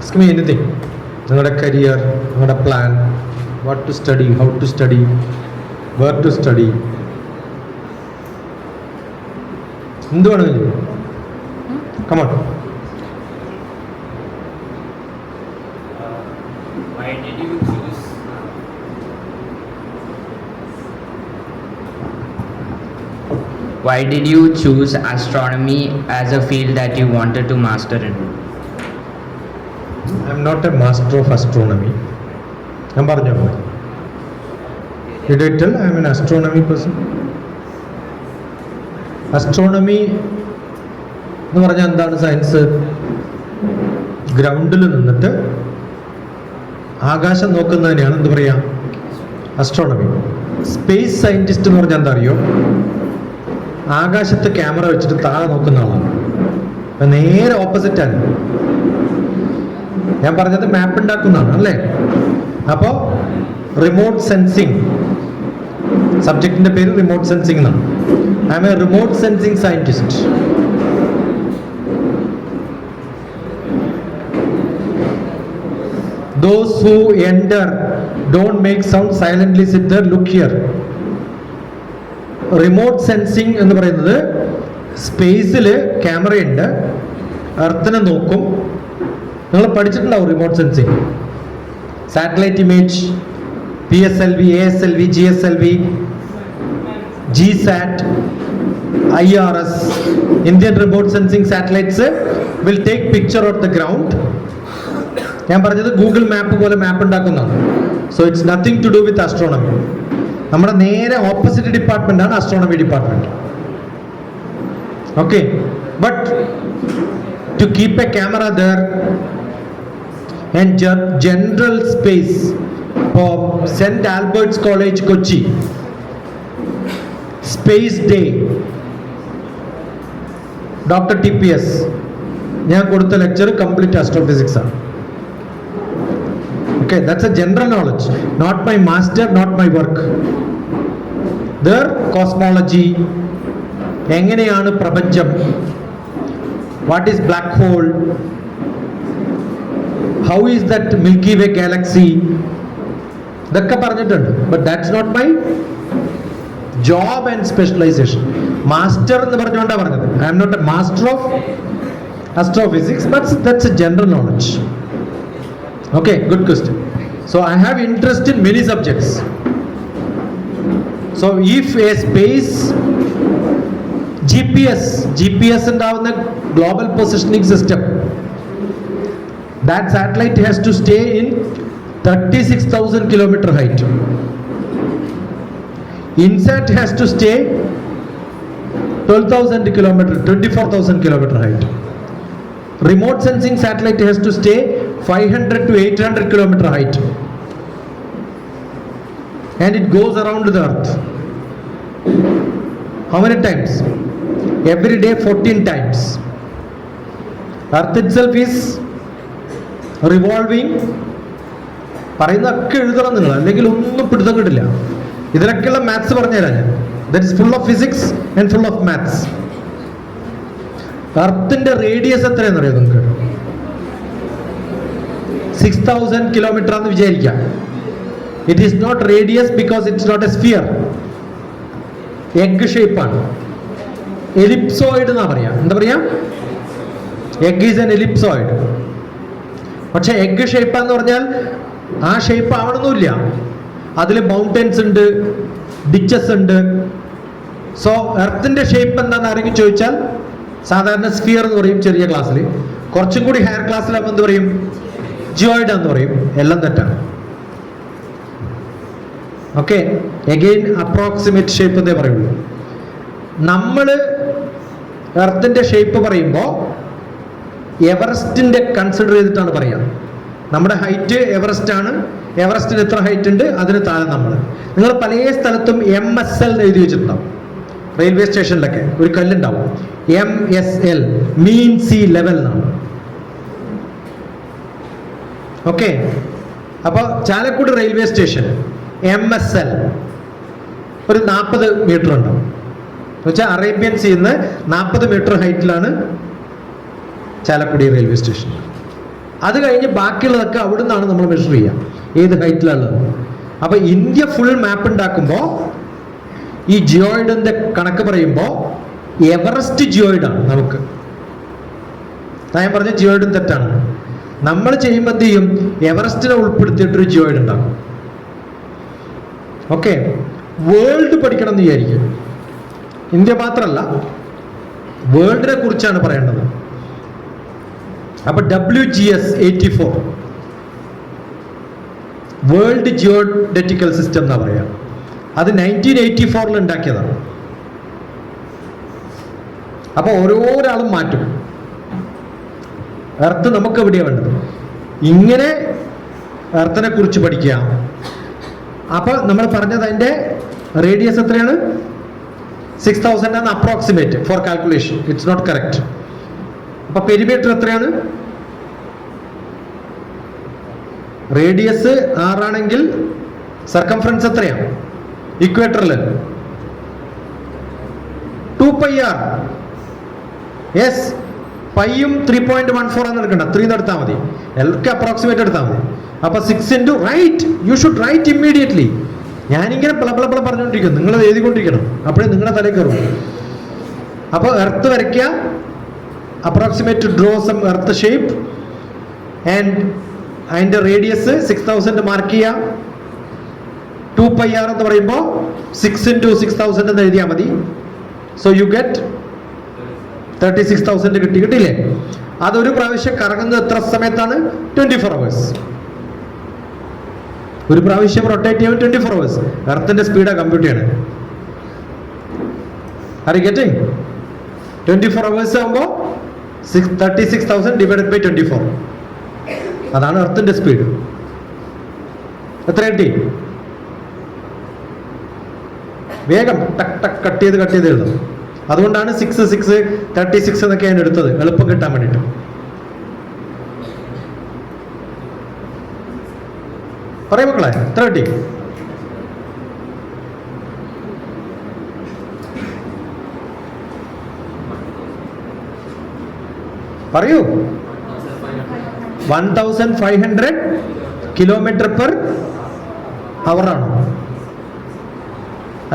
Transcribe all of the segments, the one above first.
Ask me anything. നിങ്ങളുടെ career, നിങ്ങളുടെ plan, what to study, how to study, where to study, എന്ത് വേണമെങ്കിലും. Come on. Why did you choose astronomy as a field that you wanted to master in? I am not a master of astronomy. ഞാൻ പറഞ്ഞോ, did I tell I am an astronomy person? Astronomy എന്ന് പറഞ്ഞാൽ എന്താണ്? Science. ഗ്രൗണ്ടിൽ നിന്നിട്ട് ആകാശം നോക്കുന്നതിനെയാണ് എന്ത് പറയാ? അസ്ട്രോണമി. സ്പേസ് സയന്റിസ്റ്റ് എന്ന് പറഞ്ഞാൽ എന്താ അറിയോ? ആകാശത്ത് ക്യാമറ വെച്ചിട്ട് താഴെ നോക്കുന്ന ആളാണ്. അപ്പം നേരെ ഓപ്പോസിറ്റാണ്. ഞാൻ പറഞ്ഞത് മാപ്പ് ഉണ്ടാക്കുന്നതാണ് അല്ലേ? അപ്പോൾ റിമോട്ട് സെൻസിങ്, സബ്ജക്റ്റിന്റെ പേര് റിമോട്ട് സെൻസിങ് എന്നാണ്. I am A remote sensing scientist. Those who enter don't make sound, silently sit there, look here. Remote sensing എന്ന് പറയുന്നത് സ്പേസിൽ ക്യാമറയുണ്ട്, എർത്തിനെ നോക്കും. നിങ്ങൾ പഠിച്ചിട്ടുണ്ടാവും remote sensing. Satellite image, PSLV, ASLV, GSLV, GSAT, IRS. Indian remote sensing satellites will take picture of the ground. ഞാൻ പറഞ്ഞത് ഗൂഗിൾ മാപ്പ് പോലെ മാപ്പ് ഉണ്ടാക്കുന്നതാണ്. So it's nothing to do with astronomy. നമ്മുടെ നേരെ ഓപ്പോസിറ്റ് ഡിപ്പാർട്ട്മെന്റ് ആണ് astronomy department. Okay, but to keep a camera there and general space for Saint Albert's college Kochi space day, doctor TPS ഞാൻ കൊടുത്ത lecture complete astrophysics ആണ്. Okay, that's a general knowledge, not my master, not my work. Their cosmology, എങ്ങനെയാണ് പ്രപഞ്ചം, what is black hole, how is that Milky Way galaxy, ഇതൊക്കെ പറഞ്ഞിട്ടുണ്ട്. But that's not my job and specialization. Master എന്ന് പറഞ്ഞുകൊണ്ടാണ് പറഞ്ഞത്. I am not a master of astrophysics, but that's a general knowledge. Okay, good question. So I have interest in many subjects. So if a space GPS ഉണ്ടാവുന്ന global positioning system, that satellite has to stay in 36,000 kilometer height. INSAT has to stay 12,000 kilometer, 24,000 kilometer height. Remote sensing satellite has to stay 500 to 800 kilometer height, and it goes around the earth. How many times? Every day 14 times. Earth itself is revolving. പറയുന്നതൊക്കെ എഴുതണം നിങ്ങൾ, അല്ലെങ്കിൽ ഒന്നും പിടുത്തം കിട്ടില്ല. ഇതിലൊക്കെയുള്ള maths പറഞ്ഞുതരാം ഞാൻ. That is full of physics and full of maths. എർത്തിന്റെ റേഡിയസ് എത്രയാണെന്ന് അറിയാം നിങ്ങൾക്ക്? 6,000 കിലോമീറ്റർ ആണെന്ന് വിചാരിക്കാം. It is not radius because it's not a sphere. Egg ഷേപ്പാണ്, എലിപ്സോയിഡ് എന്നാ പറയാ. എന്താ പറയാ? Egg is an ellipsoid. പക്ഷെ എഗ് ഷേപ്പാന്ന് പറഞ്ഞാൽ ആ ഷേപ്പ് ആവണമെന്നില്ല. അതിൽ മൗണ്ടൻസ് ഉണ്ട്, ഡിച്ചസ് ഉണ്ട്. സോ എർത്തിന്റെ ഷേപ്പ് എന്താണെന്ന് ആരെങ്കിലും ചോദിച്ചാൽ സാധാരണ സ്ഫിയർ എന്ന് പറയും ചെറിയ ക്ലാസ്സിൽ. കുറച്ചും കൂടി ഹയർ ക്ലാസ്സിലാകുമ്പോൾ എന്ത് പറയും? ജിയോയിഡ് എന്ന് പറയും. എല്ലാം തെറ്റാണ്. ഓക്കെ, എഗെയിൻ അപ്രോക്സിമേറ്റ് ഷേപ്പ് എന്നേ പറയുള്ളൂ. നമ്മൾ എർത്തിന്റെ ഷേപ്പ് പറയുമ്പോൾ എവറസ്റ്റിന്റെ കൺസിഡർ ചെയ്തിട്ടാണ് പറയുക. നമ്മുടെ ഹൈറ്റ് എവറസ്റ്റ് ആണ്. എവറസ്റ്റിന് എത്ര ഹൈറ്റ് ഉണ്ട്, അതിന് താഴെ നമ്മൾ. നിങ്ങൾ പല സ്ഥലത്തും MSL എഴുതി വെച്ചിട്ടുണ്ടാവും. റെയിൽവേ സ്റ്റേഷനിലൊക്കെ ഒരു കല്ലുണ്ടാവും, MSL, മീൻ സീ ലെവൽ എന്നാണ്. ഓക്കെ, അപ്പോൾ ചാലക്കുടി റെയിൽവേ സ്റ്റേഷൻ MSL ഒരു 40 മീറ്റർ ഉണ്ടാവും. എന്നുവെച്ചാൽ അറേബ്യൻ സീന്ന് 40 മീറ്റർ ഹൈറ്റിലാണ് ചാലക്കുടി റെയിൽവേ സ്റ്റേഷൻ. അത് കഴിഞ്ഞ് ബാക്കിയുള്ളതൊക്കെ അവിടെ നിന്നാണ് നമ്മൾ മെഷർ ചെയ്യുക, ഏത് ഹൈറ്റിലുള്ളത്. അപ്പൊ ഇന്ത്യ ഫുൾ മാപ്പ് ഉണ്ടാക്കുമ്പോൾ ഈ ജിയോയിഡിന്റെ കണക്ക് പറയുമ്പോൾ എവറസ്റ്റ് ജിയോയിഡാണ് നമുക്ക്. ഞാൻ പറഞ്ഞ ജിയോയിഡും തെറ്റാണ്. നമ്മൾ ചെയ്യുമ്പോൾ എന്ത് ചെയ്യും, എവറസ്റ്റിനെ ഉൾപ്പെടുത്തിയിട്ടൊരു ജിയോയിഡ് ഉണ്ടാകും. ഓക്കെ, വേൾഡ് പഠിക്കണം എന്ന് വിചാരിക്കും. ഇന്ത്യ മാത്രമല്ല, വേൾഡിനെ കുറിച്ചാണ് പറയേണ്ടത്. അപ്പൊ WGS 84 വേൾഡ് ജിയോഡറ്റിക്കൽ സിസ്റ്റം എന്നാ പറയാ. അത് 1984 ഉണ്ടാക്കിയതാണ്. അപ്പൊ ഓരോരാളും മാറ്റും. എർത്ത് നമുക്ക് എവിടെയാണ് വേണ്ടത്, ഇങ്ങനെ എർത്തിനെ കുറിച്ച് പഠിക്കുക. അപ്പൊ നമ്മൾ പറഞ്ഞത് അതിന്റെ റേഡിയസ് എത്രയാണ്, 6000 ആണ് approximate for calculation, it's not correct. അപ്പൊ പെരിമീറ്റർ എത്രയാണ്, റേഡിയസ് 6 ആണെങ്കിൽ സർക്കംഫറൻസ് എത്രയാണ് ഇക്വേറ്ററിൽ, 2πr. യെസ്, പൈയും 3.14 ആണ് എടുക്കേണ്ടത്, 3 എടുത്താൽ മതി, എല്ലാവർക്കും അപ്രോക്സിമേറ്റ് എടുത്താൽ മതി. അപ്പൊ 6 into write, you should write immediately. ഞാനിങ്ങനെ പ്ലബിള പറഞ്ഞുകൊണ്ടിരിക്കും, നിങ്ങൾ എഴുതിക്കൊണ്ടിരിക്കണം, അപ്പോഴേ നിങ്ങളുടെ തലയിൽ കയറും. അപ്പോൾ എർത്ത് വരയ്ക്കുക, approximate draw some earth shape, and അതിൻ്റെ റേഡിയസ് 6000 മാർക്ക് ചെയ്യുക. 2πr എന്ന് പറയുമ്പോൾ 6 into 6000 എന്ന് എഴുതിയാൽ മതി. സോ യു ഗെറ്റ് 36,000 കിട്ടിയില്ലേ. അതൊരു പ്രാവശ്യം കറങ്ങുന്നത് എത്ര സമയത്താണ്, 24 hours. ഒരു പ്രാവശ്യം റൊട്ടേറ്റ് ചെയ്യുമ്പോൾ 24 hours. എർത്തിന്റെ സ്പീഡാ കമ്പ്യൂട്ട് ചെയ്യണേ. R you getting? 24 hours ആകുമ്പോൾ 36,000 ഡിവൈഡഡ് ബൈ 24. അതാണ് എർത്തിന്റെ സ്പീഡ്. എത്ര കിട്ടി? വേഗം ടക്ക് ടക്ക് കട്ട് ചെയ്ത് എഴുതും. അതുകൊണ്ടാണ് 6, 36 എന്നൊക്കെ ഞാൻ എടുത്തത്, എളുപ്പം കിട്ടാൻ വേണ്ടിയിട്ട്. പറയും മക്കളെ, എത്ര കിട്ടി? പറയൂ. 1500 കിലോമീറ്റർ പെർ അവർ ആണോ,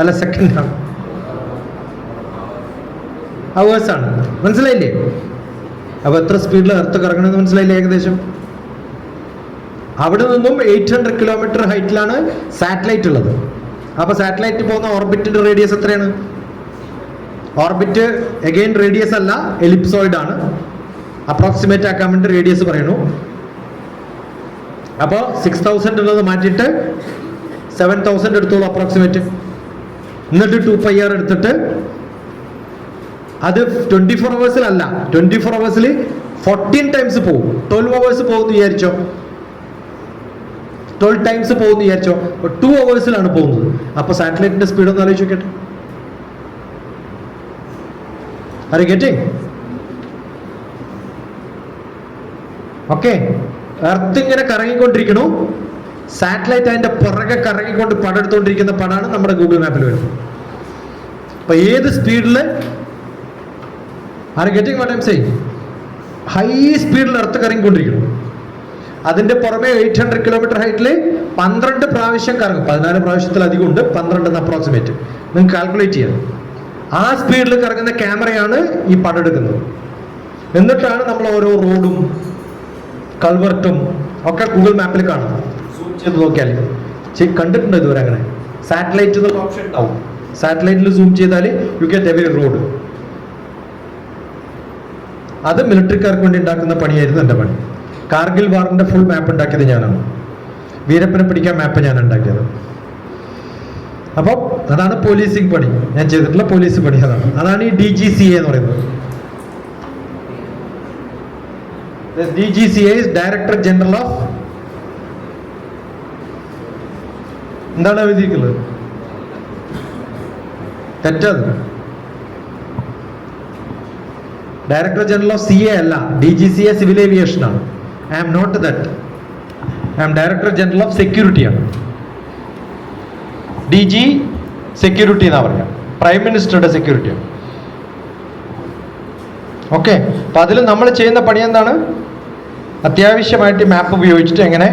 അല്ല സെക്കൻഡ് ആണ്? അവേഴ്സ് ആണ്. മനസ്സിലായില്ലേ? അപ്പൊ എത്ര സ്പീഡിൽ എർത്ത് കറങ്ങണമെന്ന് മനസ്സിലായില്ലേ ഏകദേശം? അവിടെ നിന്നും 800 കിലോമീറ്റർ ഹൈറ്റിലാണ് സാറ്റലൈറ്റ് ഉള്ളത്. അപ്പൊ സാറ്റലൈറ്റ് പോകുന്ന ഓർബിറ്റിന്റെ റേഡിയസ് എത്രയാണ്? ഓർബിറ്റ് അഗെയിൻ റേഡിയസ് അല്ല, എലിപ്സോയിഡ് ആണ്. അപ്രോക്സിമേറ്റ് ആക്കാൻ വേണ്ടി റേഡിയസ് പറയണു. അപ്പോൾ 6000 ഉള്ളത് മാറ്റിയിട്ട് 7000 എടുത്തോളൂ അപ്രോക്സിമേറ്റ്. എന്നിട്ട് 2πr എടുത്തിട്ട് അത് 24 hours-ലല്ല, 24 hours-ൽ 14 times പോകും. 12 hours പോകുന്നു വിചാരിച്ചോ, 12 times പോകുന്നു വിചാരിച്ചോ, 2 hours-ലാണ് പോകുന്നത്. അപ്പൊ സാറ്റലൈറ്റിന്റെ സ്പീഡ് ഒന്ന് ആലോചിച്ച് നോക്കട്ടെ. R you getting? Okay, earth ഇങ്ങനെ കറങ്ങിക്കൊണ്ടിരിക്കണു, സാറ്റലൈറ്റ് അതിന്റെ പുറകെ കറങ്ങിക്കൊണ്ട് പടം എടുത്തുകൊണ്ടിരിക്കുന്ന പടമാണ് നമ്മുടെ ഗൂഗിൾ മാപ്പിൽ വരുന്നത്. അപ്പൊ ഏത് സ്പീഡില്, are you getting what I am saying? High സ്പീഡിൽ എർത്ത് കറങ്ങിക്കൊണ്ടിരിക്കണം. അതിന്റെ പുറമെ 800 കിലോമീറ്റർ ഹൈറ്റിൽ 12 പ്രാവശ്യം കറങ്ങും. 14 പ്രാവശ്യത്തിലധികം ഉണ്ട്, 12 അപ്രോക്സിമേറ്റ്. നിങ്ങൾക്ക് കാൽക്കുലേറ്റ് ചെയ്യാം. ആ സ്പീഡിൽ കറങ്ങുന്ന ക്യാമറയാണ് ഈ പടം എടുക്കുന്നത്. എന്നിട്ടാണ് നമ്മൾ ഓരോ റോഡും കൾവർട്ടും ഒക്കെ ഗൂഗിൾ മാപ്പിൽ കാണുന്നത്. സൂം ചെയ്ത് നോക്കിയാൽ കണ്ടിട്ടുണ്ട് ഇതുവരെ അങ്ങനെ. സാറ്റലൈറ്റ് എന്നുള്ള ഓപ്ഷൻ ഉണ്ടാവും. സാറ്റലൈറ്റിൽ സൂം ചെയ്താൽ യു ഗെറ്റ് എവരി റോഡ്. അത് മിലിറ്ററിക്കാർക്ക് വേണ്ടി ഉണ്ടാക്കുന്ന പണിയായിരുന്നു എൻ്റെ പണി. കാർഗിൽ വാറിന്റെ ഫുൾ മാപ്പ് ഉണ്ടാക്കിയത് ഞാനാണ്. വീരപ്പനെ പിടിക്കാൻ മാപ്പ് ഞാൻ ഉണ്ടാക്കിയത്. അപ്പോൾ അതാണ് പോലീസിങ് പണി ഞാൻ ചെയ്തിട്ടുള്ള പോലീസ് പണി. അതാണ് ഈ DGCA എന്ന് പറയുന്നത്. DGCA is Director General of, എന്താണ് എഴുതിയിരിക്കുന്നത്? തെറ്റത്. ഡയറക്ടർ ജനറൽ ഓഫ് CA അല്ല, DGCA സിവിൽ ഏവിയേഷൻ ആണ്. I am not that. I am director general of security ആണ്. DG സെക്യൂരിറ്റി എന്നാ പറയാം, പ്രൈം മിനിസ്റ്ററുടെ സെക്യൂരിറ്റി ആണ്. ഓക്കെ, അപ്പൊ അതിൽ നമ്മൾ ചെയ്യുന്ന പണി എന്താണ്? അത്യാവശ്യമായിട്ട് മാപ്പ് ഉപയോഗിച്ചിട്ട് എങ്ങനെ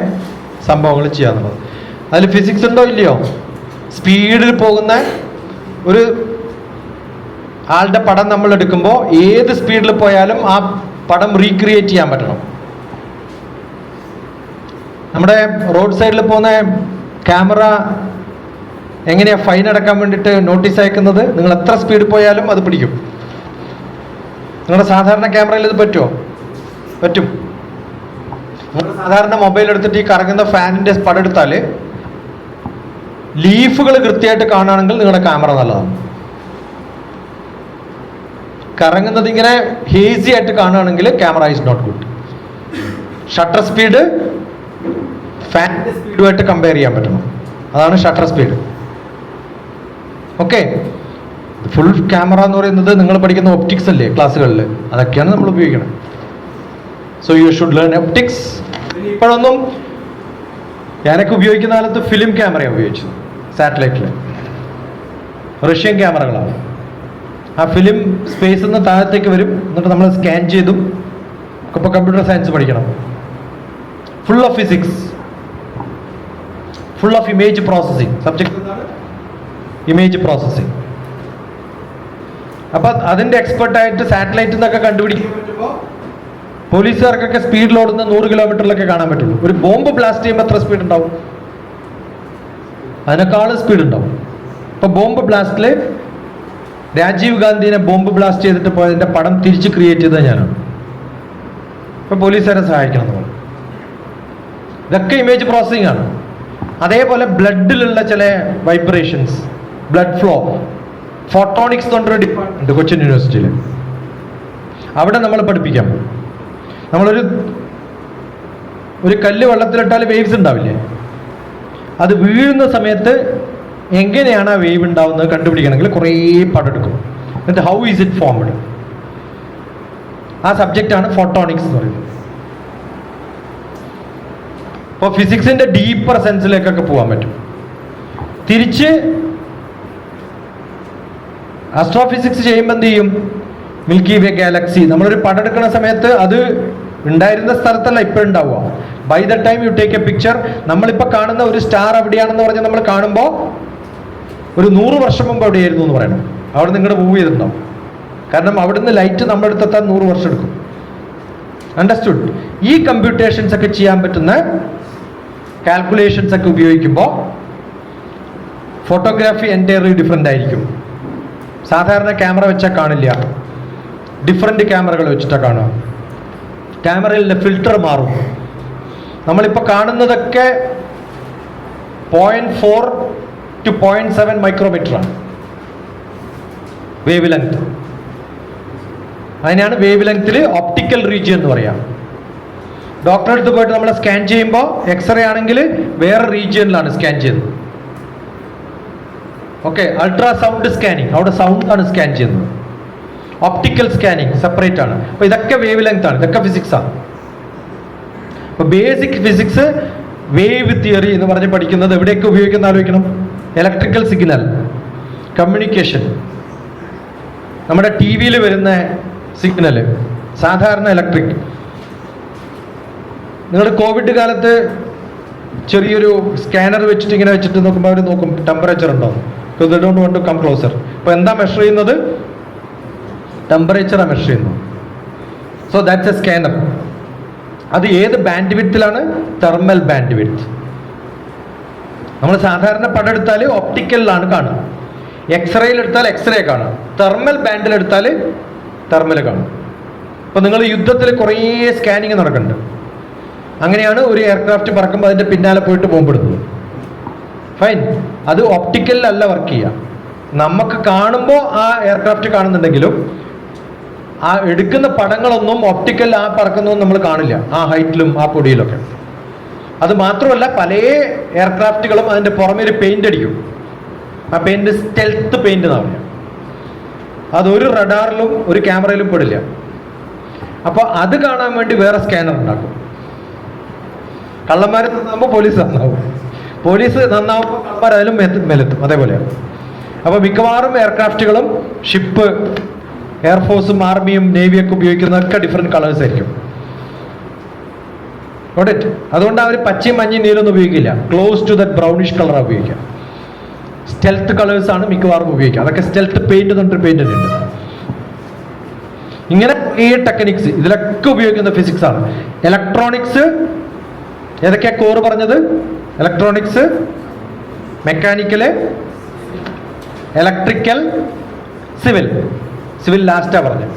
സംഭവങ്ങൾ ചെയ്യാന്നുള്ളത്. അതിൽ ഫിസിക്സ് ഉണ്ടോ ഇല്ലയോ? സ്പീഡിൽ പോകുന്ന ഒരു ആളുടെ പടം നമ്മൾ എടുക്കുമ്പോൾ ഏത് സ്പീഡിൽ പോയാലും ആ പടം റീക്രിയേറ്റ് ചെയ്യാൻ പറ്റണം. നമ്മുടെ റോഡ് സൈഡിൽ പോകുന്ന ക്യാമറ എങ്ങനെയാ ഫൈൻ അടക്കാൻ വേണ്ടിയിട്ട് നോട്ടീസ് അയക്കുന്നത്? നിങ്ങൾ എത്ര സ്പീഡ് പോയാലും അത് പിടിക്കും. നിങ്ങളുടെ സാധാരണ ക്യാമറയിൽ ഇത് പറ്റുമോ? പറ്റും. നിങ്ങൾ സാധാരണ മൊബൈൽ എടുത്തിട്ട് ഈ കറങ്ങുന്ന ഫാനിന്റെ പടം എടുത്താൽ ലീഫുകൾ കൃത്യമായിട്ട് കാണുകയാണെങ്കിൽ നിങ്ങളുടെ ക്യാമറ നല്ലതാണ്. കറങ്ങുന്നത് ഇങ്ങനെ ഹേസി ആയിട്ട് കാണുകയാണെങ്കിൽ camera is not good. Shutter speed ഫാനിന്റെ സ്പീഡുമായിട്ട് കമ്പയർ ചെയ്യാൻ പറ്റണം. അതാണ് shutter speed. Okay. Full camera എന്ന് പറയുന്നത് നിങ്ങൾ പഠിക്കുന്ന ഒപ്റ്റിക്സ് അല്ലേ ക്ലാസ്സുകളിൽ, അതൊക്കെയാണ് നമ്മൾ ഉപയോഗിക്കുന്നത്. So you should learn optics. ഇപ്പോഴൊന്നും ഞാനൊക്കെ ഉപയോഗിക്കുന്ന കാലത്ത് ഫിലിം ക്യാമറയാണ് ഉപയോഗിച്ചത്. സാറ്റലൈറ്റിൽ റഷ്യൻ ക്യാമറകളാണ്. ആ ഫിലിം സ്പേസിൽ നിന്ന് താഴത്തേക്ക് വരും, എന്നിട്ട് നമ്മൾ സ്കാൻ ചെയ്തും. ഇപ്പോൾ കമ്പ്യൂട്ടർ സയൻസ് പഠിക്കണം. Full of physics, full of image processing. Subject image processing. അപ്പം അതിൻ്റെ എക്സ്പെർട്ടായിട്ട് സാറ്റലൈറ്റിൽ നിന്നൊക്കെ കണ്ടുപിടിക്കാൻ പറ്റുമ്പോൾ പോലീസുകാർക്കൊക്കെ സ്പീഡിൽ ഓടുന്ന 100 കിലോമീറ്ററിലൊക്കെ കാണാൻ പറ്റുള്ളൂ. ഒരു ബോംബ് ബ്ലാസ്റ്റ് ചെയ്യുമ്പോൾ എത്ര സ്പീഡ് ഉണ്ടാവും? അതിനേക്കാൾ സ്പീഡ് ഉണ്ടാവും. ഇപ്പൊ ബോംബ് ബ്ലാസ്റ്റിൽ രാജീവ് ഗാന്ധിനെ ബോംബ് ബ്ലാസ്റ്റ് ചെയ്തിട്ട് പോയതിന്റെ പടം തിരിച്ച് ക്രിയേറ്റ് ചെയ്തത് ഞാനാണ്. ഇപ്പൊ പോലീസുകാരെ സഹായിക്കണം നമ്മൾ. ഇതൊക്കെ ഇമേജ് പ്രോസസ്സിംഗ് ആണ്. അതേപോലെ ബ്ലഡിലുള്ള ചില വൈബ്രേഷൻസ്, ബ്ലഡ് ഫ്ലോ, ഫോട്ടോണിക്സ് എന്നൊരു ഡിപ്പാർട്ട്മെന്റ് കൊച്ചിൻ യൂണിവേഴ്സിറ്റിയിൽ. അവിടെ നമ്മൾ പഠിപ്പിക്കാം. ഒരു കല്ല് വെള്ളത്തിലിട്ടാൽ വേവ്സ് ഉണ്ടാവില്ലേ? അത് വീഴുന്ന സമയത്ത് എങ്ങനെയാണ് ആ വേവ് ഉണ്ടാവുന്നത് കണ്ടുപിടിക്കണമെങ്കിൽ കുറേ പടെടുക്കും. എന്നിട്ട് ഹൗ ഈസ് ഇറ്റ് ഫോംഡ്? ആ സബ്ജക്റ്റാണ് ഫോട്ടോണിക്സ് എന്ന് പറയുന്നത്. ഇപ്പോൾ ഫിസിക്സിന്റെ ഡീപ്പർ സെൻസിലേക്കൊക്കെ പോകാൻ പറ്റും. തിരിച്ച് ആസ്ട്രോഫിസിക്സ് ചെയ്യുമ്പോൾ എന്ത് ചെയ്യും? മിൽക്കി വേ ഗാലക്സി നമ്മളൊരു പടം എടുക്കുന്ന സമയത്ത് അത് ഉണ്ടായിരുന്ന സ്ഥലത്തല്ല ഇപ്പോഴും ഉണ്ടാവുക. By the time you take a picture, നമ്മളിപ്പോൾ കാണുന്ന ഒരു സ്റ്റാർ എവിടെയാണെന്ന് പറഞ്ഞാൽ നമ്മൾ കാണുമ്പോൾ ഒരു 100 വർഷം മുമ്പ് എവിടെയായിരുന്നു എന്ന് പറയണം. അവിടെ നിങ്ങളുടെ മൂവ് ചെയ്തിട്ടുണ്ടാവും. കാരണം അവിടുന്ന് ലൈറ്റ് നമ്മുടെ അടുത്തെത്താൻ 100 വർഷം എടുക്കും. അണ്ടർസ്റ്റുഡ്? ഈ കമ്പ്യൂട്ടേഷൻസ് ഒക്കെ ചെയ്യാൻ പറ്റുന്ന കാൽക്കുലേഷൻസ് ഒക്കെ ഉപയോഗിക്കുമ്പോൾ ഫോട്ടോഗ്രാഫി എൻറ്റയർലി ഡിഫറെൻ്റ് ആയിരിക്കും. സാധാരണ ക്യാമറ വെച്ചാൽ കാണില്ല, ഡിഫറെൻ്റ് ക്യാമറകൾ വെച്ചിട്ടാണ് കാണുക. ക്യാമറയിലെ ഫിൽറ്റർ മാറും. നമ്മളിപ്പോൾ കാണുന്നതൊക്കെ 0.4 to 0.7 മൈക്രോമീറ്ററാണ് വേവ് ലെങ്ത്. അതിനാണ് വേവ് ലെങ്ത്തിൽ ഒപ്റ്റിക്കൽ റീജിയൻ എന്ന് പറയാം. ഡോക്ടറെ അടുത്ത് പോയിട്ട് നമ്മൾ സ്കാൻ ചെയ്യുമ്പോൾ എക്സ്റേ ആണെങ്കിൽ വേറെ റീജിയനിലാണ് സ്കാൻ ചെയ്യുന്നത്. ഓക്കെ. അൾട്രാസൗണ്ട് സ്കാനിങ്, അവിടെ സൗണ്ട് ആണ് സ്കാൻ ചെയ്യുന്നത്. ഒപ്റ്റിക്കൽ സ്കാനിങ് സെപ്പറേറ്റ് ആണ്. അപ്പോൾ ഇതൊക്കെ വേവ് ലെങ്ത് ആണ്. ഇതൊക്കെ ഫിസിക്സ് ആണ്. അപ്പോൾ ബേസിക് ഫിസിക്സ്, വേവ് തിയറി എന്ന് പറഞ്ഞ് പഠിക്കുന്നത് എവിടെയൊക്കെ ഉപയോഗിക്കുന്ന ആലോചിക്കണം. ഇലക്ട്രിക്കൽ സിഗ്നൽ, കമ്മ്യൂണിക്കേഷൻ, നമ്മുടെ ടി വിയിൽ വരുന്ന സിഗ്നൽ, സാധാരണ ഇലക്ട്രിക്. നിങ്ങൾ കോവിഡ് കാലത്ത് ചെറിയൊരു സ്കാനർ വെച്ചിട്ട് ഇങ്ങനെ വെച്ചിട്ട് നോക്കുമ്പോൾ അവർ നോക്കും ടെമ്പറേച്ചർ ഉണ്ടോ. They don't want to come closer. അപ്പോൾ എന്താ മെഷർ ചെയ്യുന്നത്? ടെമ്പറേച്ചറാണ് മെഷർ ചെയ്യുന്നത്. So that's a scanner. അത് ഏത് ബാൻഡ് വിഡ്ത്തിലാണ്? Thermal bandwidth. നമ്മൾ സാധാരണ പടം എടുത്താൽ ഒപ്റ്റിക്കലിലാണ് കാണുക. എക്സ്റേയിൽ എടുത്താൽ എക്സ്റേ കാണും. തെർമൽ ബാൻഡിൽ എടുത്താൽ തെർമൽ കാണും. അപ്പോൾ നിങ്ങൾ യുദ്ധത്തിൽ കുറേ സ്കാനിങ് നടക്കുന്നുണ്ട്. അങ്ങനെയാണ് ഒരു എയർക്രാഫ്റ്റ് പറക്കുമ്പോൾ അതിൻ്റെ പിന്നാലെ പോയിട്ട് ബോംബിടുന്നത്. ഫൈൻ. അത് ഒപ്റ്റിക്കലിലല്ല വർക്ക് ചെയ്യുക. നമുക്ക് കാണുമ്പോൾ ആ എയർക്രാഫ്റ്റ് കാണുന്നുണ്ടെങ്കിലും ആ എടുക്കുന്ന പടങ്ങളൊന്നും ഒപ്റ്റിക്കൽ ആ പറക്കുന്നൊന്നും നമ്മൾ കാണില്ല, ആ ഹൈറ്റിലും ആ പൊടിയിലൊക്കെ. അത് മാത്രമല്ല പല എയർക്രാഫ്റ്റുകളും അതിൻ്റെ പുറമെ ഒരു പെയിന്റ് അടിക്കും. ആ പെയിന്റ് സ്റ്റെൽത്ത് പെയിന്റ് എന്നാണ് പറയുക. അതൊരു റഡാറിലും ഒരു ക്യാമറയിലും പെടില്ല. അപ്പോൾ അത് കാണാൻ വേണ്ടി വേറെ സ്കാനർ ഉണ്ടാക്കും. കള്ളന്മാർ നന്നാവുമ്പോൾ പോലീസ് നന്നാവും, പോലീസ് നന്നാവുമ്പോൾ കള്ളന്മാർ അതിലും മേലെത്തും. അതേപോലെയാണ്. അപ്പോൾ മിക്കവാറും എയർക്രാഫ്റ്റുകളും ഷിപ്പ്, എയർഫോഴ്സും ആർമിയും നേവിയൊക്കെ ഉപയോഗിക്കുന്നതൊക്കെ ഡിഫറെൻറ്റ് കളേഴ്സ് ആയിരിക്കും. Got it? അതുകൊണ്ട് അവർ പച്ചയും മഞ്ഞയും നീലൊന്നും ഉപയോഗിക്കില്ല. ക്ലോസ് ടു ദറ്റ് ബ്രൗണിഷ് കളറാണ് ഉപയോഗിക്കുക. സ്റ്റെൽത്ത് കളേഴ്സ് ആണ് മിക്കവാറും ഉപയോഗിക്കുക. അതൊക്കെ സ്റ്റെൽത്ത് പെയിന്റ് എന്നിട്ട് പെയിന്റ് ഉണ്ട്. ഇങ്ങനെ ഈ ടെക്നിക്സ് ഇതിലൊക്കെ ഉപയോഗിക്കുന്ന ഫിസിക്സ് ആണ്. ഇലക്ട്രോണിക്സ് ഏതൊക്കെയാ കോർ പറഞ്ഞത്? Electronics, mechanical, electrical, civil. Civil ലാസ്റ്റാ പറഞ്ഞത്.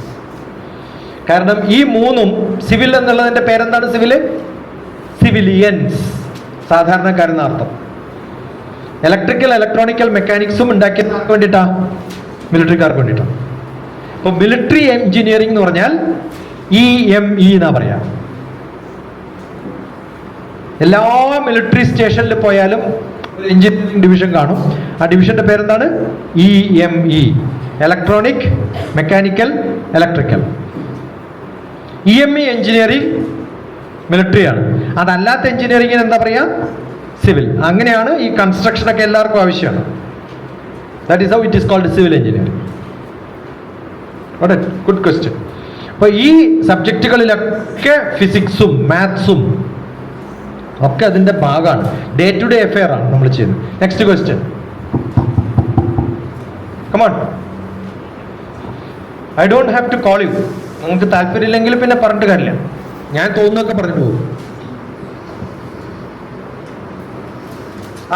കാരണം ഈ മൂന്നും, സിവിൽ എന്നുള്ളതിന്റെ പേരെന്താണ്? സിവില്, സിവിലിയൻസ്, സാധാരണക്കാരെന്ന അർത്ഥം. ഇലക്ട്രിക്കൽ, ഇലക്ട്രോണിക്കൽ, മെക്കാനിക്സും ഉണ്ടാക്കിയത് ആർക്ക് വേണ്ടിയിട്ടാ? മിലിറ്ററിക്കാർക്ക് വേണ്ടിയിട്ടാണ്. അപ്പോൾ മിലിറ്ററി എഞ്ചിനീയറിംഗ് എന്ന് പറഞ്ഞാൽ EME എന്നാ പറയാ. എല്ലാ മിലിറ്ററി സ്റ്റേഷനിൽ പോയാലും ഒരു എഞ്ചിനീയറിംഗ് ഡിവിഷൻ കാണും. ആ ഡിവിഷന്റെ പേരെന്താണ്? EME, electronic, mechanical, electrical. EME engineering മിലിറ്ററിയാണ്. അതല്ലാത്ത എഞ്ചിനീയറിംഗിന് എന്താ പറയാ? സിവിൽ. അങ്ങനെയാണ് ഈ കൺസ്ട്രക്ഷനൊക്കെ എല്ലാവർക്കും ആവശ്യമാണ്. That is how it is called civil engineering. Good question. അപ്പൊ ഈ സബ്ജക്റ്റുകളിലൊക്കെ ഫിസിക്സും മാത്സും ഒക്കെ അതിന്റെ ഭാഗമാണ്. ഡേ ടു ഡേ അഫെയർ ആണ് നമ്മൾ ചെയ്യുന്നത്. Next question, come on. I don't have to call you. നിങ്ങൾക്ക് താല്പര്യമില്ലെങ്കിൽ പിന്നെ പറഞ്ഞിട്ട് കാര്യമില്ല. ഞാൻ തോന്നുന്നൊക്കെ പറഞ്ഞിട്ട് പോകും.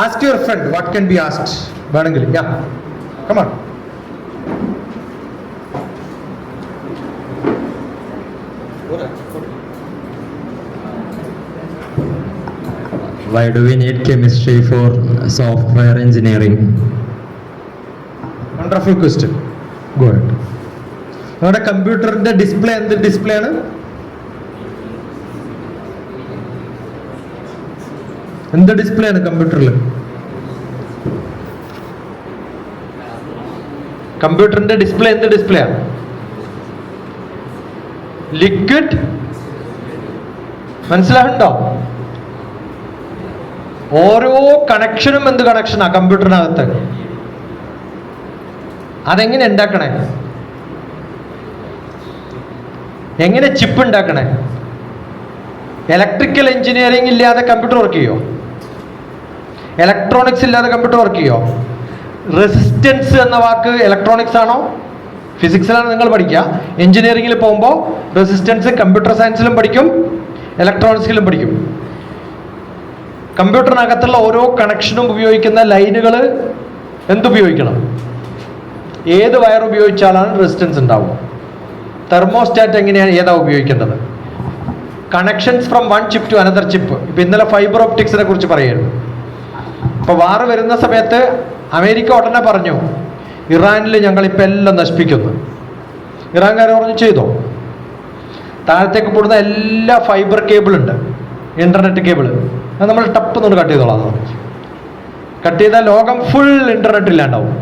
Ask your friend what can be asked. വേണമെങ്കിൽ yeah come on. Why do we need chemistry for software engineering? Wonderful question. Go ahead. നമ്മുടെ കമ്പ്യൂട്ടറിന്റെ ഡിസ്പ്ലേ എന്ത് ഡിസ്പ്ലേ ആണ്? എന്ത് ഡിസ്പ്ലേ ആണ് കമ്പ്യൂട്ടറിൽ? കമ്പ്യൂട്ടറിന്റെ ഡിസ്പ്ലേ എന്ത് ഡിസ്പ്ലേ ആണ്? ലിക്വിഡ്. മനസ്സിലാവുന്നുണ്ടോ? ഓരോ കണക്ഷനും എന്ത് കണക്ഷനാ കമ്പ്യൂട്ടറിനകത്ത്? അതെങ്ങനെ ഉണ്ടാക്കണേ? എങ്ങനെ ചിപ്പ് ഉണ്ടാക്കണേ? ഇലക്ട്രിക്കൽ എഞ്ചിനീയറിംഗ് ഇല്ലാതെ കമ്പ്യൂട്ടർ വർക്ക് ചെയ്യോ? ഇലക്ട്രോണിക്സ് ഇല്ലാതെ കമ്പ്യൂട്ടർ വർക്ക് ചെയ്യോ? റെസിസ്റ്റൻസ് എന്ന വാക്ക് ഇലക്ട്രോണിക്സ് ആണോ? ഫിസിക്സിലാണ് നിങ്ങൾ പഠിക്കുക. എഞ്ചിനീയറിംഗിൽ പോകുമ്പോൾ റെസിസ്റ്റൻസ് കമ്പ്യൂട്ടർ സയൻസിലും പഠിക്കും, ഇലക്ട്രോണിക്സിലും പഠിക്കും. കമ്പ്യൂട്ടറിനകത്തുള്ള ഓരോ കണക്ഷനും ഉപയോഗിക്കുന്ന ലൈനുകൾ എന്തുപയോഗിക്കണം? ഏത് വയർ ഉപയോഗിച്ചാലാണ് റെസിസ്റ്റൻസ് ഉണ്ടാവുക? തെർമോസ്റ്റാറ്റ് എങ്ങനെയാണ് ഏതാ ഉപയോഗിക്കേണ്ടത്? Connections from one chip to another chip. ഇപ്പം ഇന്നലെ ഫൈബർ ഓപ്റ്റിക്സിനെ കുറിച്ച് പറയുന്നു. ഇപ്പോൾ വാറ് വരുന്ന സമയത്ത് അമേരിക്ക ഉടനെ പറഞ്ഞു ഇറാനിൽ ഞങ്ങളിപ്പോൾ എല്ലാം നശിപ്പിക്കുന്നു. ഇറാൻകാർ പറഞ്ഞു ചെയ്തോ. താഴത്തേക്ക് പോകുന്ന എല്ലാ ഫൈബർ കേബിൾ ഉണ്ട്, ഇന്റർനെറ്റ് കേബിൾ, അത് നമ്മൾ ടപ്പ് കൊണ്ട് കട്ട് ചെയ്തോളാം. കട്ട് ചെയ്താൽ ലോകം ഫുൾ ഇന്റർനെറ്റ് ഇല്ലാണ്ടാവും.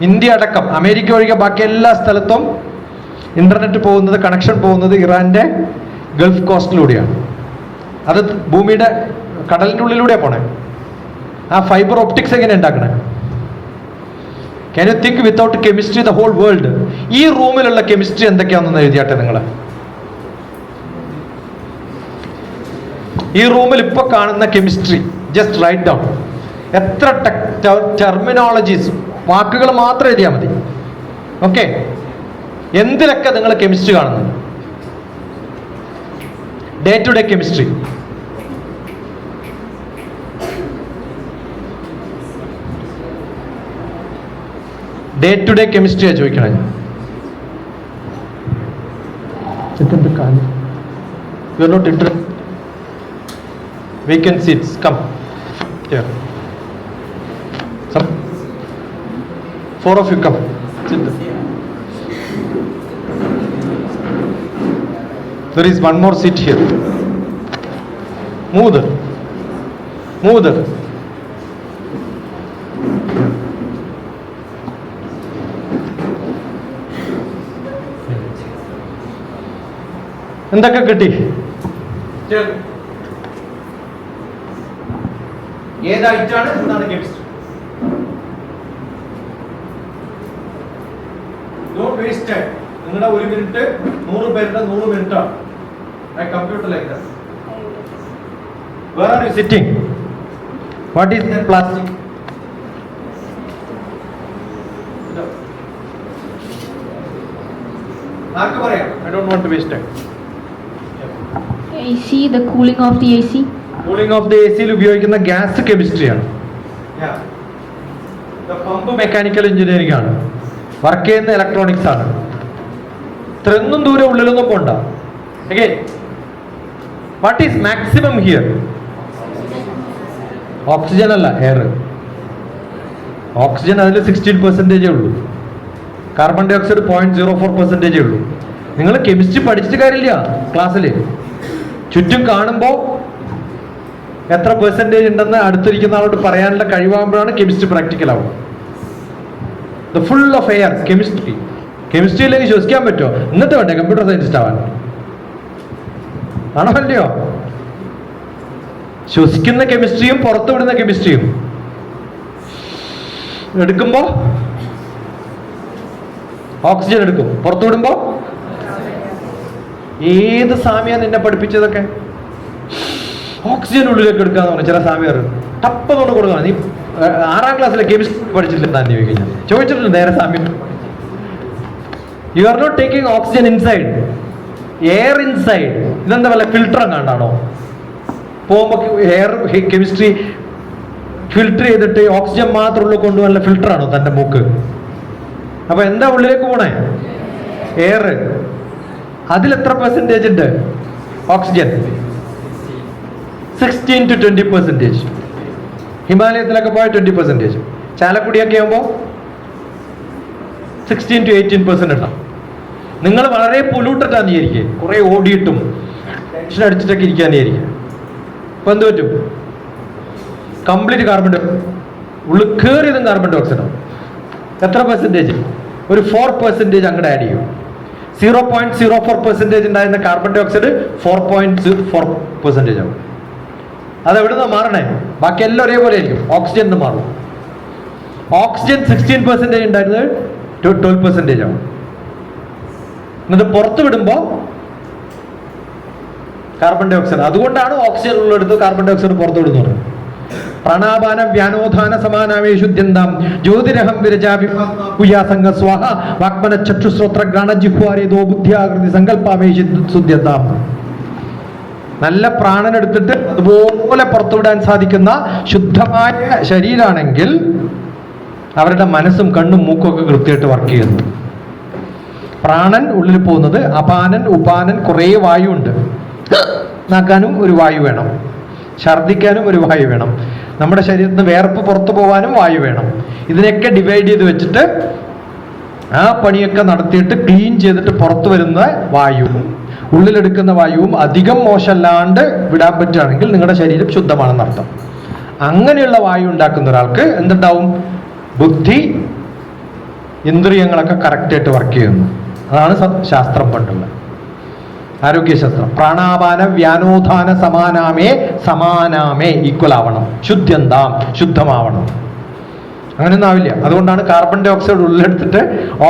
ഇന്ത്യ അടക്കം അമേരിക്ക ഒഴികെ ബാക്കി എല്ലാ സ്ഥലത്തും ഇന്റർനെറ്റ് പോകുന്നത്, കണക്ഷൻ പോകുന്നത് ഇറാന്റെ ഗൾഫ് കോസ്റ്റിലൂടെയാണ്. അത് ഭൂമിയുടെ കടലിൻ്റെ ഉള്ളിലൂടെയാണ് പോണേ. ആ ഫൈബർ ഓപ്റ്റിക്സ് എങ്ങനെ ഉണ്ടാക്കണേ? Can you think without chemistry the whole world? ഈ റൂമിലുള്ള കെമിസ്ട്രി എന്തൊക്കെയാണെന്ന് എഴുതിയാട്ടെ നിങ്ങൾ. ഈ റൂമിൽ ഇപ്പൊ കാണുന്ന കെമിസ്ട്രി ജസ്റ്റ് റൈറ്റ് ഡൗൺ. എത്ര ടെർമിനോളജീസ്, വാക്കുകൾ മാത്രം എഴുതിയാൽ മതി. ഓക്കെ, എന്തിലൊക്കെ നിങ്ങൾ കെമിസ്ട്രി കാണുന്നുണ്ട്? Day to day chemistry. Day to day കെമിസ്ട്രിയാ ചോദിക്കണേ. You are not interested. Vacant seats, come here. Some 4 of you come. Sit there. There is one more seat here. Move there. Move there. എന്തൊക്കെ കിട്ടി? ഏതായിട്ടാണ് എന്താണ് chemistry? Don't waste time. നിങ്ങളുടെ 1 minute 100 പേരുടെ 100 മിനിറ്റാണ്. I computer like that. Where are you sitting? What is that plastic? ആർക്ക് പറയാം? I don't want to waste time. AC, the cooling of the AC. Cooling of the A സിയിൽ ഉപയോഗിക്കുന്ന gas കെമിസ്ട്രിയാണ്. Pump mechanical engineering ആണ്. Work ചെയ്യുന്ന electronics ആണ്. ഇത്രയൊന്നും ദൂരം ഉള്ളിലൊന്നും പോണ്ട. Again, what is maximum here? Oxygen അല്ല, എയർ. ഓക്സിജൻ അതിൽ 16% ഉള്ളൂ. കാർബൺ ഡൈ ഓക്സൈഡ് 0.04% ഉള്ളൂ. നിങ്ങൾ കെമിസ്ട്രി പഠിച്ചിട്ട് കാര്യമില്ല ക്ലാസ്സിൽ. ചുറ്റും കാണുമ്പോൾ എത്ര പെർസെൻറ്റേജ് ഉണ്ടെന്ന് അടുത്തിരിക്കുന്ന ആളോട് പറയാനുള്ള കഴിവാകുമ്പോഴാണ് കെമിസ്ട്രി പ്രാക്ടിക്കൽ ആവുക. The full of air chemistry. കെമിസ്ട്രിയിലേക്ക് ശ്വസിക്കാൻ പറ്റുമോ? എന്നിട്ട് വേണ്ടേ കമ്പ്യൂട്ടർ സയൻറ്റിസ്റ്റ് ആവാൻ? ആണോ അല്ലയോ? ശ്വസിക്കുന്ന കെമിസ്ട്രിയും പുറത്തു വിടുന്ന കെമിസ്ട്രിയും എടുക്കുമ്പോ ഓക്സിജൻ എടുക്കും, പുറത്തു വിടുമ്പോ ഏത് സാമ്യ നിന്നെ പഠിപ്പിച്ചതൊക്കെ? ഓക്സിജൻ ഉള്ളിലേക്ക് എടുക്കാന്ന് പറഞ്ഞു ചില സാമ്യർ ടപ്പതുകൊണ്ട് കൊടുക്കണം. നീ 6ാം ക്ലാസ്സിലെ കെമിസ്ട്രി പഠിച്ചിട്ടില്ല ചോദിച്ചിട്ടുണ്ട് നേരെ സാമ്യം. You are not taking oxygen inside, air inside. ഇതെന്താ വല്ല ഫിൽട്ടർ കണ്ടാണോ? പോകുമ്പോൾ എയർ കെമിസ്ട്രി ഫിൽട്ടർ ചെയ്തിട്ട് ഓക്സിജൻ മാത്രമുള്ള കൊണ്ടുവല്ല ഫിൽട്ടറാണോ തൻ്റെ മൂക്ക്? അപ്പൊ എന്താ ഉള്ളിലേക്ക് പോണേ? എയർ. അതിലെത്ര പെർസെൻറ്റേജ് ഉണ്ട് ഓക്സിജൻ? 16 to 20%. ഹിമാലയത്തിലൊക്കെ പോയ 20%. ചാലക്കുടിയൊക്കെ ആകുമ്പോൾ 16 to 18% ഉണ്ടാവും. നിങ്ങൾ വളരെ പൊല്യൂട്ടഡ് ആണെന്ന് വിചാരിക്കുക, കുറെ ഓടിയിട്ടും ടെൻഷൻ അടിച്ചിട്ടൊക്കെ ഇരിക്കാനായിരിക്കും. ഇപ്പൊ എന്ത് പറ്റും? കംപ്ലീറ്റ് കാർബൺ ഡൈ ഉള്ളിൽ കയറിയതും കാർബൺ ഡൈ ഓക്സൈഡ് ആവും. എത്ര പെർസെൻറ്റേജ്? ഒരു 4% അങ്ങോട്ട് ആഡ് ചെയ്യും. 0.04% ഉണ്ടായിരുന്ന കാർബൺ ഡൈ ഓക്സൈഡ് 4.4% ആവും. അതെവിടെ നിന്നാണ് മാറണേ? ബാക്കി എല്ലാം ഒരേപോലെ ആയിരിക്കും. ഓക്സിജൻ എന്ന് മാറും. ഓക്സിജൻ 16% ഉണ്ടായിരുന്നത് 12% ആവും. എന്നിട്ട് പുറത്ത് വിടുമ്പോൾ കാർബൺ ഡൈ ഓക്സൈഡ്. അതുകൊണ്ടാണ് ഓക്സിജൻ ഉള്ളെടുത്ത് കാർബൺ ഡൈ ഓക്സൈഡ് പുറത്തു വിടുന്നത്. പ്രാണാപാനം വ്യാനോധാന സമാനാമേഷുദ്യന്താം ജ്യോതിരഹം വിരജാഭിസംഗ സ്വാഹ വാഗ്മന ചക്ഷുശ്രോത്ര ഗാണജിഹ്വാരേതോ ബുദ്ധിയാകൃതി സങ്കല്പാമേഷി സുദ്യന്താം. നല്ല പ്രാണനെടുത്തിട്ട് അതുപോലെ പുറത്തുവിടാൻ സാധിക്കുന്ന ശുദ്ധമായ ശരീരമാണെങ്കിൽ അവരുടെ മനസ്സും കണ്ണും മൂക്കും ഒക്കെ കൃത്യമായിട്ട് വർക്ക് ചെയ്യുന്നു. പ്രാണൻ ഉള്ളിൽ പോകുന്നത് അപാനൻ ഉപാനൻ കുറേ വായു ഉണ്ട്. നാക്കാനും ഒരു വായു വേണം, ഛർദ്ദിക്കാനും ഒരു വായു വേണം, നമ്മുടെ ശരീരത്തിൽ നിന്ന് വേർപ്പ് പുറത്തു പോകാനും വായു വേണം. ഇതിനൊക്കെ ഡിവൈഡ് ചെയ്ത് വെച്ചിട്ട് ആ പണിയൊക്കെ നടത്തിയിട്ട് ക്ലീൻ ചെയ്തിട്ട് പുറത്തു വരുന്ന വായുവും ഉള്ളിലെടുക്കുന്ന വായുവും അധികം മോശമല്ലാണ്ട് വിടാൻ പറ്റുകയാണെങ്കിൽ നിങ്ങളുടെ ശരീരം ശുദ്ധമാണെന്ന് അർത്ഥം. അങ്ങനെയുള്ള വായു ഉണ്ടാക്കുന്ന ഒരാൾക്ക് എന്തുണ്ടാവും? ബുദ്ധി ഇന്ദ്രിയങ്ങളൊക്കെ കറക്റ്റായിട്ട് വർക്ക് ചെയ്യുന്നു. അതാണ് ശാസ്ത്രം പണ്ടുള്ള ആരോഗ്യശാസ്ത്രം. പ്രാണാപാന വ്യാനോധാന സമാനാമേ ഈക്വൽ ആവണം. ശുദ്ധ്യന്താം ശുദ്ധമാവണം. അങ്ങനെയൊന്നും ആവില്ല. അതുകൊണ്ടാണ് കാർബൺ ഡൈ ഓക്സൈഡ് ഉള്ളിലെടുത്തിട്ട്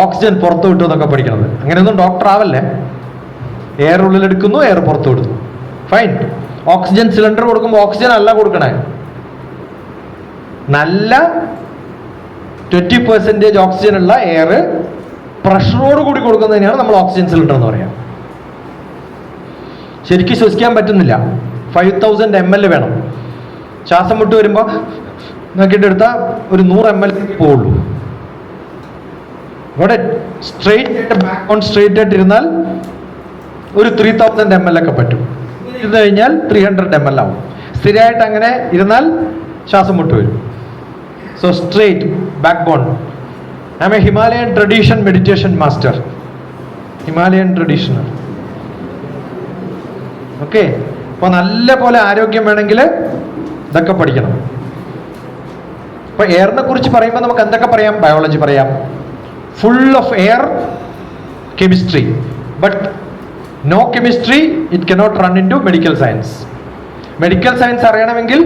ഓക്സിജൻ പുറത്തു വിട്ടു എന്നൊക്കെ പഠിക്കുന്നത്. അങ്ങനെയൊന്നും ഡോക്ടർ ആവല്ലേ. എയർ ഉള്ളിലെടുക്കുന്നു, എയർ പുറത്തു വിടുന്നു. ഫൈൻ. ഓക്സിജൻ സിലിണ്ടർ കൊടുക്കുമ്പോൾ ഓക്സിജൻ അല്ല കൊടുക്കണേ. നല്ല 20% ഓക്സിജൻ ഉള്ള എയർ പ്രഷറോട് കൂടി കൊടുക്കുന്നതിനാണ് നമ്മൾ ഓക്സിജൻ സിലിണ്ടർ എന്ന് പറയാം. ശരിക്കും ശ്വസിക്കാൻ പറ്റുന്നില്ല, 5000 ml വേണം. ശ്വാസം വിട്ട് വരുമ്പോൾ നോക്കിയിട്ട് എടുത്താൽ ഒരു 100 ml പോവുള്ളൂ. ഇവിടെ സ്ട്രെയിറ്റ് ആയിട്ട് ബാക്ക് ഓൺ സ്ട്രെയിറ്റ് ആയിട്ട് ഇരുന്നാൽ ഒരു 3000 ml ഒക്കെ പറ്റും. ഇരുന്ന് കഴിഞ്ഞാൽ 300 ml ആവും. സ്ഥിരമായിട്ട് അങ്ങനെ ഇരുന്നാൽ ശ്വാസം മുട്ട് വരും. So straight backbone. I am a Himalayan tradition meditation master. Himalayan traditional. Okay. അപ്പോൾ നല്ല പോലെ ആരോഗ്യം വേണമെങ്കിൽ ഇതൊക്കെ പഠിക്കണം. ഇപ്പൊ എയറിനെ കുറിച്ച് പറയുമ്പോൾ നമുക്ക് എന്തൊക്കെ പറയാം? ബയോളജി പറയാം, full of air, chemistry. But no chemistry it cannot run into medical science. Medical science അറിയണമെങ്കിൽ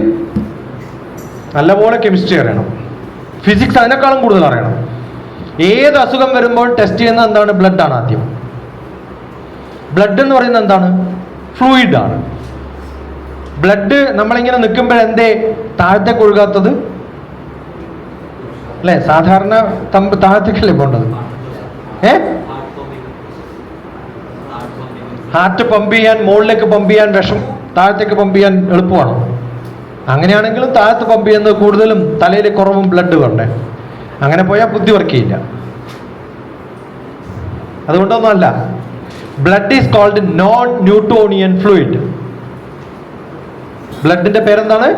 നല്ലപോലെ കെമിസ്ട്രി അറിയണം, ഫിസിക്സ് അതിനേക്കാളും കൂടുതൽ അറിയണം. ഏത് അസുഖം വരുമ്പോൾ ടെസ്റ്റ് ചെയ്യുന്നത് എന്താണ്? ബ്ലഡ് ആണ് ആദ്യം. ബ്ലഡ് എന്ന് പറയുന്നത് എന്താണ്? ഫ്ലൂയിഡ് ആണ്. ബ്ലഡ് നമ്മളിങ്ങനെ നിൽക്കുമ്പോൾ എന്തേ താഴത്തേക്ക് ഒഴുകാത്തത്? അല്ലേ? സാധാരണ താഴത്തേക്കല്ലേ പോണ്ടത്? ഹാർട്ട് പമ്പ് ചെയ്യാൻ, മുകളിലേക്ക് പമ്പ് ചെയ്യാൻ വിഷം, താഴത്തേക്ക് പമ്പ് ചെയ്യാൻ എളുപ്പമാണോ? അങ്ങനെയാണെങ്കിലും താഴത്ത് പമ്പ് ചെയ്യുന്നത് കൂടുതലും തലയിൽ കുറവും ബ്ലഡ് വേണ്ടേ? അങ്ങനെ പോയാൽ ബുദ്ധി വർക്ക് ചെയ്യില്ല. അതുകൊണ്ടൊന്നുമല്ല. Blood is called non Newtonian fluid. ബ്ലഡിന്റെ പേരെന്താണ്?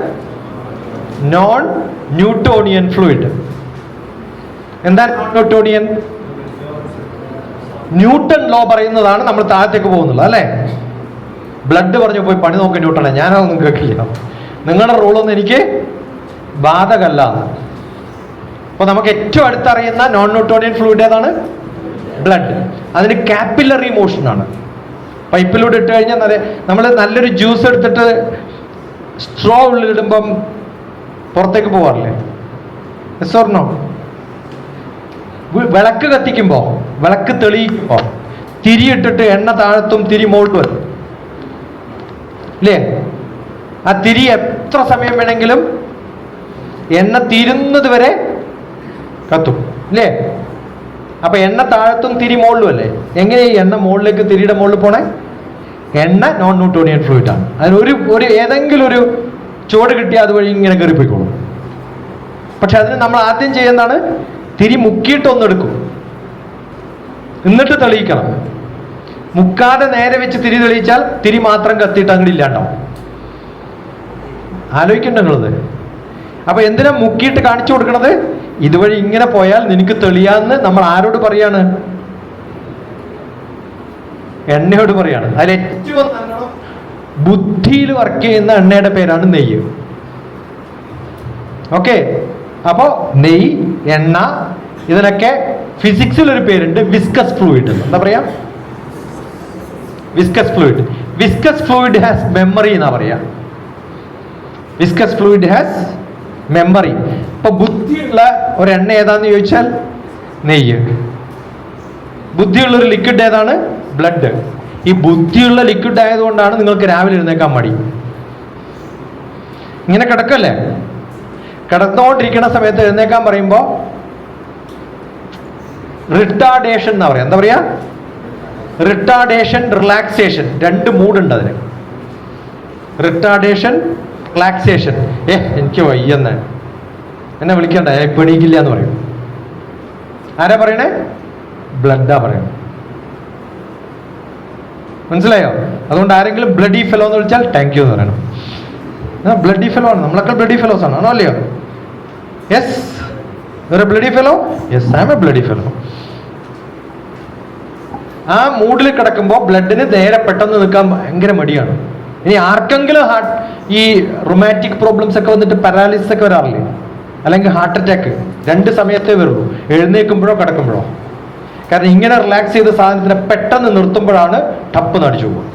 Non Newtonian fluid. എന്താണ് നോൺ ന്യൂട്ടോണിയൻ? ന്യൂട്ടൺ ലോ പറയുന്നതാണ് നമ്മൾ താഴത്തേക്ക് പോകുന്നുള്ളത്, അല്ലേ? ബ്ലഡ് പറഞ്ഞു പോയി പണി നോക്കി ന്യൂട്ടണേ, ഞാനതൊന്നും കേൾക്കില്ല. നിങ്ങളുടെ റൂളൊന്നും എനിക്ക് ബാധകല്ല. അപ്പൊ നമുക്ക് ഏറ്റവും അടുത്തറിയുന്ന നോൺ ന്യൂട്ടോണിയൻ ഫ്ലൂയിഡ് ഏതാണ്? ബ്ലഡ്. അതിന് കാപ്പിലറി മോഷനാണ്. പൈപ്പിലൂടെ ഇട്ട് കഴിഞ്ഞാൽ നമ്മൾ നല്ലൊരു ജ്യൂസ് എടുത്തിട്ട് സ്ട്രോ ഉള്ളിലിടുമ്പം പുറത്തേക്ക് പോവാറില്ലേ? Yes or no? വിളക്ക് കത്തിക്കുമ്പോൾ, വിളക്ക് തെളിയിക്കുമ്പോൾ തിരിയിട്ടിട്ട് എണ്ണ താഴത്തും തിരി മുകളിലും വരും, ഇല്ലേ? ആ തിരി എത്ര സമയം വേണമെങ്കിലും എണ്ണ തീരുന്നത് വരെ കത്തും, ഇല്ലേ? അപ്പൊ എണ്ണ താഴത്തും തിരി മുകളിലും അല്ലേ? എങ്ങനെ ഈ എണ്ണ മുകളിലേക്ക് തിരിയുടെ മുകളിൽ പോണേ? എണ്ണ നോൺ ന്യൂട്ടോണിയൻ ഫ്ലൂയിഡ് ആണ്. അതിന് ഏതെങ്കിലും ഒരു ചുവട് കിട്ടിയാൽ അതുവഴി ഇങ്ങനെ കയറിപ്പോയിക്കോളും. പക്ഷെ അതിന് നമ്മൾ ആദ്യം ചെയ്യുന്നതാണ് തിരി മുക്കിയിട്ടൊന്നെടുക്കും, എന്നിട്ട് തെളിയിക്കണം. മുക്കാതെ നേരെ വെച്ച് തിരി തെളിയിച്ചാൽ തിരി മാത്രം കത്തിയിട്ട് അങ്ങോട്ട് ഇല്ലാണ്ടാവും. ആലോചിക്കണ്ട നിങ്ങളത്. അപ്പൊ എന്തിനാ മുക്കിയിട്ട് കാണിച്ചു കൊടുക്കണത്? ഇതുവഴി ഇങ്ങനെ പോയാൽ നിനക്ക് തെളിയാന്ന് നമ്മൾ ആരോട് പറയാണ്? എണ്ണയോട് പറയാണ്. അതിൽ ഏറ്റവും ബുദ്ധിയിൽ വർക്ക് ചെയ്യുന്ന എണ്ണയുടെ പേരാണ് നെയ്യ്. ഓക്കെ, അപ്പോ നെയ്യ്, എണ്ണ, ഇതിനൊക്കെ ഫിസിക്സിൽ ഒരു പേരുണ്ട്, വിസ്കസ് ഫ്ലൂയിഡ്. എന്താ പറയാ? Viscous fluid. Viscous fluid has memory എന്നാ പറയാ. Viscous fluid has memory. ഇപ്പൊ ബുദ്ധിയുള്ള ഒരു എണ്ണ ഏതാന്ന് ചോദിച്ചാൽ നെയ്യ്. ബുദ്ധിയുള്ള ഒരു ലിക്വിഡ് ഏതാണ്? ബ്ലഡ്. ഈ ബുദ്ധിയുള്ള ലിക്വിഡ് ആയതുകൊണ്ടാണ് നിങ്ങൾക്ക് രാവിലെ എഴുന്നേക്കാൻ മടി. ഇങ്ങനെ കിടക്കല്ലേ, കിടന്നുകൊണ്ടിരിക്കുന്ന സമയത്ത് എഴുന്നേക്കാൻ പറയുമ്പോൾ റിട്ടാർഡേഷൻ എന്നാ പറയാ. എന്താ പറയാ? റിട്ടാർഡേഷൻ, റിലാക്സേഷൻ, രണ്ട് മൂഡുണ്ട് അതിന്. Retardation, relaxation. എനിക്ക് വയ്യെന്ന്, എന്നെ വിളിക്കണ്ട, ഇപ്പൊ എണീക്കില്ല എന്ന് പറയും. ആരാ പറയണേ? ബ്ലഡാ പറയണേ. മനസ്സിലായോ? അതുകൊണ്ട് ആരെങ്കിലും ബ്ലഡി ഫെലോ എന്ന് വിളിച്ചാൽ താങ്ക് യു എന്ന് പറയണം. ബ്ലഡി ഫെലോ ആണ്, നമ്മളൊക്കെ ബ്ലഡി ഫെലോസ് ആണ്, ആണോ അല്ലയോ? Yes, bloody fellow. Yes, I am A bloody fellow. ആ മൂഡിൽ കിടക്കുമ്പോൾ ബ്ലഡിന് നേരെ പെട്ടെന്ന് നിൽക്കാൻ ഭയങ്കര മടിയാണ്. ഇനി ആർക്കെങ്കിലും ഈ റൊമാറ്റിക് പ്രോബ്ലംസ് ഒക്കെ വന്നിട്ട് പാരാലിസിസ് ഒക്കെ വരാറില്ലേ? അല്ലെങ്കിൽ ഹാർട്ട് അറ്റാക്ക്, രണ്ട് സമയത്തേ വരുള്ളൂ, എഴുന്നേൽക്കുമ്പോഴോ കിടക്കുമ്പോഴോ. കാരണം ഇങ്ങനെ റിലാക്സ് ചെയ്ത സാധനത്തിനെ പെട്ടെന്ന് നിർത്തുമ്പോഴാണ് ടപ്പ് നടിച്ചു പോകുക.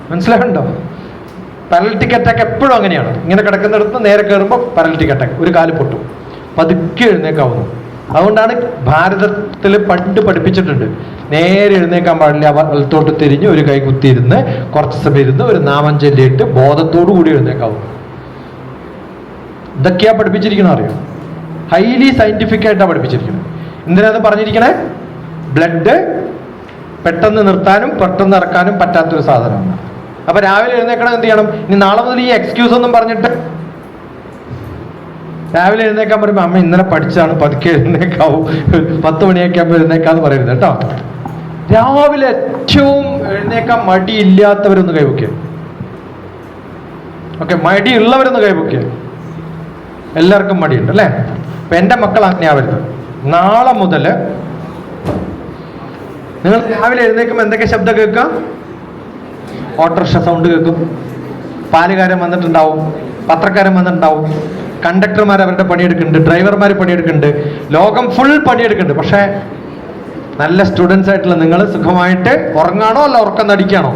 മനസ്സിലാവുന്നുണ്ടോ? പാരലിറ്റിക് അറ്റാക്ക് എപ്പോഴും അങ്ങനെയാണ്. ഇങ്ങനെ കിടക്കുന്നിടത്ത് നേരെ കയറുമ്പോൾ പാരലിറ്റിക് അറ്റാക്ക്, ഒരു കാല് പൊട്ടും, പതുക്കെ എഴുന്നേക്കാവുന്നു. അതുകൊണ്ടാണ് ഭാരതത്തിൽ പണ്ട് പഠിപ്പിച്ചിട്ടുണ്ട്, നേരെ എഴുന്നേക്കാൻ പാടില്ല, വലത്തോട്ട് തിരിഞ്ഞ് ഒരു കൈ കുത്തിയിരുന്ന് കുറച്ച് സമയം ഇരുന്ന് ഒരു നാമം ചൊല്ലിയിട്ട് ബോധത്തോടു കൂടി എഴുന്നേക്കാവുന്നു. ഇതൊക്കെയാ പഠിപ്പിച്ചിരിക്കണം, അറിയാം. ഹൈലി സയന്റിഫിക് ആയിട്ടാണ് പഠിപ്പിച്ചിരിക്കുന്നത്. എന്തിനാണ് പറഞ്ഞിരിക്കണേ? ബ്ലഡ് പെട്ടെന്ന് നിർത്താനും പെട്ടെന്ന് ഇറക്കാനും പറ്റാത്തൊരു സാധനമാണ്. അപ്പൊ രാവിലെ എഴുന്നേക്കണം, എന്ത് ചെയ്യണം? ഇനി നാളെ മുതൽ ഈ എക്സ്ക്യൂസ് ഒന്നും പറഞ്ഞിട്ട് രാവിലെ എഴുന്നേക്കാൻ പറയുമ്പോൾ അമ്മ ഇന്നലെ പഠിച്ചാണ്, പതുക്കെ എഴുന്നേക്കാവും, 10 മണിയൊക്കെ ആകുമ്പോൾ എഴുന്നേക്കാന്ന് പറയരുത് കേട്ടോ. രാവിലെ ഏറ്റവും എഴുന്നേക്കാൻ മടിയില്ലാത്തവരൊന്ന് കൈവയ്ക്കുക. ഓക്കെ, മടിയുള്ളവരൊന്ന് കൈവയ്ക്കുക. എല്ലാവർക്കും മടിയുണ്ട് അല്ലേ? അപ്പൊ എൻ്റെ മക്കൾ അങ്ങനെയാവരുത്. നാളെ മുതൽ നിങ്ങൾ രാവിലെ എഴുന്നേക്കുമ്പോൾ എന്തൊക്കെ ശബ്ദം കേൾക്കാം? ഓട്ടോറിക്ഷ സൗണ്ട് കേൾക്കും, പാലുകാരൻ വന്നിട്ടുണ്ടാവും, പത്രക്കാരൻ വന്നിട്ടുണ്ടാവും, കണ്ടക്ടർമാർ അവരുടെ പണിയെടുക്കുന്നുണ്ട്, ഡ്രൈവർമാർ പണിയെടുക്കുന്നുണ്ട്, ലോകം ഫുൾ പണിയെടുക്കുന്നുണ്ട്. പക്ഷേ നല്ല സ്റ്റുഡൻസ് ആയിട്ടുള്ള നിങ്ങൾ സുഖമായിട്ട് ഉറങ്ങാണോ അല്ല ഉറക്കം നടിക്കാണോ?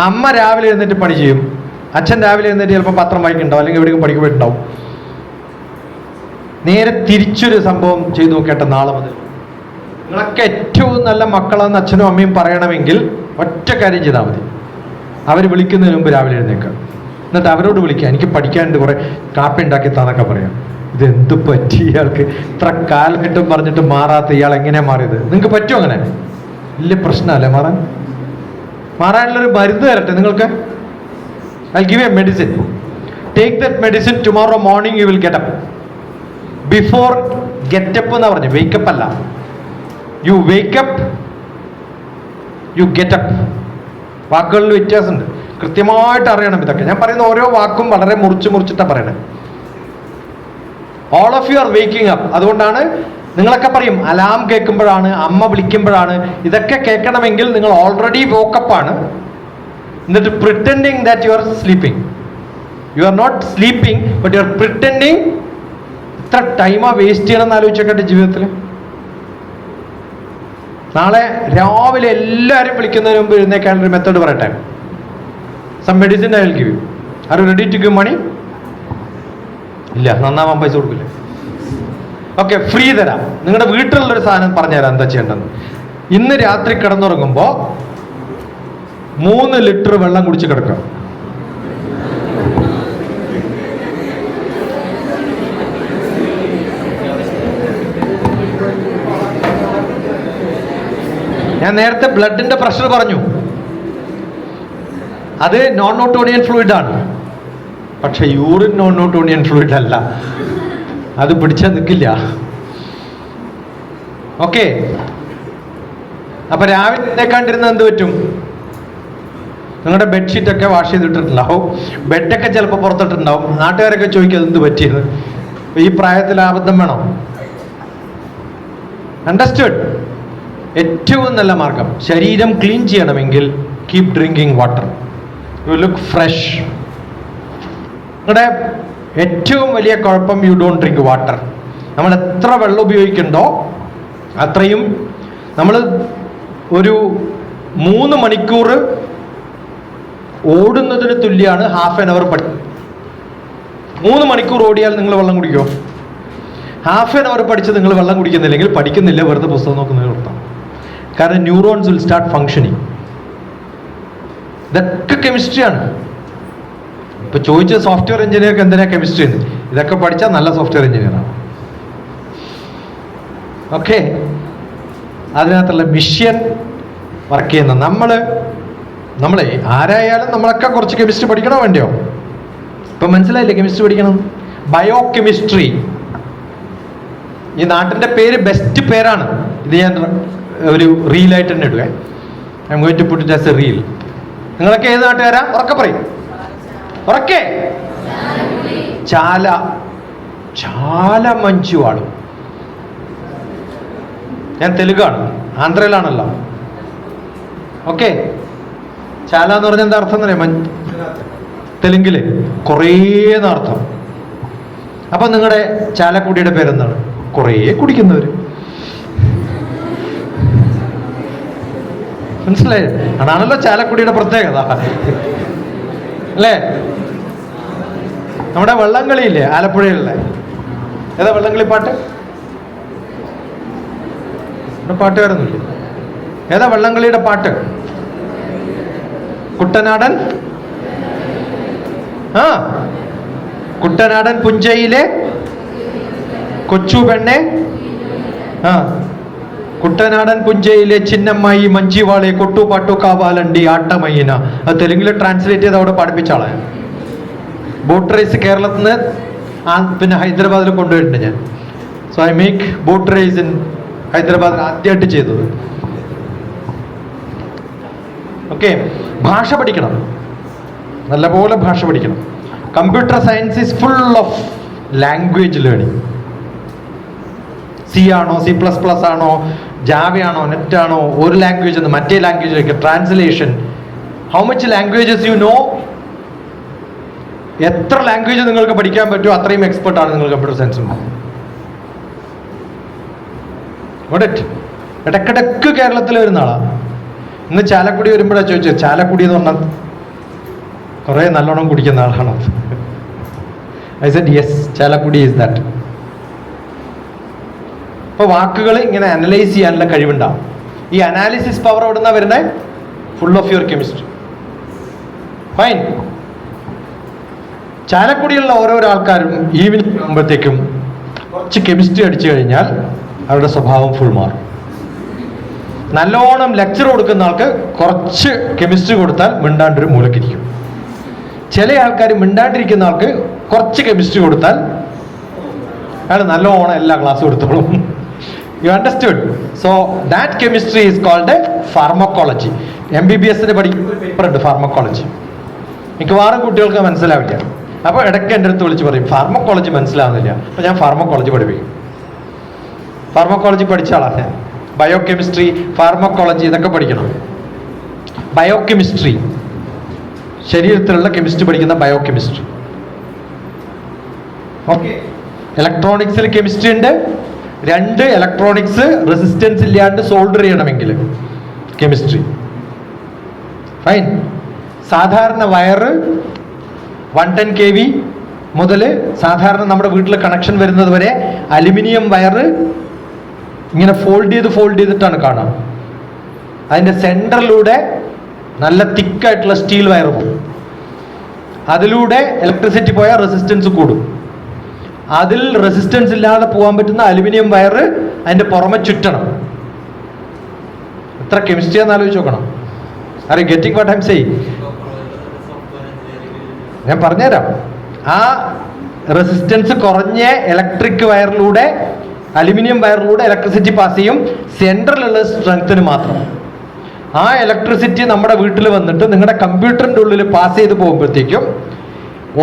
അമ്മ രാവിലെ എഴുന്നേറ്റ് പണി ചെയ്യും, അച്ഛൻ രാവിലെ എഴുന്നേറ്റ് ചിലപ്പോൾ പത്രം വായിക്കുന്നുണ്ടാവും, അല്ലെങ്കിൽ എവിടെയും പഠിക്കാൻ പോയിട്ടുണ്ടാവും. നേരെ തിരിച്ചൊരു സംഭവം ചെയ്തു നോക്കട്ടെ. നാളെ മുതൽ നിങ്ങളൊക്കെ ഏറ്റവും നല്ല മക്കളെന്ന് അച്ഛനും അമ്മയും പറയണമെങ്കിൽ ഒറ്റ കാര്യം ചെയ്താൽ മതി. അവർ വിളിക്കുന്നതിന് മുമ്പ് രാവിലെ എഴുന്നേക്കുക. എന്നിട്ട് അവരോട് വിളിക്കുക, എനിക്ക് പഠിക്കാനുണ്ട്, കുറെ കാപ്പി ഉണ്ടാക്കി താന്നൊക്കെ പറയാം. ഇതെന്ത് പറ്റി ഇയാൾക്ക്? ഇത്ര കാലഘട്ടം പറഞ്ഞിട്ട് മാറാത്ത ഇയാൾ എങ്ങനെയാ മാറിയത്? നിങ്ങൾക്ക് പറ്റുമോ അങ്ങനെ? വലിയ പ്രശ്നമല്ലേ മാറാനുള്ളൊരു മരുന്ന് തരട്ടെ നിങ്ങൾക്ക്. I'll give you a medicine. Take that medicine tomorrow morning, you will get up. Before get up എന്നാ പറഞ്ഞു, wake up അല്ല. You wake up, you get up. വാക്കുകളിൽ വ്യത്യാസമുണ്ട്, കൃത്യമായിട്ട് അറിയണം ഇതൊക്കെ. ഞാൻ പറയുന്ന ഓരോ വാക്കും വളരെ മുറിച്ചിട്ടാണ് പറയണേ. All of you are waking up. അതുകൊണ്ടാണ് നിങ്ങളൊക്കെ പറയും അലാം കേൾക്കുമ്പോഴാണ്, അമ്മ വിളിക്കുമ്പോഴാണ്. ഇതൊക്കെ കേൾക്കണമെങ്കിൽ നിങ്ങൾ ഓൾറെഡി വോക്കപ്പാണ്. എന്നിട്ട് pretending that you are sleeping. You are not sleeping, but you are pretending. ഇത്ര ടൈമാ വേസ്റ്റ് ചെയ്യണം എന്ന് ആലോചിച്ചൊക്കെ ജീവിതത്തിൽ. നാളെ രാവിലെ എല്ലാവരും വിളിക്കുന്നതിന് മുമ്പ് എഴുന്നേക്കാനൊരു മെത്തേഡ് പറയട്ടെ. Some medicine I will give you. Are you ready to give money? ഇല്ല, നന്നാവാൻ പൈസ കൊടുക്കില്ല. ഓക്കെ, ഫ്രീ തരാം. നിങ്ങളുടെ വീട്ടിലുള്ളൊരു സാധനം പറഞ്ഞുതരാം എന്താ ചെയ്യേണ്ടത്. ഇന്ന് രാത്രി കിടന്നുറങ്ങുമ്പോൾ 3 ലിറ്റർ വെള്ളം കുടിച്ച് കിടക്കാം. ഞാൻ നേരത്തെ ബ്ലഡിന്റെ പ്രഷർ പറഞ്ഞു, അത് നോൺ ന്യൂട്ടോണിയൻ ഫ്ലൂയിഡ് ആണ്. പക്ഷെ യൂറിൻ നോൺ ന്യൂട്ടോണിയൻ ഫ്ലൂയിഡ് അല്ല, അത് പിടിച്ചാൽ നിൽക്കില്ല. ഓക്കെ, അപ്പൊ രാവിലെ എഴുന്നേക്കാണ്ടിരുന്ന എന്ത് പറ്റും? നിങ്ങളുടെ ബെഡ്ഷീറ്റൊക്കെ വാഷ് ചെയ്തിട്ടുണ്ടാവും, ബെഡൊക്കെ ചിലപ്പോൾ പുറത്തിട്ടുണ്ടാവും. നാട്ടുകാരൊക്കെ ചോദിക്കും എന്ത് പറ്റിയത്. ഈ പ്രായത്തിൽ അബദ്ധം വേണം. അണ്ടർസ്റ്റുഡ്? ഏറ്റവും നല്ല മാർഗം, ശരീരം ക്ലീൻ ചെയ്യണമെങ്കിൽ keep drinking water. You look fresh. നിങ്ങളുടെ ഏറ്റവും വലിയ കുഴപ്പം യു ഡോണ്ട് ഡ്രിങ്ക് വാട്ടർ. നമ്മൾ എത്ര വെള്ളം ഉപയോഗിക്കണ്ടോ അത്രയും. നമ്മൾ ഒരു 3 മണിക്കൂർ ഓടുന്നതിന് തുല്യമാണ് ഹാഫ് ആൻ അവർ 3 മണിക്കൂർ ഓടിയാൽ നിങ്ങൾ വെള്ളം കുടിക്കുമോ? ഹാഫ് ആൻ അവർ പഠിച്ച് നിങ്ങൾ വെള്ളം കുടിക്കുന്നില്ലെങ്കിൽ പഠിക്കുന്നില്ല, വെറുതെ പുസ്തകം നോക്കുന്നത് നിർത്താം. കാരണം ന്യൂറോൺസ് വിൽ സ്റ്റാർട്ട് ഫങ്ഷനിങ്. ഇതൊക്കെ കെമിസ്ട്രിയാണ്. ഇപ്പൊ ചോദിച്ച സോഫ്റ്റ്വെയർ എഞ്ചിനീയർക്ക് എന്തിനാ കെമിസ്ട്രി എന്ന്? ഇതൊക്കെ പഠിച്ചാൽ നല്ല സോഫ്റ്റ്വെയർ എഞ്ചിനീയറാണ്. ഓക്കെ, അതിനകത്തുള്ള മിഷൻ വർക്ക് ചെയ്യുന്ന നമ്മളെ ആരായാലും നമ്മളൊക്കെ കുറച്ച് കെമിസ്ട്രി പഠിക്കണോ വേണ്ടിയോ? ഇപ്പൊ മനസ്സിലായില്ലേ കെമിസ്ട്രി പഠിക്കണം? Bio chemistry. ഈ നാട്ടിന്റെ പേര് ബെസ്റ്റ് പേരാണ്. ഇത് ഞാൻ ഒരു റീലായിട്ട് തന്നെ ഇടുവേ. I am going to put it as a reel. നിങ്ങളൊക്കെ ഏത് നാട്ടുകാരാ? ഉറക്കെ പറയും, ഉറക്കെ. ചാല മഞ്ചുവാളും. ഞാൻ തെലുങ്കാണ്, ആന്ധ്രയിലാണല്ലോ. ഓക്കെ, ചാല എന്ന് പറഞ്ഞാൽ എന്താ അർത്ഥം എന്നറിയാം? തെലുങ്കില് കുറേ എന്നർത്ഥം. അപ്പൊ നിങ്ങളുടെ ചാലക്കുടിയുടെ പേരെന്താണ്? കുറേ കുടിക്കുന്നവര്. മനസ്സിലായി? അതാണല്ലോ ചാലക്കുടിയുടെ പ്രത്യേകത അല്ലേ? നമ്മുടെ വള്ളംകളിയില്ലേ ആലപ്പുഴയിലുള്ള? ഏതാ വള്ളംകളി പാട്ട്? പാട്ടുകാരൊന്നുമില്ല. ഏതാ വള്ളംകളിയുടെ പാട്ട്? കുട്ടനാടൻ കുട്ടനാടൻ പുഞ്ചയിലെ കൊച്ചു പെണ്ണെ. കുട്ടനാടൻ പുഞ്ചയിലെ ചിന്നമ്മായി മഞ്ചിവാളെ കൊട്ടുപാട്ടു കാവാലണ്ടി ആട്ടമയ്യന. അത് തെലുങ്കിൽ ട്രാൻസ്ലേറ്റ് ചെയ്ത് അവിടെ പഠിപ്പിച്ചാളെ. ബോട്ട് റേസ് കേരളത്തിൽ നിന്ന് പിന്നെ ഹൈദരാബാദിൽ കൊണ്ടുപോയിട്ടുണ്ട് ഞാൻ. So I make boat race in ഹൈദരാബാദിൽ ആദ്യമായിട്ട് ചെയ്തത്. ഓക്കെ, ഭാഷ പഠിക്കണം, നല്ലപോലെ ഭാഷ പഠിക്കണം. Computer science is full of language learning. C ആണോ, C++ ആണോ, ജാവയാണോ, നെറ്റ് ആണോ, ഒരു ലാംഗ്വേജ് നിന്ന് മറ്റേ ലാംഗ്വേജിലേക്ക് translation. How much languages you know? എത്ര ലാംഗ്വേജ് നിങ്ങൾക്ക് പഠിക്കാൻ പറ്റുമോ അത്രയും എക്സ്പെർട്ട് ആണ് നിങ്ങൾ കമ്പ്യൂട്ടർ സയൻസിൽ. ഇടക്കിടക്ക് കേരളത്തിൽ വരുന്ന ആളാണ്. ഇന്ന് ചാലക്കുടി വരുമ്പോഴാണ് ചോദിച്ചത്, ചാലക്കുടി എന്ന് പറഞ്ഞാൽ കുറേ നല്ലോണം കുടിക്കുന്ന ആളാണോ? I said yes, Chalakudy is that. അപ്പോൾ വാക്കുകൾ ഇങ്ങനെ അനലൈസ് ചെയ്യാനുള്ള കഴിവുണ്ടാവും. ഈ അനാലിസിസ് പവർ എവിടെ നിന്നാണ് വരുന്നത്? Full of your chemistry. Fine. ചാലക്കുടിയുള്ള ഓരോരോ ആൾക്കാരും ഈവനിങ് ആകുമ്പോഴത്തേക്കും കുറച്ച് കെമിസ്ട്രി അടിച്ചു കഴിഞ്ഞാൽ അവരുടെ സ്വഭാവം ഫുൾ മാറും. നല്ലോണം ലെക്ചർ കൊടുക്കുന്ന ആൾക്ക് കുറച്ച് കെമിസ്ട്രി കൊടുത്താൽ മിണ്ടാണ്ടൊരു മൂലക്കിരിക്കും. ചില ആൾക്കാർ മിണ്ടാണ്ടിരിക്കുന്ന ആൾക്ക് കുറച്ച് കെമിസ്ട്രി കൊടുത്താൽ അയാൾ നല്ലോണം എല്ലാ ക്ലാസ്സും എടുത്തോളും. You understood? So that chemistry is called pharmacology. MBBS പഠിക്കുന്ന പേപ്പർ ഉണ്ട് ഫാർമക്കോളജി. മിക്കവാറും കുട്ടികൾക്ക് മനസ്സിലാവില്ല. അപ്പോൾ ഇടയ്ക്ക് എൻ്റെ അടുത്ത് വിളിച്ച് പറയും ഫാർമക്കോളജി മനസ്സിലാവുന്നില്ല. അപ്പോൾ ഞാൻ ഫാർമക്കോളജി പഠിപ്പിക്കും. ഫാർമക്കോളജി പഠിച്ച ആളാണ്. ബയോ കെമിസ്ട്രി, ഫാർമക്കോളജി ഇതൊക്കെ പഠിക്കണം. ബയോ കെമിസ്ട്രി, ശരീരത്തിലുള്ള കെമിസ്ട്രി പഠിക്കുന്ന ബയോ കെമിസ്ട്രി. ഓക്കെ. ഇലക്ട്രോണിക്സിൽ കെമിസ്ട്രി ഉണ്ട്. 2 ഇലക്ട്രോണിക്സ് റെസിസ്റ്റൻസ് ഇല്ലാണ്ട് സോൾഡർ ചെയ്യണമെങ്കിൽ കെമിസ്ട്രി. ഫൈൻ. സാധാരണ വയറ് 110 kV മുതൽ സാധാരണ നമ്മുടെ വീട്ടിൽ കണക്ഷൻ വരുന്നത് വരെ അലുമിനിയം വയറ് ഇങ്ങനെ ഫോൾഡ് ചെയ്തിട്ടാണ് കാണാം. അതിൻ്റെ സെൻറ്ററിലൂടെ നല്ല തിക്കായിട്ടുള്ള സ്റ്റീൽ വയർ പോകും. അതിലൂടെ ഇലക്ട്രിസിറ്റി പോയാൽ റെസിസ്റ്റൻസ് കൂടും. അതിൽ റെസിസ്റ്റൻസ് ഇല്ലാതെ പോകാൻ പറ്റുന്ന അലുമിനിയം വയർ അതിൻ്റെ പുറമെ ചുറ്റണം. എത്ര കെമിസ്ട്രിയാന്ന് ആലോചിച്ച് നോക്കണം. R you getting what I am saying? ഞാൻ പറഞ്ഞുതരാം. ആ റെസിസ്റ്റൻസ് കുറഞ്ഞ ഇലക്ട്രിക് വയറിലൂടെ, അലുമിനിയം വയറിലൂടെ ഇലക്ട്രിസിറ്റി പാസ് ചെയ്യും. സെൻട്രലുള്ള സ്ട്രെങ്ത്തിന് മാത്രം. ആ ഇലക്ട്രിസിറ്റി നമ്മുടെ വീട്ടിൽ വന്നിട്ട് നിങ്ങളുടെ കമ്പ്യൂട്ടറിൻ്റെ ഉള്ളിൽ പാസ് ചെയ്ത് പോകുമ്പോഴത്തേക്കും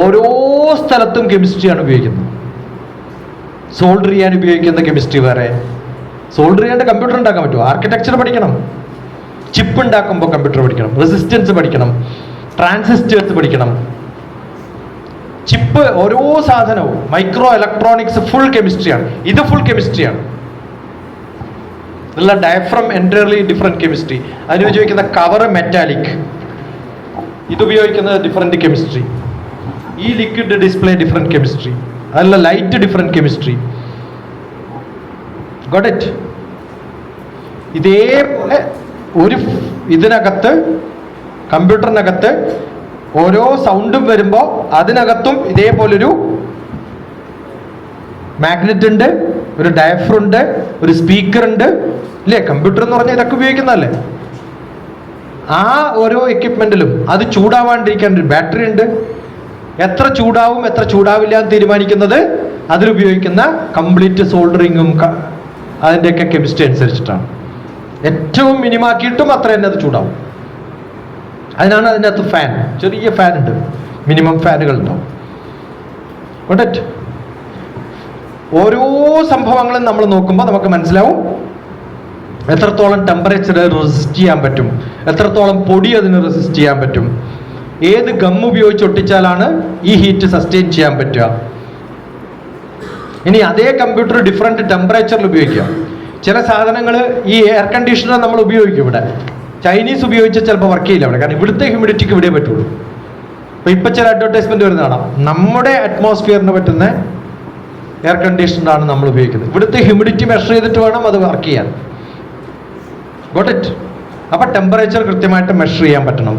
ഓരോ സ്ഥലത്തും കെമിസ്ട്രിയാണ് ഉപയോഗിക്കുന്നത്. സോൾഡർ ചെയ്യാൻ ഉപയോഗിക്കുന്ന കെമിസ്ട്രി വേറെ. സോൾഡർ ചെയ്യാണ്ട് കമ്പ്യൂട്ടർ ഉണ്ടാക്കാൻ പറ്റുമോ? ആർക്കിടെക്ചർ പഠിക്കണം. ചിപ്പ് ഉണ്ടാക്കുമ്പോൾ കമ്പ്യൂട്ടർ പഠിക്കണം. റെസിസ്റ്റൻസ് പഠിക്കണം. ട്രാൻസിസ്റ്റേഴ്സ് പഠിക്കണം. ചിപ്പ്, ഓരോ സാധനവും, മൈക്രോ ഇലക്ട്രോണിക്സ് ഫുൾ കെമിസ്ട്രിയാണ്. ഇത് ഫുൾ കെമിസ്ട്രിയാണ്. ഉള്ള ഡയഫ്രം എൻറ്റയർലി ഡിഫറെൻറ്റ് കെമിസ്ട്രി. അതിന് ഉപയോഗിക്കുന്ന കവർ മെറ്റാലിക്, ഇതുപയോഗിക്കുന്നത് ഡിഫറെൻറ്റ് കെമിസ്ട്രി. ഈ ലിക്വിഡ് ഡിസ്പ്ലേ ഡിഫറെൻറ്റ് കെമിസ്ട്രി. അതിലുള്ള light different chemistry. Got it? ഇതേപോലെ ഒരു ഇതിനകത്ത്, കമ്പ്യൂട്ടറിനകത്ത് ഓരോ സൗണ്ടും വരുമ്പോൾ അതിനകത്തും ഇതേപോലൊരു മാഗ്നറ്റ് ഉണ്ട്, ഒരു ഡയഫ്രം ഉണ്ട്, ഒരു സ്പീക്കർ ഉണ്ട്. ഇല്ലേ? കമ്പ്യൂട്ടർ എന്ന് പറഞ്ഞാൽ ഇതൊക്കെ ഉപയോഗിക്കുന്നതല്ലേ. ആ ഓരോ എക്യുപ്മെന്റിലും അത് ചൂടാവാണ്ടിരിക്കാൻ ഒരു ബാറ്ററി ഉണ്ട്. എത്ര ചൂടാവും എത്ര ചൂടാവില്ല എന്ന് തീരുമാനിക്കുന്നത് അതിലുപയോഗിക്കുന്ന കംപ്ലീറ്റ് സോൾഡറിങ്ങും അതിൻ്റെയൊക്കെ കെമിസ്ട്രി അനുസരിച്ചിട്ടാണ്. ഏറ്റവും മിനിമാക്കിയിട്ടും അത്ര തന്നെ അത് ചൂടാവും. അതിനാണ് അതിൻ്റെ അകത്ത് ഫാൻ, ചെറിയ ഫാൻ ഉണ്ട്, മിനിമം ഫാനുകൾ ഉണ്ടാവും. കൊണ്ടിട്ട് ഓരോ സംഭവങ്ങളും നമ്മൾ നോക്കുമ്പോൾ നമുക്ക് മനസ്സിലാവും എത്രത്തോളം ടെമ്പറേച്ചർ റെസിസ്റ്റ് ചെയ്യാൻ പറ്റും, എത്രത്തോളം പൊടി അതിന് റെസിസ്റ്റ് ചെയ്യാൻ പറ്റും, ഏത് ഗം ഉപയോഗിച്ച് ഒട്ടിച്ചാലാണ് ഈ ഹീറ്റ് സസ്റ്റെയിൻ ചെയ്യാൻ പറ്റുക. ഇനി അതേ കമ്പ്യൂട്ടർ ഡിഫറെൻറ്റ് ടെമ്പറേച്ചറിൽ ഉപയോഗിക്കാം. ചില സാധനങ്ങൾ, ഈ എയർ കണ്ടീഷണർ നമ്മൾ ഉപയോഗിക്കും ഇവിടെ, ചൈനീസ് ഉപയോഗിച്ചാൽ ചിലപ്പോൾ വർക്ക് ചെയ്യില്ല അവിടെ, കാരണം ഇവിടുത്തെ ഹ്യൂമിഡിറ്റിക്ക് ഇവിടെ പറ്റുള്ളൂ. അപ്പോൾ ഇപ്പം ചില അഡ്വർടൈസ്മെൻറ്റ് വരുന്ന കാണാം, നമ്മുടെ അറ്റ്മോസ്ഫിയറിന് പറ്റുന്ന എയർ കണ്ടീഷണറാണ് നമ്മൾ ഉപയോഗിക്കുന്നത്. ഇവിടുത്തെ ഹ്യൂമിഡിറ്റി മെഷർ ചെയ്തിട്ട് വേണം അത് വർക്ക് ചെയ്യാൻ. Got it? അപ്പം ടെമ്പറേച്ചർ കൃത്യമായിട്ട് മെഷർ ചെയ്യാൻ പറ്റണം.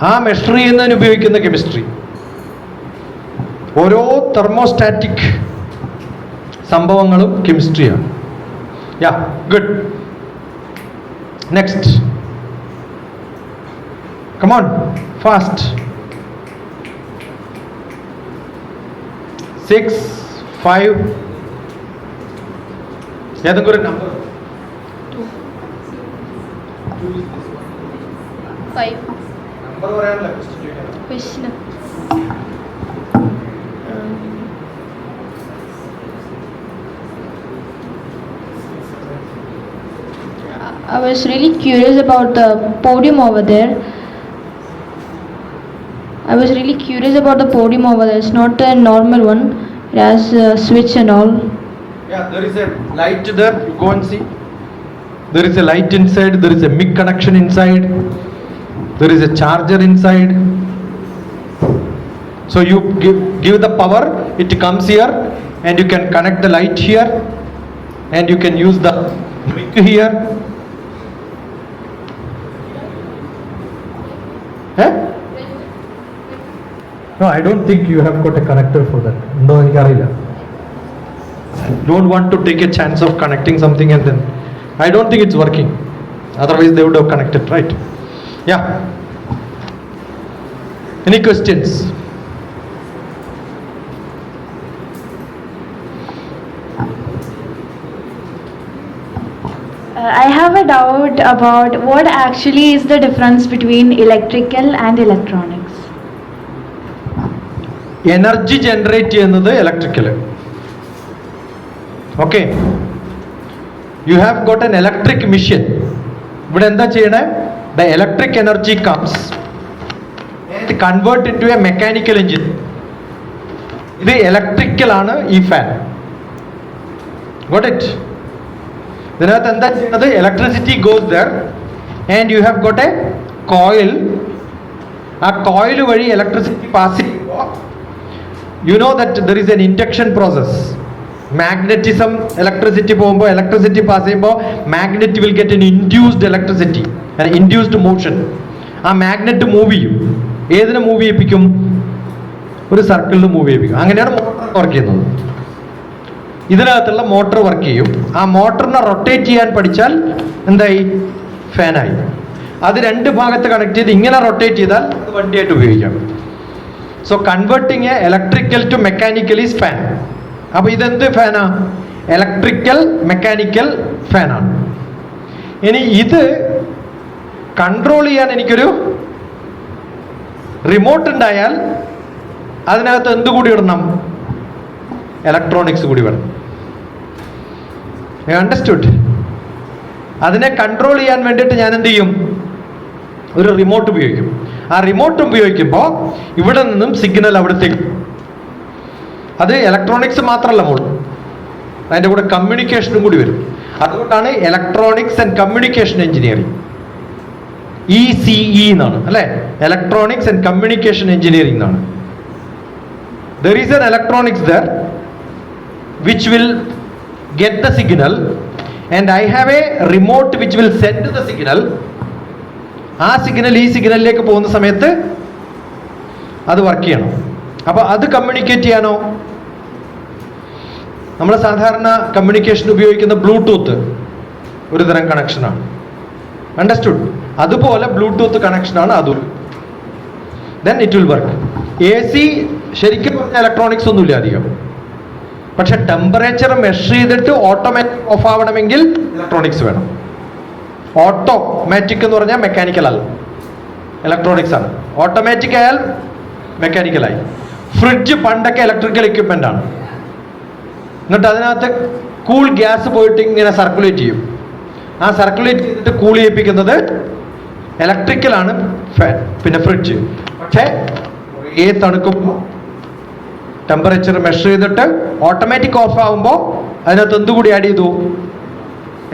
ആ മെഷർ ചെയ്യുന്നതിന് ഉപയോഗിക്കുന്ന കെമിസ്ട്രി, ഓരോ തെർമോസ്റ്റാറ്റിക് സംഭവങ്ങളും കെമിസ്ട്രിയാണ്. Yeah, good. Next, come on, fast. 6, 5, ഏതെങ്കിലും ഒരു നമ്പർ. 5. നമ്പർ പറയാനല്ല Question. I was really curious about the podium over there. It's not a normal one. It has a switch and all. Yeah, there is a light there. You go and see. There is a light inside. There is a mic connection inside. There is a charger inside. So you give the power. It comes here, and you can connect the light here, and you can use the mic here. No, I don't think you have got a connector for that. No, എനിക്കറിയില്ല. Don't want to take a chance of connecting something and then I don't think it's working. Otherwise they would have connected, right? Yeah. Any questions? I have a doubt about what actually is the difference between electrical and electronics. Energy generate ചെയ്യുന്നത് electrical. Okay, you have got an electric machine. ഇവിടെ എന്താ ചെയ്യണേ? The electric energy comes and convert into a mechanical engine. ഇത് electrical ആണ് ഈ fan. Got it? ഇതിനകത്ത് എന്താ ചെയ്യുന്നത്? Electricity goes there and you have got a coil. ആ കോയിൽ വഴി ഇലക്ട്രിസിറ്റി പാസ് ചെയ്യുമ്പോൾ you know that there is an induction process. Magnetism, electricity പോകുമ്പോൾ electricity pass ചെയ്യുമ്പോൾ magnet will get an induced electricity, an induced motion. ആ magnet move ചെയ്യും. ഏതിനെ move ചെയ്യിപ്പിക്കും? ഒരു സർക്കിളിൽ മൂവ് ചെയ്യിപ്പിക്കും. അങ്ങനെയാണ് മോട്ടർ വർക്ക് ചെയ്യുന്നത്. ഇതിനകത്തുള്ള മോട്ടർ വർക്ക് ചെയ്യും. ആ മോട്ടറിനെ റൊട്ടേറ്റ് ചെയ്യാൻ പഠിച്ചാൽ എന്തായി? ഫാനായി. അത് രണ്ട് ഭാഗത്ത് കണക്ട് ചെയ്ത് ഇങ്ങനെ റൊട്ടേറ്റ് ചെയ്താൽ അത് വണ്ടിയായിട്ട് ഉപയോഗിക്കാം. So converting a electrical to mechanical is fan. അപ്പോൾ ഇതെന്ത് ഫാനാ? ഇലക്ട്രിക്കൽ മെക്കാനിക്കൽ ഫാനാണ്. ഇനി ഇത് കൺട്രോൾ ചെയ്യാൻ എനിക്കൊരു റിമോട്ട് ഉണ്ടായാൽ അതിനകത്ത് എന്ത് കൂടി ഇടണം? ഇലക്ട്രോണിക്സ് കൂടി വേണം. അണ്ടർസ്റ്റുഡ്? അതിനെ കൺട്രോൾ ചെയ്യാൻ വേണ്ടിയിട്ട് ഞാൻ എന്ത് ചെയ്യും? ഒരു റിമോട്ട് ഉപയോഗിക്കും. ആ റിമോട്ട് ഉപയോഗിക്കുമ്പോൾ ഇവിടെ നിന്നും സിഗ്നൽ അവിടത്തേക്ക്. അത് ഇലക്ട്രോണിക്സ് മാത്രമല്ല മോൾ, അതിൻ്റെ കൂടെ കമ്മ്യൂണിക്കേഷനും കൂടി വരും. അതുകൊണ്ടാണ് electronics and communication engineering, ECE എന്നാണ് അല്ലേ? ഇലക്ട്രോണിക്സ് ആൻഡ് കമ്മ്യൂണിക്കേഷൻ എഞ്ചിനീയറിംഗ് എന്നാണ്. There is N electronics there which will get the signal and I have a remote which will send the signal. ആ സിഗ്നൽ ഈ സിഗ്നലിലേക്ക് പോകുന്ന സമയത്ത് അത് വർക്ക് ചെയ്യണം. അപ്പോൾ അത് കമ്മ്യൂണിക്കേറ്റ് ചെയ്യാനോ? നമ്മൾ സാധാരണ കമ്മ്യൂണിക്കേഷൻ ഉപയോഗിക്കുന്ന ബ്ലൂടൂത്ത് ഒരു തരം കണക്ഷനാണ്. അണ്ടർസ്റ്റുഡ്? അതുപോലെ ബ്ലൂടൂത്ത് കണക്ഷനാണ് അതും. Then it will work. AC ശരിക്കും പറഞ്ഞാൽ ഇലക്ട്രോണിക്സ് ഒന്നുമില്ല അധികം. പക്ഷെ ടെമ്പറേച്ചർ മെഷർ ചെയ്തിട്ട് ഓട്ടോമാറ്റിക് ഓഫ് ആവണമെങ്കിൽ ഇലക്ട്രോണിക്സ് വേണം. ഓട്ടോമാറ്റിക് എന്ന് പറഞ്ഞാൽ മെക്കാനിക്കൽ അല്ല, ഇലക്ട്രോണിക്സ് ആണ്. ഓട്ടോമാറ്റിക് ആയാൽ മെക്കാനിക്കലായി. ഫ്രിഡ്ജ് പണ്ടൊക്കെ ഇലക്ട്രിക്കൽ എക്യുപ്മെൻ്റ് ആണ്. എന്നിട്ട് അതിനകത്ത് കൂൾ ഗ്യാസ് പോയിട്ട് ഇങ്ങനെ സർക്കുലേറ്റ് ചെയ്യും. ആ സർക്കുലേറ്റ് ചെയ്തിട്ട് കൂൾ ചെയ്യിപ്പിക്കുന്നത് ഇലക്ട്രിക്കലാണ് ഫാൻ, പിന്നെ ഫ്രിഡ്ജ്. പക്ഷേ തണുക്കുമ്പോൾ ടെമ്പറേച്ചർ മെഷർ ചെയ്തിട്ട് ഓട്ടോമാറ്റിക് ഓഫ് ആകുമ്പോൾ അതിനകത്ത് എന്തുകൂടി ആഡ് ചെയ്തു?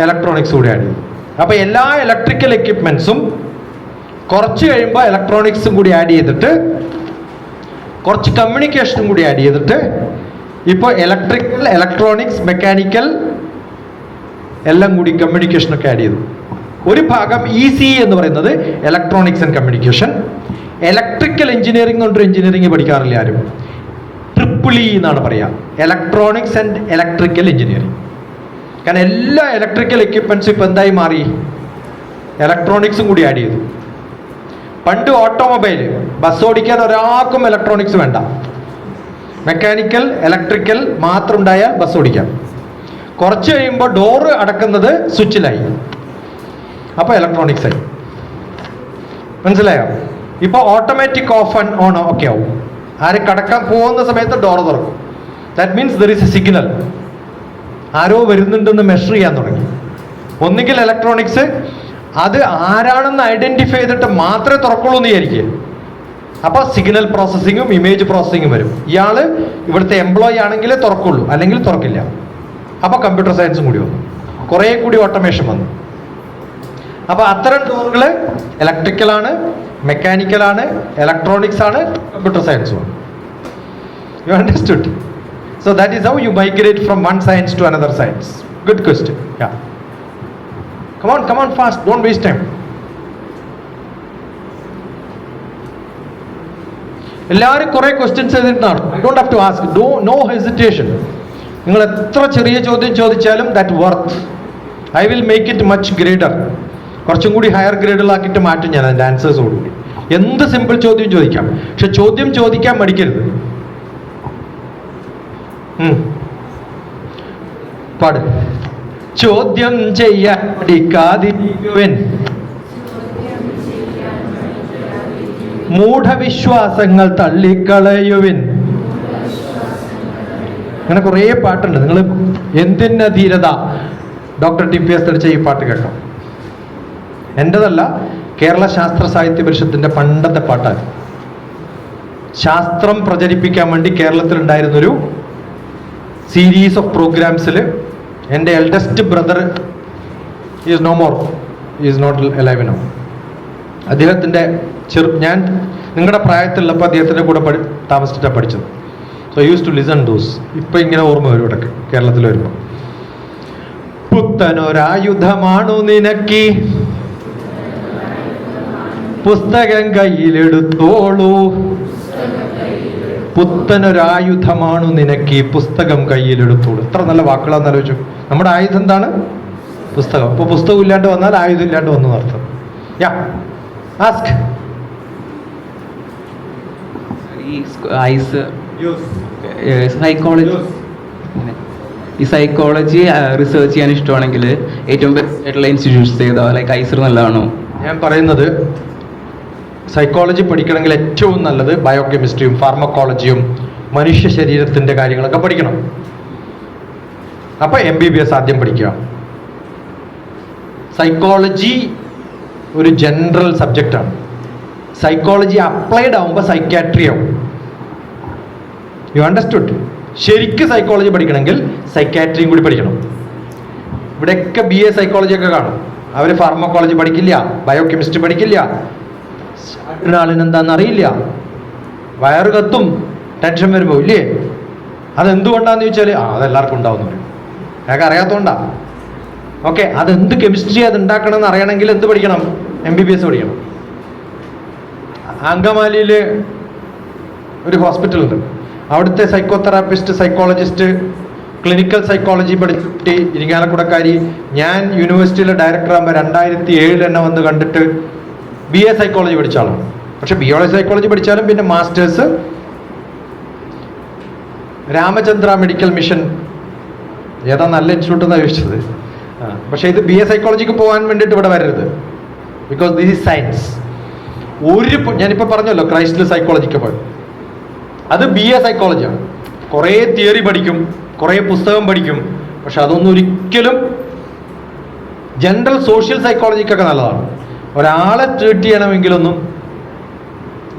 ഇലക്ട്രോണിക്സ് കൂടി ആഡ് ചെയ്തു. അപ്പോൾ എല്ലാ ഇലക്ട്രിക്കൽ എക്യുപ്മെൻസും കുറച്ച് കഴിയുമ്പോൾ ഇലക്ട്രോണിക്സും കൂടി ആഡ് ചെയ്തിട്ട് കുറച്ച് കമ്മ്യൂണിക്കേഷനും കൂടി ആഡ് ചെയ്തിട്ട് ഇപ്പോൾ ഇലക്ട്രിക്കൽ, ഇലക്ട്രോണിക്സ്, മെക്കാനിക്കൽ എല്ലാം കൂടി കമ്മ്യൂണിക്കേഷനൊക്കെ ആഡ് ചെയ്തു. ഒരു ഭാഗം ECE എന്ന് പറയുന്നത് electronics and communication. Electrical engineering എന്ന് പറഞ്ഞൊരു എഞ്ചിനീയറിംഗ് പഠിക്കാറില്ല ആരും. EEE എന്നാണ് പറയുക, ഇലക്ട്രോണിക്സ് ആൻഡ് ഇലക്ട്രിക്കൽ എഞ്ചിനീയറിംഗ്. കാരണം എല്ലാ ഇലക്ട്രിക്കൽ എക്യുപ്മെൻസും ഇപ്പം എന്തായി മാറി? ഇലക്ട്രോണിക്സും കൂടി ആഡ് ചെയ്തു. പണ്ട് ഓട്ടോമൊബൈൽ ബസ് ഓടിക്കാൻ ഒരാൾക്കും ഇലക്ട്രോണിക്സ് വേണ്ട, മെക്കാനിക്കൽ ഇലക്ട്രിക്കൽ മാത്രം ഉണ്ടായാൽ ബസ് ഓടിക്കാം. കുറച്ച് കഴിയുമ്പോൾ ഡോറ് അടക്കുന്നത് സ്വിച്ചിലായി, അപ്പോൾ ഇലക്ട്രോണിക്സ് ആയി. മനസ്സിലായോ? ഇപ്പോൾ ഓട്ടോമാറ്റിക് ഓഫ് ആൻഡ് ഓൺ ഒക്കെ ആവും. ആര് കടക്കാൻ പോകുന്ന സമയത്ത് ഡോറ് തുറക്കും. That means there is a signal. ആരോ വരുന്നുണ്ടെന്ന് മെഷർ ചെയ്യാൻ തുടങ്ങി. ഒന്നുകിൽ ഇലക്ട്രോണിക്സ് അത് ആരാണെന്ന് ഐഡന്റിഫൈ ചെയ്തിട്ട് മാത്രമേ തുറക്കുള്ളൂ എന്ന് വിചാരിക്കുക. അപ്പോൾ സിഗ്നൽ പ്രോസസ്സിങ്ങും ഇമേജ് പ്രോസസ്സിങ്ങും വരും. ഇയാൾ ഇവിടുത്തെ എംപ്ലോയി ആണെങ്കിൽ തുറക്കുള്ളൂ, അല്ലെങ്കിൽ തുറക്കില്ല. അപ്പോൾ കമ്പ്യൂട്ടർ സയൻസും കൂടി വന്നു, കുറേ കൂടി ഓട്ടോമേഷൻ വന്നു. അപ്പോൾ അത്തരം ഡോറുകൾ ഇലക്ട്രിക്കലാണ്, മെക്കാനിക്കലാണ്, ഇലക്ട്രോണിക്സ് ആണ്, കമ്പ്യൂട്ടർ സയൻസും ആണ്. You understood? So that is how you migrate from one science to another science. Good question. Yeah. Come on fast. Don't waste time. എല്ലാവരും കുറെ ക്വസ്റ്റ്യൻസ് എഴുതിയിട്ടാണ്. I don't have to ask, no hesitation. നിങ്ങൾ എത്ര ചെറിയ ചോദ്യം ചോദിച്ചാലും that worth. I will make it much greater. കുറച്ചും കൂടി ഹയർ ഗ്രേഡിലാക്കിയിട്ട് മാറ്റും ഞാൻ അതിൻ്റെ ആൻസേഴ്സോടുകൂടി. എന്ത് സിമ്പിൾ ചോദ്യം ചോദിക്കാം, പക്ഷെ ചോദ്യം ചോദിക്കാൻ മടിക്കരുത്. പാട്. ചോദ്യം ചെയ്യാൻ മടിക്കാതിരിക്കുവൻ, മൂഢവിശ്വാസങ്ങൾ തള്ളിക്കളയുവിൻ. അങ്ങനെ കുറേ പാട്ടുണ്ട്. നിങ്ങൾ എന്തിന് ധീരത, ഡോക്ടർ TPS തെളിച്ച ഈ പാട്ട് കേട്ടോ. എൻ്റെതല്ല, കേരള ശാസ്ത്ര സാഹിത്യ പരിഷത്തിന്റെ പണ്ടത്തെ പാട്ടാണ്. ശാസ്ത്രം പ്രചരിപ്പിക്കാൻ വേണ്ടി കേരളത്തിലുണ്ടായിരുന്നൊരു സീരീസ് ഓഫ് പ്രോഗ്രാംസിൽ എൻ്റെ eldest brother is no more, is not alive now. അദ്ദേഹത്തിൻ്റെ ഞാൻ നിങ്ങളുടെ പ്രായത്തിലുള്ളപ്പോൾ അദ്ദേഹത്തിൻ്റെ കൂടെ താമസിച്ചിട്ടാണ് പഠിച്ചത്. So use to listen those. ഇപ്പം ഇങ്ങനെ ഓർമ്മ വരും ഇടയ്ക്ക് കേരളത്തിൽ വരുമ്പോൾ. പുത്തനൊരായുധമാണു നിനക്കി പുസ്തകം കയ്യിലെടുത്തോളൂ. പുത്തനൊരായുധമാണു നിനക്കി പുസ്തകം കയ്യിലെടുത്തോളൂ. എത്ര നല്ല വാക്കുകളാന്ന് ആലോചിച്ചു. നമ്മുടെ ആയുധം എന്താണ്? പുസ്തകം. അപ്പോൾ പുസ്തകം ഇല്ലാണ്ട് വന്നാൽ ആയുധം ഇല്ലാണ്ട് വന്നു അർത്ഥം. യാ, ആസ്ക്. ഈ സൈക്കോളജി റിസർച്ച് ചെയ്യാൻ ഇഷ്ടമാണെങ്കിൽ ഏറ്റവും ബെസ്റ്റ് ആയിട്ടുള്ള ഇൻസ്റ്റിറ്റ്യൂട്ട്സ് ചെയ്തോ, ലൈക്ക് ഐസർ നല്ലതാണോ? ഞാൻ പറയുന്നത് സൈക്കോളജി പഠിക്കണമെങ്കിൽ ഏറ്റവും നല്ലത് ബയോകെമിസ്ട്രിയും ഫാർമക്കോളജിയും മനുഷ്യ ശരീരത്തിൻ്റെ കാര്യങ്ങളൊക്കെ പഠിക്കണം. അപ്പോൾ MBBS ആദ്യം പഠിക്കുക. സൈക്കോളജി ഒരു ജനറൽ സബ്ജക്റ്റാണ്. സൈക്കോളജി അപ്ലൈഡ് ആവുമ്പോൾ സൈക്യാട്രി ആവും. You understood? ശരിക്കും സൈക്കോളജി പഠിക്കണമെങ്കിൽ സൈക്യാട്രിയും കൂടി പഠിക്കണം. ഇവിടെയൊക്കെ BA സൈക്കോളജി ഒക്കെ കാണും. അവർ ഫാർമക്കോളജി പഠിക്കില്ല, ബയോകെമിസ്ട്രി പഠിക്കില്ല. ആളിനെന്താണെന്ന് അറിയില്ല, വയറ് കത്തും ടെൻഷൻ വരുമ്പോൾ ഇല്ലേ. അതെന്തുകൊണ്ടാന്ന് ചോദിച്ചാൽ അതെല്ലാവർക്കും ഉണ്ടാവുന്നു പറയും. അയാൾക്ക് അറിയാത്തതുകൊണ്ടാ. ഓക്കെ, അതെന്ത് കെമിസ്ട്രി അത് ഉണ്ടാക്കണമെന്ന് അറിയണമെങ്കിൽ എന്ത് പഠിക്കണം? MBBS പഠിക്കണം. അങ്കമാലിയിൽ ഒരു ഹോസ്പിറ്റലുണ്ട്. അവിടുത്തെ സൈക്കോതെറാപ്പിസ്റ്റ്, സൈക്കോളജിസ്റ്റ്, ക്ലിനിക്കൽ സൈക്കോളജി പഠിച്ചിട്ട് ഇരിങ്ങാലക്കുടക്കാരി. ഞാൻ യൂണിവേഴ്സിറ്റിയിലെ ഡയറക്ടറാകുമ്പോൾ 2007 എന്നെ വന്ന് കണ്ടിട്ട് BA സൈക്കോളജി പഠിച്ച ആളാണ്. പക്ഷെ BA സൈക്കോളജി പഠിച്ചാലും പിന്നെ മാസ്റ്റേഴ്സ് രാമചന്ദ്ര മെഡിക്കൽ മിഷൻ, ഏതാ നല്ല ഇൻസ്റ്റിറ്റ്യൂട്ട് എന്നാണ് ചോദിച്ചത്. പക്ഷേ ഇത് BA സൈക്കോളജിക്ക് പോകാൻ വേണ്ടിയിട്ട് ഇവിടെ വരരുത്. Because this is science. ഞാനിപ്പോൾ പറഞ്ഞല്ലോ ക്രൈസ്റ്റിൽ സൈക്കോളജിക്ക് പോയി, അത് BA സൈക്കോളജിയാണ്. കുറേ തിയറി പഠിക്കും, കുറേ പുസ്തകം പഠിക്കും. പക്ഷെ അതൊന്നും ഒരിക്കലും ജനറൽ സോഷ്യൽ സൈക്കോളജിക്കൊക്കെ നല്ലതാണ്. ഒരാളെ ട്രീറ്റ് ചെയ്യണമെങ്കിലൊന്നും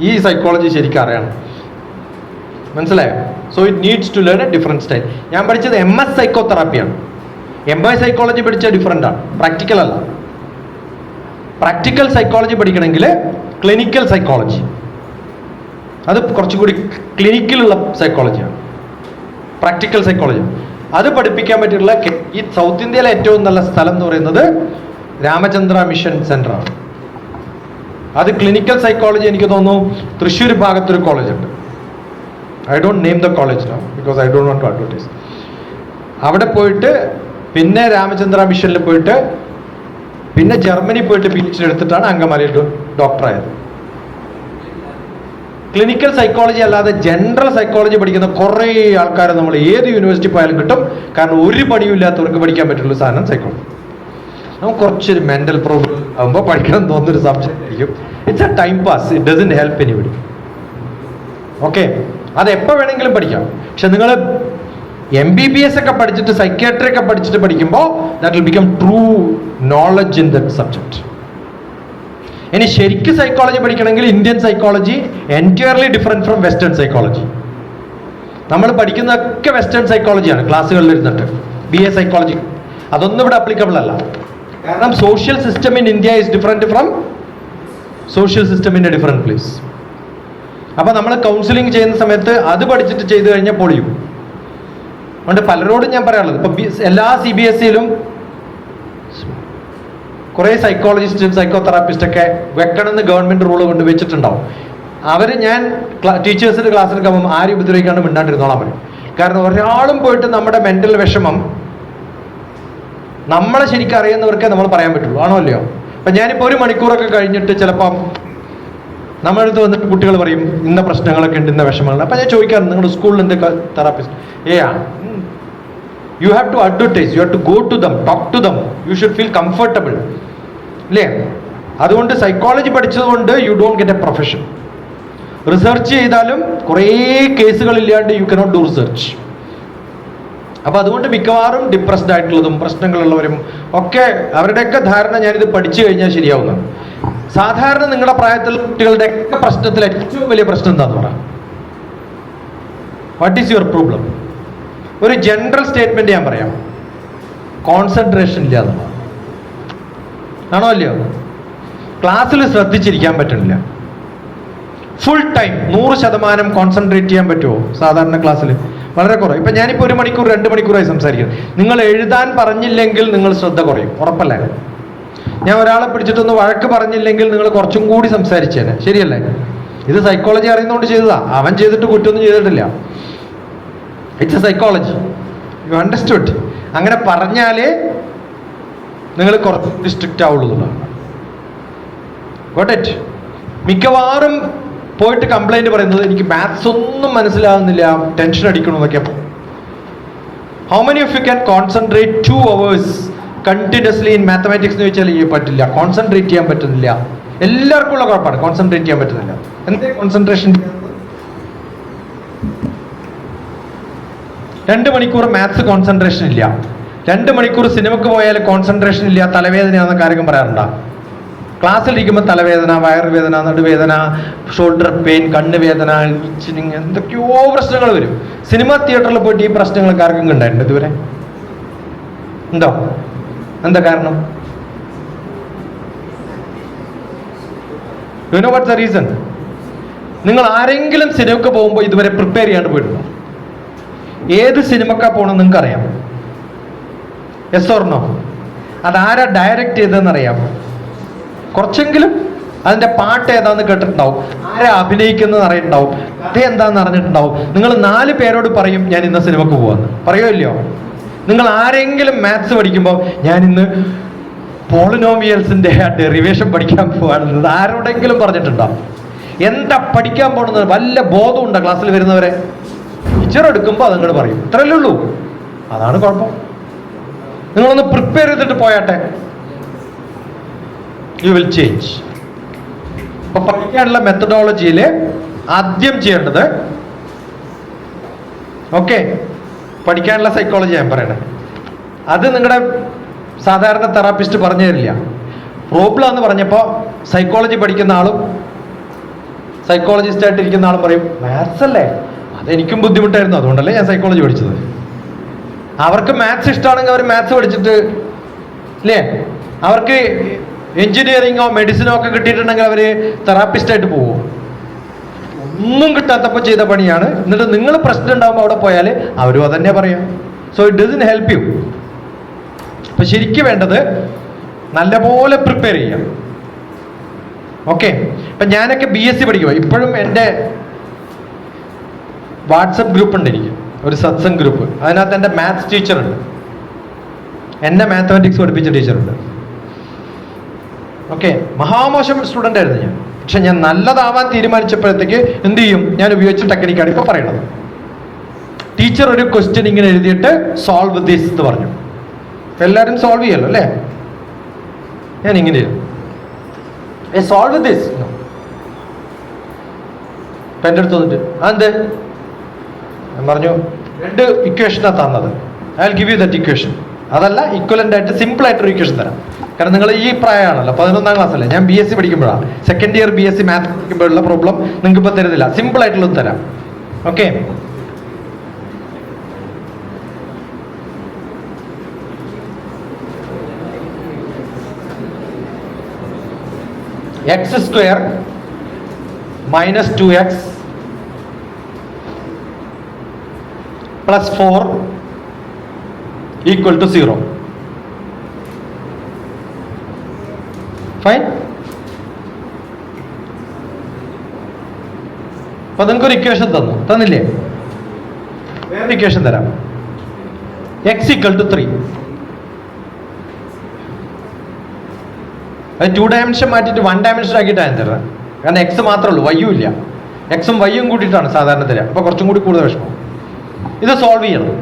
ഈ സൈക്കോളജി ശരിക്കും അറിയണം. മനസ്സിലായോ? So it needs to learn a different style. ഞാൻ പഠിച്ചത് MS സൈക്കോതെറാപ്പിയാണ്. MA സൈക്കോളജി പഠിച്ച ഡിഫറെൻ്റ് ആണ്, പ്രാക്ടിക്കൽ അല്ല. പ്രാക്ടിക്കൽ സൈക്കോളജി പഠിക്കണമെങ്കിൽ ക്ലിനിക്കൽ സൈക്കോളജി, അത് കുറച്ചുകൂടി ക്ലിനിക്കിലുള്ള സൈക്കോളജിയാണ്. പ്രാക്ടിക്കൽ സൈക്കോളജി അത് പഠിപ്പിക്കാൻ പറ്റിയിട്ടുള്ള ഈ സൗത്ത് ഇന്ത്യയിലെ ഏറ്റവും നല്ല സ്ഥലം എന്ന് പറയുന്നത് രാമചന്ദ്ര മിഷൻ സെൻ്ററാണ്. അത് ക്ലിനിക്കൽ സൈക്കോളജി എനിക്ക് തോന്നുന്നു തൃശ്ശൂർ ഭാഗത്തൊരു കോളേജ് ഉണ്ട്. I don't name the college now because I don't want to advertise. അവിടെ പോയിട്ട് പിന്നെ രാമചന്ദ്ര മിഷനിൽ പോയിട്ട് പിന്നെ ജർമ്മനി പോയിട്ട് PhD എടുത്തിട്ടാണ് അങ്കമാലിയിൽ ഡോക്ടറായത്. ക്ലിനിക്കൽ സൈക്കോളജി അല്ലാതെ ജനറൽ സൈക്കോളജി പഠിക്കുന്ന കുറേ ആൾക്കാർ നമ്മൾ ഏത് യൂണിവേഴ്സിറ്റി പോയാലും കിട്ടും. കാരണം ഒരു പണിയും ഇല്ലാത്തവർക്ക് പഠിക്കാൻ പറ്റുള്ള സാധനം സൈക്കോളജി. നമുക്ക് കുറച്ചൊരു മെൻ്റൽ പ്രോബ്ലം ആകുമ്പോൾ പഠിക്കണം തോന്നുന്നൊരു സബ്ജക്റ്റ് ആയിരിക്കും. It's A time pass. It doesn't help anybody. Okay, അത് എപ്പോൾ വേണമെങ്കിലും പഠിക്കാം. പക്ഷെ നിങ്ങൾ MBBS ഒക്കെ പഠിച്ചിട്ട് സൈക്യാട്രി ഒക്കെ പഠിച്ചിട്ട് പഠിക്കുമ്പോൾ that will become true knowledge in that subject. ഇനി ശരിക്കും സൈക്കോളജി പഠിക്കണമെങ്കിൽ Indian psychology entirely different from western psychology. നമ്മൾ പഠിക്കുന്നതൊക്കെ വെസ്റ്റേൺ സൈക്കോളജിയാണ് ക്ലാസ്സുകളിൽ ഇരുന്നിട്ട്. BA സൈക്കോളജി അതൊന്നും ഇവിടെ അപ്ലിക്കബിൾ അല്ല. കാരണം social system in India is different from social system in A different place. അപ്പോൾ നമ്മൾ കൗൺസിലിംഗ് ചെയ്യുന്ന സമയത്ത് അത് പഠിച്ചിട്ട് ചെയ്തു കഴിഞ്ഞാൽ പൊളിയും. അതുകൊണ്ട് പലരോടും ഞാൻ പറയാനുള്ളത്, ഇപ്പം എല്ലാ CBSEയിലും കുറേ സൈക്കോളജിസ്റ്റും സൈക്കോതെറാപ്പിസ്റ്റൊക്കെ വെക്കണമെന്ന് ഗവൺമെൻറ് റൂൾ കൊണ്ട് വെച്ചിട്ടുണ്ടാവും. അവർ ഞാൻ ടീച്ചേഴ്സിൻ്റെ ക്ലാസ്സിൽ കയറുമ്പോൾ ആരും ഉപദ്രവിക്കാണ്ട് മിണ്ടാണ്ടിരുന്നോളാൻ പറയും. കാരണം ഒരാളും പോയിട്ട് നമ്മുടെ മെൻ്റൽ വിഷമം നമ്മളെ ശരിക്കും അറിയുന്നവർക്കേ നമ്മൾ പറയാൻ പറ്റുള്ളൂ, ആണോ അല്ലയോ? അപ്പം ഞാനിപ്പോൾ 1 മണിക്കൂറൊക്കെ കഴിഞ്ഞിട്ട് ചിലപ്പം നമ്മുടെ അടുത്ത് വന്നിട്ട് കുട്ടികൾ പറയും ഇന്ന പ്രശ്നങ്ങളൊക്കെ ഉണ്ട്, ഇന്ന വിഷമങ്ങൾ. അപ്പം ഞാൻ ചോദിക്കാറുണ്ട് നിങ്ങളുടെ സ്കൂളിൽ എന്ത് therapist? You have to advertise, you have to go to them, talk to them, you should feel comfortable, അല്ലേ? അതുകൊണ്ട് സൈക്കോളജി പഠിച്ചതുകൊണ്ട് you don't get a profession. Research ചെയ്താലും കുറേ കേസുകളില്ലാണ്ട് യു കനോട്ട് ഡു റിസർച്ച്. അപ്പോൾ അതുകൊണ്ട് മിക്കവാറും ഡിപ്രസ്ഡ് ആയിട്ടുള്ളതും പ്രശ്നങ്ങളുള്ളവരും ഒക്കെ അവരുടെയൊക്കെ ധാരണ ഞാനിത് പഠിച്ചു കഴിഞ്ഞാൽ ശരിയാവുന്നതാണ്. സാധാരണ നിങ്ങളുടെ പ്രായത്തിലുള്ള കുട്ടികളുടെയൊക്കെ പ്രശ്നത്തിൽ ഏറ്റവും വലിയ പ്രശ്നം എന്താന്ന് പറയാം? What is your problem? ഒരു ജനറൽ സ്റ്റേറ്റ്മെന്റ് ഞാൻ പറയാം, കോൺസെൻട്രേഷൻ ഇല്ല എന്നുള്ളതാണ്. ആണോ അല്ലയോ? ക്ലാസ്സിൽ ശ്രദ്ധിച്ചിരിക്കാൻ പറ്റണില്ല, ഫുൾ ടൈം 100% കോൺസെൻട്രേറ്റ് ചെയ്യാൻ പറ്റുമോ? സാധാരണ ക്ലാസ്സിൽ വളരെ കുറവ്. ഇപ്പം ഞാനിപ്പോൾ 1 മണിക്കൂർ 2 മണിക്കൂറായി സംസാരിക്കുന്നത്. നിങ്ങൾ എഴുതാൻ പറഞ്ഞില്ലെങ്കിൽ നിങ്ങൾ ശ്രദ്ധ കുറയും, ഉറപ്പല്ലേ? ഞാൻ ഒരാളെ പിടിച്ചിട്ടൊന്ന് വഴക്ക് പറഞ്ഞില്ലെങ്കിൽ നിങ്ങൾ കുറച്ചും കൂടി സംസാരിച്ചേനെ, ശരിയല്ലേ? ഇത് സൈക്കോളജി അറിയുന്നതുകൊണ്ട് ചെയ്തതാ, അവൻ ചെയ്തിട്ട് കുറ്റമൊന്നും ചെയ്തിട്ടില്ല. It's a psychology, you understood? അങ്ങനെ പറഞ്ഞാലേ നിങ്ങൾ കുറച്ച് സ്ട്രിക്റ്റ് ആവുള്ളൂ എന്നുള്ളതാണ്. Got it? മിക്കവാറും പോയിട്ട് കംപ്ലൈൻറ്റ് പറയുന്നത് എനിക്ക് മാത്സ് ഒന്നും മനസ്സിലാകുന്നില്ല, ടെൻഷൻ അടിക്കണമെന്നൊക്കെ. How many of you can concentrate 2 hours continuously in mathematics എന്ന് ചോദിച്ചാൽ പറ്റില്ല, കോൺസെൻട്രേറ്റ് ചെയ്യാൻ പറ്റുന്നില്ല. എല്ലാവർക്കും ഉള്ള കുഴപ്പമാണ്, കോൺസെൻട്രേറ്റ് ചെയ്യാൻ പറ്റുന്നില്ല. എന്തേ കോൺസെൻട്രേഷൻ? 2 മണിക്കൂർ മാത്സ് കോൺസെൻട്രേഷൻ ഇല്ല, 2 മണിക്കൂർ സിനിമക്ക് പോയാൽ കോൺസെൻട്രേഷൻ ഇല്ല, തലവേദനയാണെന്ന കാര്യം പറയാറുണ്ടോ? ക്ലാസ്സിലിരിക്കുമ്പോൾ തലവേദന, വയറുവേദന, നടുവേദന, ഷോൾഡർ പെയിൻ, കണ്ണുവേദന, ഇച്ചിങ്, എന്തൊക്കെയോ പ്രശ്നങ്ങൾ വരും. സിനിമ തിയേറ്ററിൽ പോയിട്ട് ഈ പ്രശ്നങ്ങളൊക്കെ ആർക്കും ഉണ്ടായിട്ടുണ്ട് ഇതുവരെ? ഉണ്ടോ? എന്താ കാരണം? You know what's the reason? നിങ്ങൾ ആരെങ്കിലും സിനിമക്ക് പോകുമ്പോൾ ഇതുവരെ പ്രിപ്പയർ ചെയ്യാണ്ട് പോയിട്ടുണ്ടോ? ഏത് സിനിമക്കാ പോകണമെന്ന് നിങ്ങൾക്ക് അറിയാം? Yes or no? അതാരാ ഡയറക്റ്റ് ചെയ്തതെന്ന് അറിയാം? കുറച്ചെങ്കിലും അതിൻ്റെ പാട്ട് ഏതാന്ന് കേട്ടിട്ടുണ്ടാവും, ആരാ അഭിനയിക്കുന്നത് അറിയിട്ടുണ്ടാവും, കഥ എന്താണെന്ന് അറിഞ്ഞിട്ടുണ്ടാവും. നിങ്ങൾ 4 പേരോട് പറയും ഞാൻ ഇന്ന് സിനിമക്ക് പോവാന്ന്, പറയോ ഇല്ലയോ? നിങ്ങൾ ആരെങ്കിലും മാത്സ് പഠിക്കുമ്പോൾ ഞാൻ ഇന്ന് പോളിനോമിയൽസിൻ്റെ ഡെറിവേഷൻ പഠിക്കാൻ പോവാണെന്നത് ആരോടെങ്കിലും പറഞ്ഞിട്ടുണ്ടോ? എന്താ പഠിക്കാൻ പോകണമെന്ന് വല്ല ബോധമുണ്ടോ ക്ലാസ്സിൽ വരുന്നവരെ? ടീച്ചർ എടുക്കുമ്പോൾ അതങ്ങോട്ട് പറയും, ഇത്രയല്ലേ ഉള്ളൂ. അതാണ് കുഴപ്പം. നിങ്ങളൊന്ന് പ്രിപ്പയർ ചെയ്തിട്ട് പോയാട്ടെ, യു വിൽ ചേഞ്ച്. അപ്പൊ പഠിക്കാനുള്ള മെത്തഡോളജിയിൽ ആദ്യം ചെയ്യേണ്ടത്, ഓക്കെ, പഠിക്കാനുള്ള സൈക്കോളജി ഞാൻ പറയണേ, അത് നിങ്ങളുടെ സാധാരണ തെറാപ്പിസ്റ്റ് പറഞ്ഞു തരില്ല. പ്രോബ്ലം എന്ന് പറഞ്ഞപ്പോൾ സൈക്കോളജി പഠിക്കുന്ന ആളും സൈക്കോളജിസ്റ്റ് ആയിട്ടിരിക്കുന്ന ആളും പറയും മാത്സ് അല്ലേ, അതെനിക്കും ബുദ്ധിമുട്ടായിരുന്നു, അതുകൊണ്ടല്ലേ ഞാൻ സൈക്കോളജി പഠിച്ചത്. അവർക്ക് മാത്സ് ഇഷ്ടമാണെങ്കിൽ അവർ മാത്സ് പഠിച്ചിട്ട്, അല്ലേ? അവർക്ക് എഞ്ചിനീയറിങ്ങോ മെഡിസിനോ ഒക്കെ കിട്ടിയിട്ടുണ്ടെങ്കിൽ അവർ തെറാപ്പിസ്റ്റായിട്ട് പോവും. ഒന്നും കിട്ടാത്തപ്പോൾ ചെയ്ത പണിയാണ്. എന്നിട്ട് നിങ്ങൾ പ്രശ്നം ഉണ്ടാകുമ്പോൾ അവിടെ പോയാൽ അവരും അതന്നെ പറയാം. So it doesn't help you. അപ്പൊ ശരിക്കും വേണ്ടത് നല്ലപോലെ പ്രിപ്പയർ ചെയ്യാം. ഓക്കെ, ഇപ്പം ഞാനൊക്കെ BSc പഠിക്കുക, ഇപ്പോഴും എൻ്റെ വാട്സപ്പ് ഗ്രൂപ്പ് ഉണ്ട്, എനിക്ക് ഒരു സത്സംഗ് ഗ്രൂപ്പ്. അതിനകത്ത് എൻ്റെ മാത്സ് ടീച്ചറുണ്ട്, എന്നെ മാത്തമാറ്റിക്സ് പഠിപ്പിച്ച ടീച്ചറുണ്ട്. ഓക്കെ, മഹാമോശം സ്റ്റുഡൻ്റ് ആയിരുന്നു ഞാൻ. പക്ഷെ ഞാൻ നല്ലതാവാൻ തീരുമാനിച്ചപ്പോഴത്തേക്ക് എന്ത് ചെയ്യും, ഞാൻ ഉപയോഗിച്ച ടെക്നിക്കാണ് ഇപ്പോൾ പറയണത്. ടീച്ചർ ഒരു ക്വസ്റ്റ്യൻ ഇങ്ങനെ എഴുതിയിട്ട് സോൾവ് ദിസ് എന്ന് പറഞ്ഞു. എല്ലാവരും സോൾവ് ചെയ്യല്ലോ അല്ലേ? ഞാൻ ഇങ്ങനെ സോൾവ് ദിസ്. ഇപ്പം എൻ്റെ അടുത്ത് വന്നിട്ട് അതെന്ത് ഞാൻ പറഞ്ഞു, 2 ഇക്വേഷനാണ് തന്നത്, I will give you that equation. അതല്ല, ഈക്വലൻ്റ് ആയിട്ട് സിമ്പിൾ ആയിട്ടൊരു ഇക്വേഷൻ തരാം. കാരണം നിങ്ങൾ ഈ പ്രായമാണല്ലോ, 11ാം ക്ലാസ് അല്ലേ, ഞാൻ BSc പഠിക്കുമ്പോഴാണ്, സെക്കൻഡ് ഇയർ BSc മാത്സ് പഠിക്കുമ്പോഴുള്ള പ്രോബ്ലം നിങ്ങൾക്ക് ഇപ്പോൾ തരുന്നില്ല, സിമ്പിൾ ആയിട്ടുള്ളത് തരാം. Okay, x² minus 2x plus 4 equal to 0. Fine? അപ്പൊ നിങ്ങൾക്ക് ഒരു ഇക്വേഷൻ തന്നില്ലേ? വേറൊരു ഇക്വേഷൻ തരാം. x = 3. അത് 2 ഡയമെൻഷൻ മാറ്റിയിട്ട് 1 ഡയമെൻഷൻ ആക്കിയിട്ടാണ് ഞാൻ തരാം. കാരണം എക്സ് മാത്രമേ ഉള്ളൂ, വൈയും ഇല്ല. എക്സും വൈയും കൂട്ടിയിട്ടാണ് സാധാരണ തരാം. അപ്പൊ കുറച്ചും കൂടി കൂടുതൽ വിഷമം. ഇത് സോൾവ് ചെയ്യണം.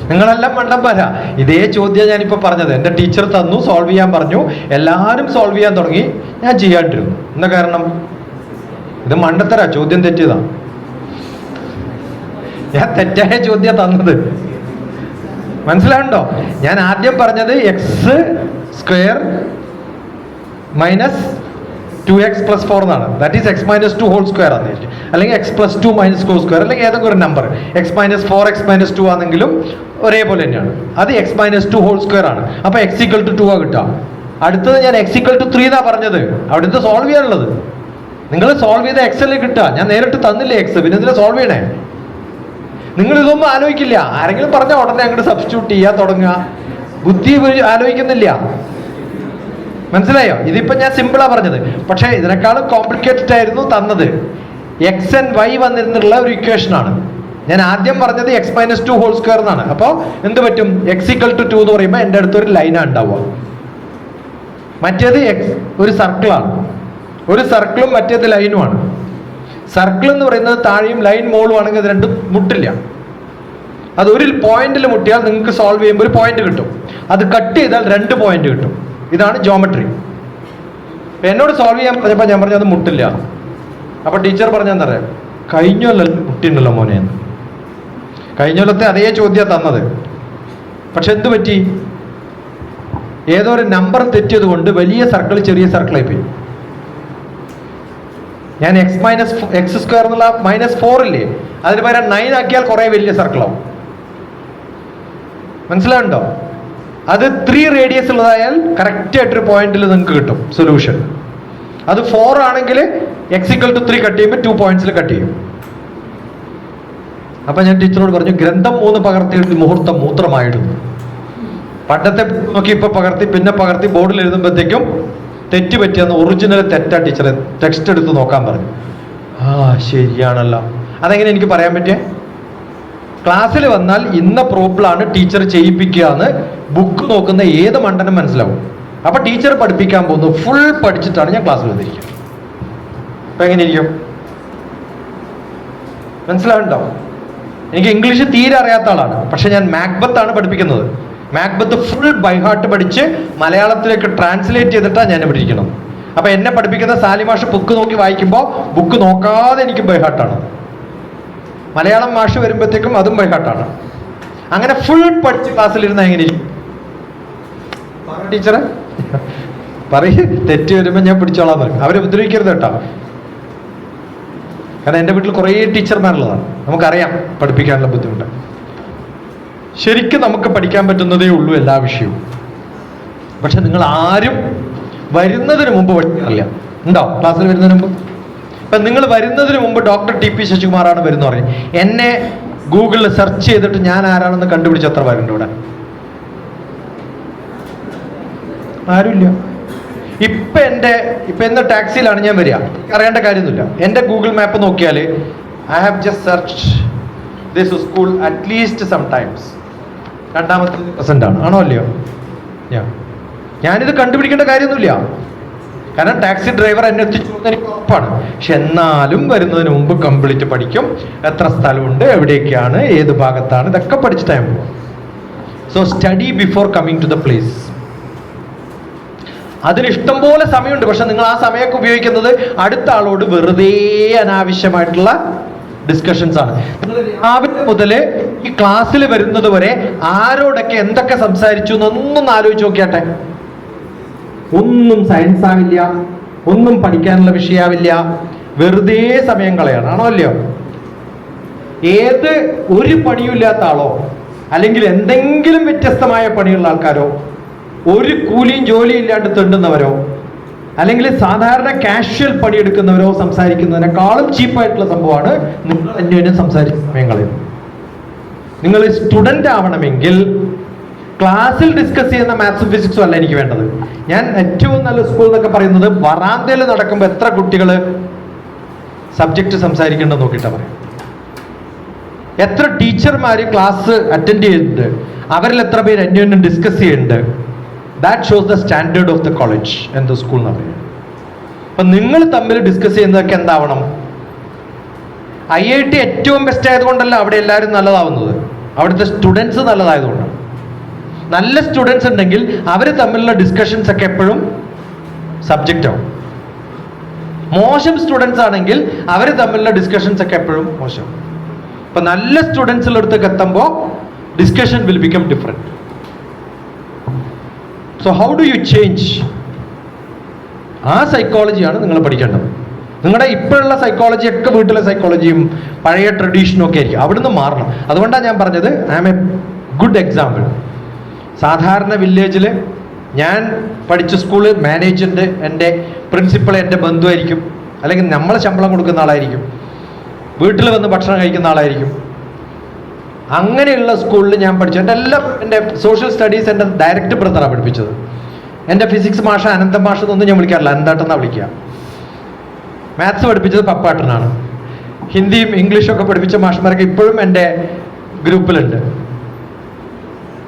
നിങ്ങളെല്ലാം മണ്ടന്മാരാ. ഇതേ ചോദ്യം ഞാനിപ്പോൾ പറഞ്ഞത്. എൻ്റെ ടീച്ചർ തന്നു, സോൾവ് ചെയ്യാൻ പറഞ്ഞു, എല്ലാവരും സോൾവ് ചെയ്യാൻ തുടങ്ങി, ഞാൻ ചെയ്യാണ്ടിരുന്നു. എന്താ കാരണം? ഇത് മണ്ടത്തരാ, ചോദ്യം തെറ്റിയതാ. ഞാൻ തെറ്റായ ചോദ്യം തന്നത്, മനസ്സിലാണ്ടോ? ഞാൻ ആദ്യം പറഞ്ഞത് x² - 2x+4 എന്നാണ്. That is x - 2 whole square ആണ്, അല്ലെങ്കിൽ x+2 - (2)² അല്ലെങ്കിൽ ഏതെങ്കിലും ഒരു നമ്പർ. x - 4 x - 2 ആണെങ്കിലും ഒരേപോലെ തന്നെയാണ്. അത് x - 2 ഹോൾ സ്ക്വയർ ആണ്. അപ്പൊ x = 2 ആ കിട്ടുക. അടുത്തത് ഞാൻ x = 3 എന്നാ പറഞ്ഞത്. അവിടുത്തെ സോൾവ് ചെയ്യാനുള്ളത് നിങ്ങൾ സോൾവ് ചെയ്ത x അല്ലേ കിട്ടുക. ഞാൻ നേരിട്ട് തന്നില്ലേ x, പിന്നെ എന്തിനാ സോൾവ് ചെയ്യണേ? നിങ്ങൾ ഇതൊന്നും ആലോചിക്കില്ല. ആരെങ്കിലും പറഞ്ഞാൽ ഉടനെ അങ്ങോട്ട് സബ്സ്റ്റിറ്റ്യൂട്ട് ചെയ്യാൻ തുടങ്ങുക. ബുദ്ധി ആലോചിക്കുന്നില്ല. മനസ്സിലായോ? ഇതിപ്പോ ഞാൻ സിമ്പിളാ പറഞ്ഞത്, പക്ഷേ ഇതിനേക്കാളും കോംപ്ലിക്കേറ്റഡ് ആയിരുന്നു തന്നത്. x and y വന്നിരുന്നുള്ള ഒരു ഇക്വേഷൻ ആണ്. ഞാൻ ആദ്യം പറഞ്ഞത് x - 2 ഹോൾ സ്ക്വയർ എന്നാണ്. അപ്പോൾ എന്ത് പറ്റും? x = 2 എന്ന് പറയുമ്പോൾ എൻ്റെ അടുത്തൊരു ലൈനാണ് ഉണ്ടാവുക. മറ്റേത് ഒരു സർക്കിളാണ്. ഒരു സർക്കിളും മറ്റേത് ലൈനുമാണ്. സർക്കിൾ എന്ന് പറയുന്നത് താഴെയും ലൈൻ മോളും ആണെങ്കിൽ അത് രണ്ടും മുട്ടില്ല. അത് ഒരു പോയിന്റിൽ മുട്ടിയാൽ നിങ്ങൾക്ക് സോൾവ് ചെയ്യുമ്പോൾ ഒരു പോയിന്റ് കിട്ടും. അത് കട്ട് ചെയ്താൽ 2 പോയിന്റ് കിട്ടും. ഇതാണ് ജോമെട്രി. എന്നോട് സോൾവ് ചെയ്യാൻ പറഞ്ഞപ്പോൾ ഞാൻ പറഞ്ഞു അത് മുട്ടില്ല. അപ്പൊ ടീച്ചർ പറഞ്ഞാൽ എന്താ പറയാ, കഴിഞ്ഞല്ലോ മുട്ടിണ്ടല്ലോ മോനെ എന്ന്. കഴിഞ്ഞൊല്ലത്തെ അതേ ചോദ്യം തന്നത്. പക്ഷെ എന്ത് പറ്റി? ഏതോ ഒരു നമ്പർ തെറ്റിയത് കൊണ്ട് വലിയ സർക്കിൾ ചെറിയ സർക്കിളായി പോയി. ഞാൻ x - x² എന്നുള്ള -4 ഇല്ലേ, അതിന് പകരം 9 ആക്കിയാൽ കുറെ വലിയ സർക്കിളാവും. മനസ്സിലാവുണ്ടോ? അത് 3 റേഡിയസ് ഉള്ളതായാൽ കറക്റ്റ് ആയിട്ടൊരു പോയിന്റിൽ നിങ്ങൾക്ക് കിട്ടും സൊല്യൂഷൻ. അത് 4 ആണെങ്കിൽ x = 3 കട്ട് ചെയ്യുമ്പോൾ 2 പോയിന്റ്സിൽ കട്ട് ചെയ്യും. അപ്പൊ ഞാൻ ടീച്ചറോട് പറഞ്ഞു, ഗ്രന്ഥം 3 പകർത്തിയിട്ട് മുഹൂർത്തം മൂത്രമായിടുന്നു. പണ്ടത്തെ നോക്കി ഇപ്പൊ പകർത്തി, പിന്നെ പകർത്തി ബോർഡിൽ എഴുതുമ്പോഴത്തേക്കും തെറ്റ് പറ്റിയെന്ന് ഒറിജിനൽ തെറ്റാ ടീച്ചറെ ടെക്സ്റ്റ് എടുത്ത് നോക്കാൻ പറഞ്ഞു. ആ ശരിയാണല്ലോ. അതെങ്ങനെ എനിക്ക് പറയാൻ പറ്റിയേ? ക്ലാസ്സിൽ വന്നാൽ ഇന്ന പ്രോബ്ലമാണ് ടീച്ചർ ചെയ്യിപ്പിക്കുക എന്ന് ബുക്ക് നോക്കുന്ന ഏത് മണ്ടനും മനസ്സിലാവും. അപ്പൊ ടീച്ചർ പഠിപ്പിക്കാൻ പോകുന്നു ഫുൾ പഠിച്ചിട്ടാണ് ഞാൻ ക്ലാസ്സിൽ വന്നിരിക്കുക. അപ്പൊ എങ്ങനെ ഇരിക്കും? മനസ്സിലാവുണ്ടോ? എനിക്ക് ഇംഗ്ലീഷ് തീരെ അറിയാത്ത ആളാണ്, പക്ഷെ ഞാൻ മാക്ബത്താണ് പഠിപ്പിക്കുന്നത്. മാക്ബത്ത് ഫുൾ ബൈഹാർട്ട് പഠിച്ച് മലയാളത്തിലേക്ക് ട്രാൻസ്ലേറ്റ് ചെയ്തിട്ടാണ് ഞാൻ ഇവിടെ ഇരിക്കുന്നത്. അപ്പൊ എന്നെ പഠിപ്പിക്കുന്ന സാലിമാഷ് ബുക്ക് നോക്കി വായിക്കുമ്പോൾ ബുക്ക് നോക്കാതെ എനിക്ക് ബൈഹാർട്ടാണ്. മലയാളം മാഷ് വരുമ്പോഴത്തേക്കും അതും ബൈഹാർട്ടാണ്. അങ്ങനെ ഫുൾ പഠിച്ച് ക്ലാസ്സിലിരുന്ന എങ്ങനെ ടീച്ചറെ പറയ തെറ്റ് വരുമ്പോൾ ഞാൻ പിടിച്ചോളാൻ പറയും. അവരെ ഉപദ്രവിക്കരുത് കേട്ടോ. കാരണം എൻ്റെ വീട്ടിൽ കുറേ ടീച്ചർമാരുള്ളതാണ്. നമുക്കറിയാം പഠിപ്പിക്കാനുള്ള ബുദ്ധിമുട്ട്. ശരിക്കും നമുക്ക് പഠിക്കാൻ പറ്റുന്നതേ ഉള്ളൂ എല്ലാ വിഷയവും. പക്ഷെ നിങ്ങൾ ആരും വരുന്നതിന് മുമ്പ് പഠിക്കാറില്ല. ഉണ്ടോ ക്ലാസ്സിൽ വരുന്നതിന് മുമ്പ്? ഇപ്പം നിങ്ങൾ വരുന്നതിന് മുമ്പ് ഡോക്ടർ TP ശശികുമാറാണ് വരുന്നത് പറയും. എന്നെ ഗൂഗിളിൽ സെർച്ച് ചെയ്തിട്ട് ഞാൻ ആരാണെന്ന് കണ്ടുപിടിച്ച എത്ര പേരുണ്ട് ഇവിടെ? ആരുമില്ല. ഇപ്പൊ ഇന്ന് ടാക്സിയിലാണ് ഞാൻ വരിക, അറിയേണ്ട കാര്യമൊന്നുമില്ല. എൻ്റെ ഗൂഗിൾ മാപ്പ് നോക്കിയാൽ I have just search this school at least some times. രണ്ടാമത്തെ പ്രസന്റ് ആണോ അല്ലയോ? ഞാനിത് കണ്ടുപിടിക്കേണ്ട കാര്യമൊന്നുമില്ല. കാരണം ടാക്സി ഡ്രൈവർ എന്നെ എത്തിച്ചു എനിക്ക് ഉറപ്പാണ്. പക്ഷെ എന്നാലും വരുന്നതിന് മുമ്പ് കംപ്ലീറ്റ് പഠിക്കും. എത്ര സ്ഥലമുണ്ട്, എവിടെയൊക്കെയാണ്, ഏത് ഭാഗത്താണ്, ഇതൊക്കെ പഠിച്ച് ടൈം പോകും. So study before coming to the place. അതിന് ഇഷ്ടം പോലെ സമയമുണ്ട്. പക്ഷെ നിങ്ങൾ ആ സമയമൊക്കെ ഉപയോഗിക്കുന്നത് അടുത്ത ആളോട് വെറുതെ അനാവശ്യമായിട്ടുള്ള ഡിസ്കഷൻസ് ആണ്. നിങ്ങൾ രാവിലെ മുതൽ ഈ ക്ലാസ്സിൽ വരുന്നത് വരെ ആരോടൊക്കെ എന്തൊക്കെ സംസാരിച്ചു എന്നൊന്നും ആലോചിച്ച് നോക്കിയാട്ടെ. ഒന്നും സയൻസ് ആവില്ല, ഒന്നും പഠിക്കാനുള്ള വിഷയാവില്ല, വെറുതെ സമയം കളയാണ്, ആണോ അല്ലയോ? ഏത് ഒരു പണിയില്ലാത്ത ആളോ അല്ലെങ്കിൽ എന്തെങ്കിലും വ്യത്യസ്തമായ പണിയുള്ള ആൾക്കാരോ, ഒരു കൂലിയും ജോലിയും ഇല്ലാണ്ട് തെണ്ടുന്നവരോ, അല്ലെങ്കിൽ സാധാരണ കാഷ്വൽ പണിയെടുക്കുന്നവരോ സംസാരിക്കുന്നതിനേക്കാളും ചീപ്പായിട്ടുള്ള സംഭവമാണ് നിങ്ങൾ അന്യോന്യം സംസാരിക്കുന്ന സമയം കളയുന്നത്. നിങ്ങൾ സ്റ്റുഡൻ്റ് ആവണമെങ്കിൽ ക്ലാസ്സിൽ ഡിസ്കസ് ചെയ്യുന്ന മാത്സും ഫിസിക്സും അല്ല എനിക്ക് വേണ്ടത്. ഞാൻ ഏറ്റവും നല്ല സ്കൂൾ എന്നൊക്കെ പറയുന്നത് വറാന്തയിൽ നടക്കുമ്പോൾ എത്ര കുട്ടികൾ സബ്ജക്റ്റ് സംസാരിക്കേണ്ടത് നോക്കിയിട്ടാണ് പറയും. എത്ര ടീച്ചർമാർ ക്ലാസ് അറ്റൻഡ് ചെയ്യുന്നുണ്ട്, അവരിൽ എത്ര പേര് അന്യോന്യം ഡിസ്കസ് ചെയ്യുന്നുണ്ട്. That shows the standard of the college and the school എന്ന് പറയുന്നത്. അപ്പം നിങ്ങൾ തമ്മിൽ ഡിസ്കസ് ചെയ്യുന്നതൊക്കെ എന്താവണം? IIT ഏറ്റവും ബെസ്റ്റ് ആയതുകൊണ്ടല്ല അവിടെ എല്ലാവരും നല്ലതാവുന്നത്, അവിടുത്തെ സ്റ്റുഡൻസ് നല്ലതായതുകൊണ്ടാണ്. നല്ല സ്റ്റുഡൻസ് ഉണ്ടെങ്കിൽ അവർ തമ്മിലുള്ള ഡിസ്കഷൻസ് ഒക്കെ എപ്പോഴും സബ്ജക്റ്റ് ആവും. മോശം സ്റ്റുഡൻസ് ആണെങ്കിൽ അവർ തമ്മിലുള്ള ഡിസ്കഷൻസ് ഒക്കെ എപ്പോഴും മോശം. അപ്പൊ നല്ല സ്റ്റുഡൻസിൻ്റെ അടുത്തേക്ക് എത്തുമ്പോൾ discussion will become different. So how do you change? ആ സൈക്കോളജിയാണ് നിങ്ങൾ പഠിക്കേണ്ടത്. നിങ്ങളുടെ ഇപ്പോഴുള്ള സൈക്കോളജി ഒക്കെ വീട്ടിലെ സൈക്കോളജിയും പഴയ ട്രഡീഷനും ഒക്കെ ആയിരിക്കും, അവിടുന്ന് മാറണം. അതുകൊണ്ടാണ് ഞാൻ പറഞ്ഞത് I am a good example. സാധാരണ വില്ലേജിൽ ഞാൻ പഠിച്ച സ്കൂള് മാനേജറിൻ്റെ എൻ്റെ പ്രിൻസിപ്പൾ എൻ്റെ ബന്ധുവായിരിക്കും, അല്ലെങ്കിൽ നമ്മൾ ശമ്പളം കൊടുക്കുന്ന ആളായിരിക്കും, വീട്ടിൽ വന്ന് ഭക്ഷണം കഴിക്കുന്ന ആളായിരിക്കും. അങ്ങനെയുള്ള സ്കൂളിൽ ഞാൻ പഠിച്ചു. എൻ്റെ സോഷ്യൽ സ്റ്റഡീസ് എൻ്റെ ഡയറക്റ്റ് ബ്രദറാണ് പഠിപ്പിച്ചത്. എൻ്റെ ഫിസിക്സ് മാഷ അനന്തം മാഷ എന്നൊന്നും ഞാൻ വിളിക്കാറില്ല, അനന്താട്ടെന്നാണ് വിളിക്കുക. മാത്സ് പഠിപ്പിച്ചത് പപ്പാട്ടനാണ്. ഹിന്ദിയും ഇംഗ്ലീഷും ഒക്കെ പഠിപ്പിച്ച മാഷന്മാരൊക്കെ ഇപ്പോഴും എൻ്റെ ഗ്രൂപ്പിലുണ്ട്.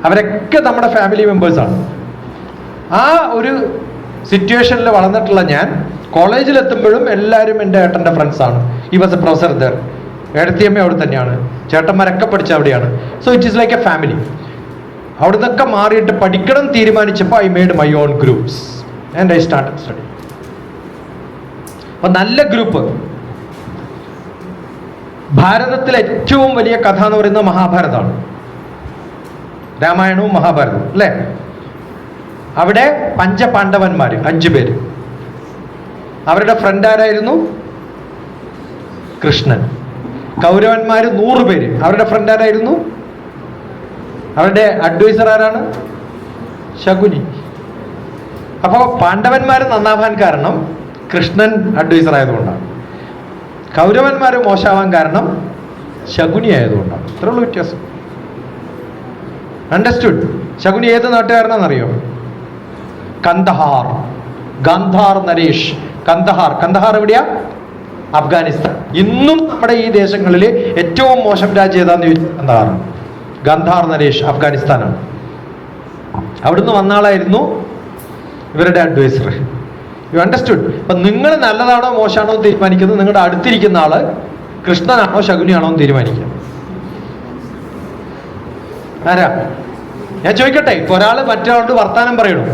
അവരൊക്കെ നമ്മുടെ ഫാമിലി മെമ്പേഴ്സാണ്. ആ ഒരു സിറ്റുവേഷനിൽ വളർന്നിട്ടുള്ള ഞാൻ കോളേജിലെത്തുമ്പോഴും എല്ലാവരും എൻ്റെ ഏട്ടൻ്റെ ഫ്രണ്ട്സാണ്. He was a professor there. ഏടത്തിയമ്മ അവിടെ തന്നെയാണ്, ചേട്ടന്മാരൊക്കെ പഠിച്ച അവിടെയാണ്. So it is like a family. അവിടെ നിന്നൊക്കെ മാറിയിട്ട് പഠിക്കണം തീരുമാനിച്ചപ്പോൾ I made my own groups and I started study. അപ്പൊ നല്ല ഗ്രൂപ്പ്. ഭാരതത്തിലെ ഏറ്റവും വലിയ കഥ എന്ന് പറയുന്നത് മഹാഭാരതമാണ്, രാമായണവും മഹാഭാരതവും അല്ലേ? അവിടെ പഞ്ചപാണ്ഡവന്മാർ 5 പേര്. അവരുടെ ഫ്രണ്ട് ആരായിരുന്നു? കൃഷ്ണൻ. കൗരവന്മാർ 100 പേര്. അവരുടെ ഫ്രണ്ട് ആരായിരുന്നു? അവരുടെ അഡ്വൈസർ ആരാണ്? ശകുനി. അപ്പോൾ പാണ്ഡവന്മാർ നന്നാവാൻ കാരണം കൃഷ്ണൻ അഡ്വൈസർ ആയതുകൊണ്ടാണ്. കൗരവന്മാർ മോശമാവാൻ കാരണം ശകുനി ആയതുകൊണ്ടാണ്. ഇത്രയുള്ള വ്യത്യാസം. അണ്ടർസ്റ്റുഡ്? ശകുനി ഏത് നാട്ടുകാരനാണെന്നറിയോ? കന്ദഹാർ. ഗാന്ധാർ നരേഷ്. കന്ദഹാർ എവിടെയാ? അഫ്ഗാനിസ്ഥാൻ. ഇന്നും നമ്മുടെ ഈ ഏദേശങ്ങളിൽ ഏറ്റവും മോശം രാജ്യം ഏതാന്ന് ചോദിച്ചാൽ കന്ദഹാറാണ്. ഗാന്ധാർ നരേഷ് അഫ്ഗാനിസ്ഥാനാണ്. അവിടുന്ന് വന്നാളായിരുന്നു ഇവരുടെ അഡ്വൈസർ. You understood? അപ്പൊ നിങ്ങൾ നല്ലതാണോ മോശമാണോ എന്ന് തീരുമാനിക്കുന്നത് നിങ്ങളുടെ അടുത്തിരിക്കുന്ന ആള് കൃഷ്ണനാണോ ശകുനിയാണോ എന്ന് തീരുമാനിക്കുക. ആരാ? ഞാൻ ചോദിക്കട്ടെ, ഇപ്പൊ ഒരാൾ മറ്റൊരാളോട് വർത്താനം പറയണു,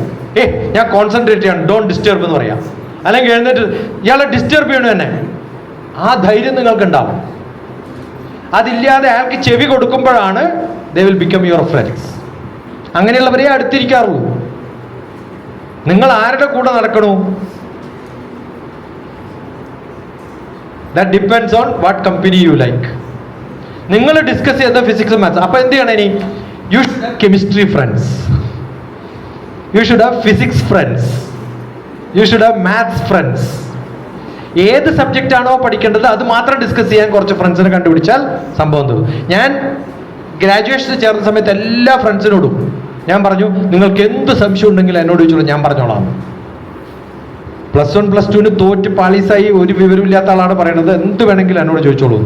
ഞാൻ കോൺസെൻട്രേറ്റ് ചെയ്യണം, ഡോണ്ട് ഡിസ്റ്റർബ് എന്ന് പറയാം. അല്ലെങ്കിൽ എഴുന്നേറ്റ് ഇയാളെ ഡിസ്റ്റർബ് ചെയ്യണു തന്നെ. ആ ധൈര്യം നിങ്ങൾക്ക് ഉണ്ടാവും. അതില്ലാതെ അയാൾക്ക് ചെവി കൊടുക്കുമ്പോഴാണ് they will become your friends. അങ്ങനെയുള്ളവരെ അടുത്തിരിക്കാറുള്ളൂ. നിങ്ങൾ ആരുടെ കൂടെ നടക്കണു? That depends on what company you like. നിങ്ങൾ ഡിസ്കസ് ചെയ്ത ഫിസിക്സ് മാത്സ്. അപ്പൊ എന്ത് ചെയ്യണം ഇനി? You should have chemistry friends, you should have physics friends, you should have maths friends. ഏത് സബ്ജക്റ്റ് ആണോ പഠിക്കേണ്ടത് അത് മാത്രം ഡിസ്കസ് ചെയ്യാൻ കുറച്ച് ഫ്രണ്ട്സിനെ കണ്ടുപിടിച്ചാൽ സംഭവം തോന്നും. ഞാൻ ഗ്രാജുവേഷന് ചേർന്ന സമയത്ത് എല്ലാ ഫ്രണ്ട്സിനോടും ഞാൻ പറഞ്ഞു, നിങ്ങൾക്ക് എന്ത് സംശയം ഉണ്ടെങ്കിലും എന്നോട് ചോദിച്ചോളൂ, ഞാൻ പറഞ്ഞോളാം. +1 +2 തോറ്റ് പാളീസായി ഒരു വിവരമില്ലാത്ത ആളാണ് പറയണത്, എന്ത് വേണമെങ്കിലും എന്നോട് ചോദിച്ചോളൂ.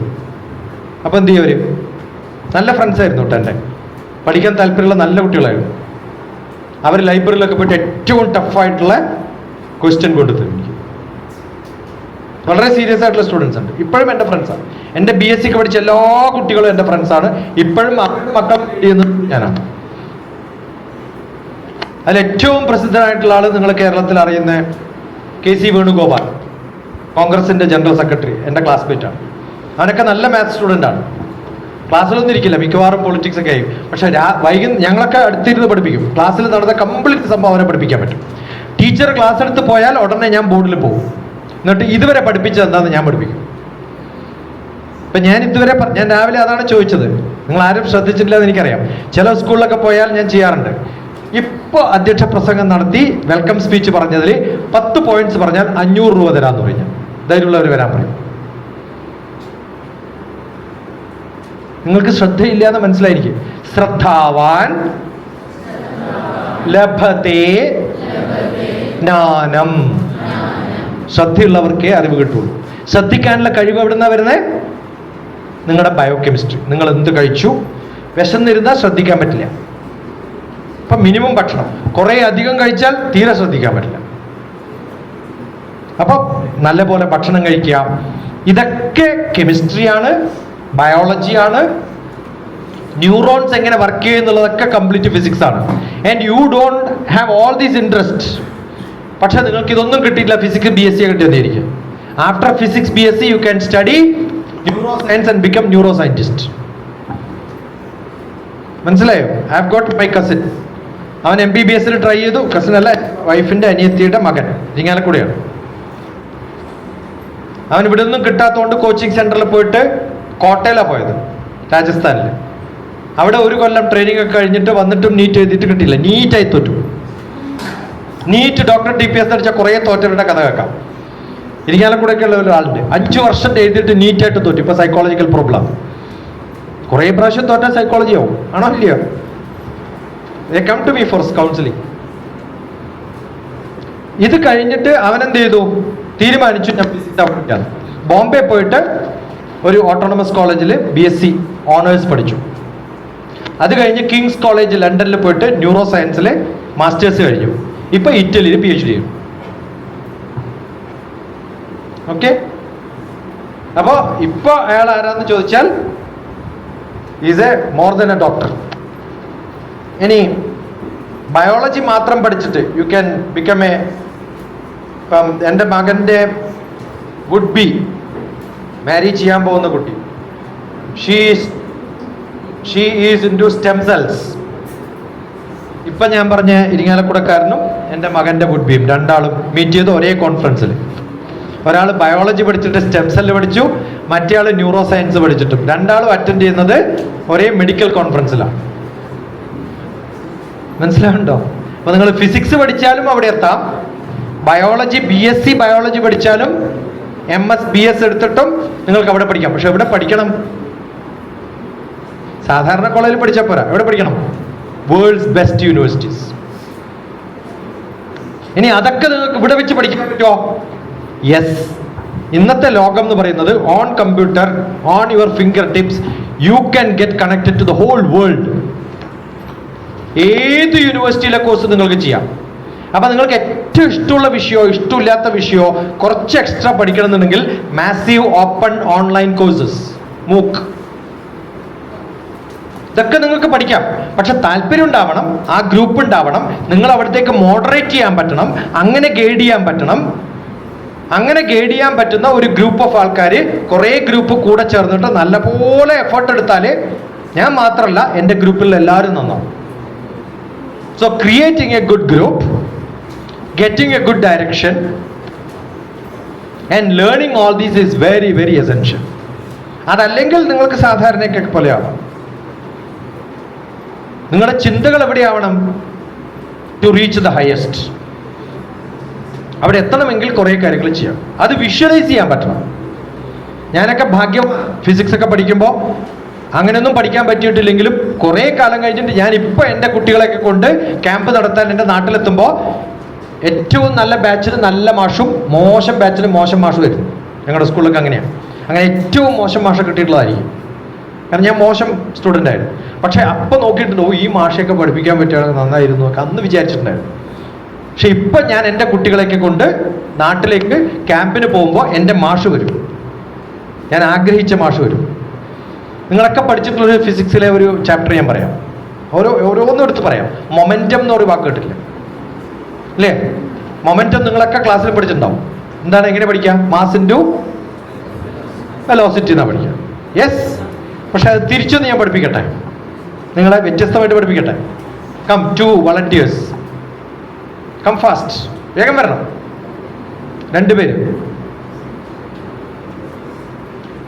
അപ്പം എന്ത് ചെയ്യും? നല്ല ഫ്രണ്ട്സ് ആയിരുന്നു കേട്ടോ. എൻ്റെ പഠിക്കാൻ താല്പര്യമുള്ള നല്ല കുട്ടികളായിരുന്നു. അവർ ലൈബ്രറിയിലൊക്കെ പോയിട്ട് ഏറ്റവും ടഫായിട്ടുള്ള ക്വസ്റ്റ്യൻ കൊണ്ടുതരും എനിക്ക്. വളരെ സീരിയസ് ആയിട്ടുള്ള സ്റ്റുഡൻസ് ഉണ്ട്. ഇപ്പോഴും എൻ്റെ ഫ്രണ്ട്സാണ്. എൻ്റെ BSc ഒക്കെ പഠിച്ച എല്ലാ കുട്ടികളും എൻ്റെ ഫ്രണ്ട്സാണ്. ഇപ്പോഴും മക്കൾ ചെയ്യുന്നത് ഞാനാണ്. അതിൽ ഏറ്റവും പ്രസിദ്ധനായിട്ടുള്ള ആൾ നിങ്ങൾ കേരളത്തിൽ അറിയുന്ന KC വേണുഗോപാൽ, കോൺഗ്രസിൻ്റെ ജനറൽ സെക്രട്ടറി, എൻ്റെ ക്ലാസ്മേറ്റാണ്. അവനൊക്കെ നല്ല മാത്സ് സ്റ്റുഡൻ്റാണ്. ക്ലാസ്സിലൊന്നും ഇരിക്കില്ല, മിക്കവാറും പൊളിറ്റിക്സ് ഒക്കെ ആയി. പക്ഷെ ഞങ്ങളൊക്കെ അടുത്തിരുന്ന് പഠിപ്പിക്കും. ക്ലാസ്സിൽ നടന്ന കംപ്ലീറ്റ് സംഭവം അവനെ പഠിപ്പിക്കാൻ പറ്റും. ടീച്ചർ ക്ലാസ് എടുത്ത് പോയാൽ ഉടനെ ഞാൻ ബോർഡിൽ പോകും. എന്നിട്ട് ഇതുവരെ പഠിപ്പിച്ചത് എന്താണെന്ന് ഞാൻ പഠിപ്പിക്കും. ഇപ്പം ഞാൻ ഇതുവരെ ഞാൻ രാവിലെ അതാണ് ചോദിച്ചത്, നിങ്ങൾ ആരും ശ്രദ്ധിച്ചിട്ടില്ല എന്ന് എനിക്കറിയാം. ചില സ്കൂളിലൊക്കെ പോയാൽ ഞാൻ ചെയ്യാറുണ്ട്. ഇപ്പോൾ അധ്യക്ഷ പ്രസംഗം നടത്തി വെൽക്കം സ്പീച്ച് പറഞ്ഞതിൽ 10 പോയിന്റ്സ് പറഞ്ഞാൽ 500 രൂപ തരാമെന്ന് പറഞ്ഞു. ധൈര്യമുള്ളവർ വരാൻ പറയും. നിങ്ങൾക്ക് ശ്രദ്ധയില്ല എന്ന് മനസ്സിലായിരിക്കും. ശ്രദ്ധാവാൻ ലഭതേ ജ്ഞാനം. ശ്രദ്ധയുള്ളവർക്കേ അറിവ് കിട്ടുള്ളൂ. ശ്രദ്ധിക്കാനുള്ള കഴിവ് എവിടെ നിന്നാണ് വരുന്നത്? നിങ്ങളുടെ ബയോകെമിസ്ട്രി. നിങ്ങൾ എന്ത് കഴിച്ചു, വിശന്നിരുന്നാൽ ശ്രദ്ധിക്കാൻ പറ്റില്ല. ഇപ്പം മിനിമം ഭക്ഷണം, കുറേ അധികം കഴിച്ചാൽ തീരെ ശ്രദ്ധിക്കാൻ പറ്റില്ല. അപ്പം നല്ല പോലെ ഭക്ഷണം കഴിക്കുക. ഇതൊക്കെ കെമിസ്ട്രിയാണ്, ബയോളജിയാണ്. ന്യൂറോൺസ് എങ്ങനെ വർക്ക് ചെയ്യും എന്നുള്ളതൊക്കെ കംപ്ലീറ്റ് ഫിസിക്സ് ആണ്. And you don't have all these interest. പക്ഷെ നിങ്ങൾക്ക് ഇതൊന്നും കിട്ടിയില്ല, ഫിസിക്സ് BSc കിട്ടിയതായിരിക്കും. After physics BSc you can study neuroscience and become neuroscientist. മനസ്സിലായോ? I have got my cousin. അവൻ MBBS ട്രൈ ചെയ്തു. കസിൻ അല്ല, വൈഫിന്റെ അനിയത്തിയുടെ മകൻ, ഇരിങ്ങാലക്കുടയാണ്. അവൻ ഇവിടെ നിന്നും കിട്ടാത്തതുകൊണ്ട് കോച്ചിങ് സെന്ററിൽ പോയിട്ട് കോട്ടയിലാണ് പോയത്, രാജസ്ഥാനിൽ. അവിടെ 1 കൊല്ലം ട്രെയിനിങ് ഒക്കെ കഴിഞ്ഞിട്ട് വന്നിട്ടും നീറ്റ് എഴുതിയിട്ട് കിട്ടിയില്ല. നീറ്റായി തോറ്റു. നീറ്റ് ഡോക്ടർ TPS അടിച്ച കുറേ തോറ്റവരുടെ കഥ കേൾക്കാം. ഇരിങ്ങാലക്കുടയൊക്കെ ഉള്ള ഒരാളുണ്ട്, 5 വർഷം എഴുതിയിട്ട് നീറ്റായിട്ട് തോറ്റു. ഇപ്പൊ സൈക്കോളജിക്കൽ പ്രോബ്ലം. കുറേ പ്രാവശ്യം തോറ്റാൽ സൈക്കോളജി ആവും, ആണോ ഇല്ലയോ? They come to me for counseling. ഇത് കഴിഞ്ഞിട്ട് അവൻ എന്ത് ചെയ്തു? തീരുമാനിച്ചു ഞാൻ ഫിസിക്സ് പഠിക്കാൻ. ബോംബെ പോയിട്ട് ഒരു ഓട്ടോണമസ് കോളേജിൽ BSc ഓണേഴ്സ് പഠിച്ചു. അത് കഴിഞ്ഞ് കിങ്സ് കോളേജ് ലണ്ടനിൽ പോയിട്ട് ന്യൂറോ സയൻസിൽ മാസ്റ്റേഴ്സ് കഴിഞ്ഞു. ഇപ്പൊ ഇറ്റലിയിൽ PhD ചെയ്യും. ഓക്കെ. അപ്പോ ഇപ്പൊ അയാൾ ആരാന്ന് ചോദിച്ചാൽ is A more than A doctor. ഇനി ബയോളജി മാത്രം പഠിച്ചിട്ട് യു ക്യാൻ ബിക്കം എ, ഇപ്പം എൻ്റെ മകൻ്റെ വുഡ് ബി മാരി ചെയ്യാൻ പോകുന്ന കുട്ടി, she is into stem cells. ഇപ്പം ഞാൻ പറഞ്ഞ ഇരിങ്ങാലക്കുടക്കാരനും എൻ്റെ മകൻ്റെ വുഡ് ബിയും രണ്ടാളും മീറ്റ് ചെയ്ത് ഒരേ കോൺഫറൻസിൽ. ഒരാൾ ബയോളജി പഠിച്ചിട്ട് സ്റ്റെം സെല്ല് പഠിച്ചു, മറ്റേ ആൾ ന്യൂറോ സയൻസ് പഠിച്ചിട്ടും. രണ്ടാളും അറ്റൻഡ് ചെയ്യുന്നത് ഒരേ മെഡിക്കൽ കോൺഫറൻസിലാണ്. മനസ്സിലാവുണ്ടോ? അപ്പൊ നിങ്ങൾ ഫിസിക്സ് പഠിച്ചാലും അവിടെ എത്താം, ബയോളജി BSc ബയോളജി പഠിച്ചാലും MS BS എടുത്തിട്ടും നിങ്ങൾക്ക് അവിടെ പഠിക്കാം. പക്ഷെ എവിടെ പഠിക്കണം? സാധാരണ കോളേജിൽ പഠിച്ചാൽ പോരാ. എവിടെ പഠിക്കണം? Worlds best universities. ഇനി അതൊക്കെ നിങ്ങൾക്ക് ഇവിടെ വെച്ച് പഠിക്കാൻ പറ്റുമോ? യെസ്. ഇന്നത്തെ ലോകം എന്ന് പറയുന്നത് on computer, on your fingertips, you can get connected to the whole world. ഏത് യൂണിവേഴ്സിറ്റിയിലെ കോഴ്സ് നിങ്ങൾക്ക് ചെയ്യാം. അപ്പൊ നിങ്ങൾക്ക് ഏറ്റവും ഇഷ്ടമുള്ള വിഷയമോ ഇഷ്ടമില്ലാത്ത വിഷയമോ കുറച്ച് എക്സ്ട്രാ പഠിക്കണമെന്നുണ്ടെങ്കിൽ massive open online courses, MOOC, ഇതൊക്കെ നിങ്ങൾക്ക് പഠിക്കാം. പക്ഷെ താല്പര്യം ഉണ്ടാവണം, ആ ഗ്രൂപ്പ് ഉണ്ടാവണം, നിങ്ങൾ അവിടത്തേക്ക് മോഡറേറ്റ് ചെയ്യാൻ പറ്റണം, അങ്ങനെ ഗൈഡ് ചെയ്യാൻ പറ്റണം. അങ്ങനെ ഗൈഡ് ചെയ്യാൻ പറ്റുന്ന ഒരു ഗ്രൂപ്പ് ഓഫ് ആൾക്കാർ, കുറേ ഗ്രൂപ്പ് കൂടെ ചേർന്നിട്ട് നല്ലപോലെ എഫേർട്ട് എടുത്താൽ ഞാൻ മാത്രമല്ല എൻ്റെ ഗ്രൂപ്പിൽ എല്ലാവരും നന്നാവും. So creating a good group, getting a good direction and learning all this is very very essential. അതല്ലെങ്കിൽ നിങ്ങൾക്ക് സാധാരണയൊക്കെ പോലെയാവാം. നിങ്ങളുടെ ചിന്തകൾ എവിടെയാവണം? To reach the highest. അവിടെ എത്തണമെങ്കിൽ കുറേ കാര്യങ്ങൾ ചെയ്യാം. അത് വിഷ്വലൈസ് ചെയ്യാൻ പറ്റണം. ഞാനൊക്കെ ഭാഗ്യം ഫിസിക്സ് ഒക്കെ പഠിക്കുമ്പോൾ അങ്ങനെയൊന്നും പഠിക്കാൻ പറ്റിയിട്ടില്ലെങ്കിലും കുറേ കാലം കഴിഞ്ഞിട്ട് ഞാനിപ്പോൾ എൻ്റെ കുട്ടികളെയൊക്കെ കൊണ്ട് ക്യാമ്പ് നടത്താൻ എൻ്റെ നാട്ടിലെത്തുമ്പോൾ ഏറ്റവും നല്ല ബാച്ചിന് നല്ല മാഷും മോശം ബാച്ചിന് മോശം മാഷും വരും. ഞങ്ങളുടെ സ്കൂളിലൊക്കെ അങ്ങനെയാണ്. അങ്ങനെ ഏറ്റവും മോശം മാഷ കിട്ടിയിട്ടുള്ളതായിരിക്കും. കാരണം ഞാൻ മോശം സ്റ്റുഡൻ്റ് ആയിരുന്നു. പക്ഷേ അപ്പം നോക്കിയിട്ടുണ്ട്, ഓ ഈ മാഷയൊക്കെ പഠിപ്പിക്കാൻ പറ്റുകയാണെങ്കിൽ നന്നായിരുന്നു ഒക്കെ അന്ന് വിചാരിച്ചിട്ടുണ്ടായിരുന്നു. പക്ഷെ ഇപ്പം ഞാൻ എൻ്റെ കുട്ടികളെയൊക്കെ കൊണ്ട് നാട്ടിലേക്ക് ക്യാമ്പിന് പോകുമ്പോൾ എൻ്റെ മാഷ് വരും, ഞാൻ ആഗ്രഹിച്ച മാഷ് വരും. നിങ്ങളൊക്കെ പഠിച്ചിട്ടുള്ളൊരു ഫിസിക്സിലെ ഒരു ചാപ്റ്റർ ഞാൻ പറയാം, ഓരോന്നും എടുത്ത് പറയാം. മൊമെൻറ്റം എന്നൊരു വാക്ക് കേട്ടില്ല അല്ലേ? മൊമെൻറ്റം നിങ്ങളൊക്കെ ക്ലാസ്സിൽ പഠിച്ചിട്ടുണ്ടാവും. എന്താണ്, എങ്ങനെ പഠിക്കാം? മാസ് ഇൻറ്റു വെലോസിറ്റി എന്നാണ് പഠിക്കുക. യെസ്. പക്ഷെ അത് തിരിച്ചൊന്ന് ഞാൻ പഠിപ്പിക്കട്ടെ, നിങ്ങളെ വ്യത്യസ്തമായിട്ട് പഠിപ്പിക്കട്ടെ. Come 2 volunteers, come fast. വേഗം വരണം. 2 പേര്,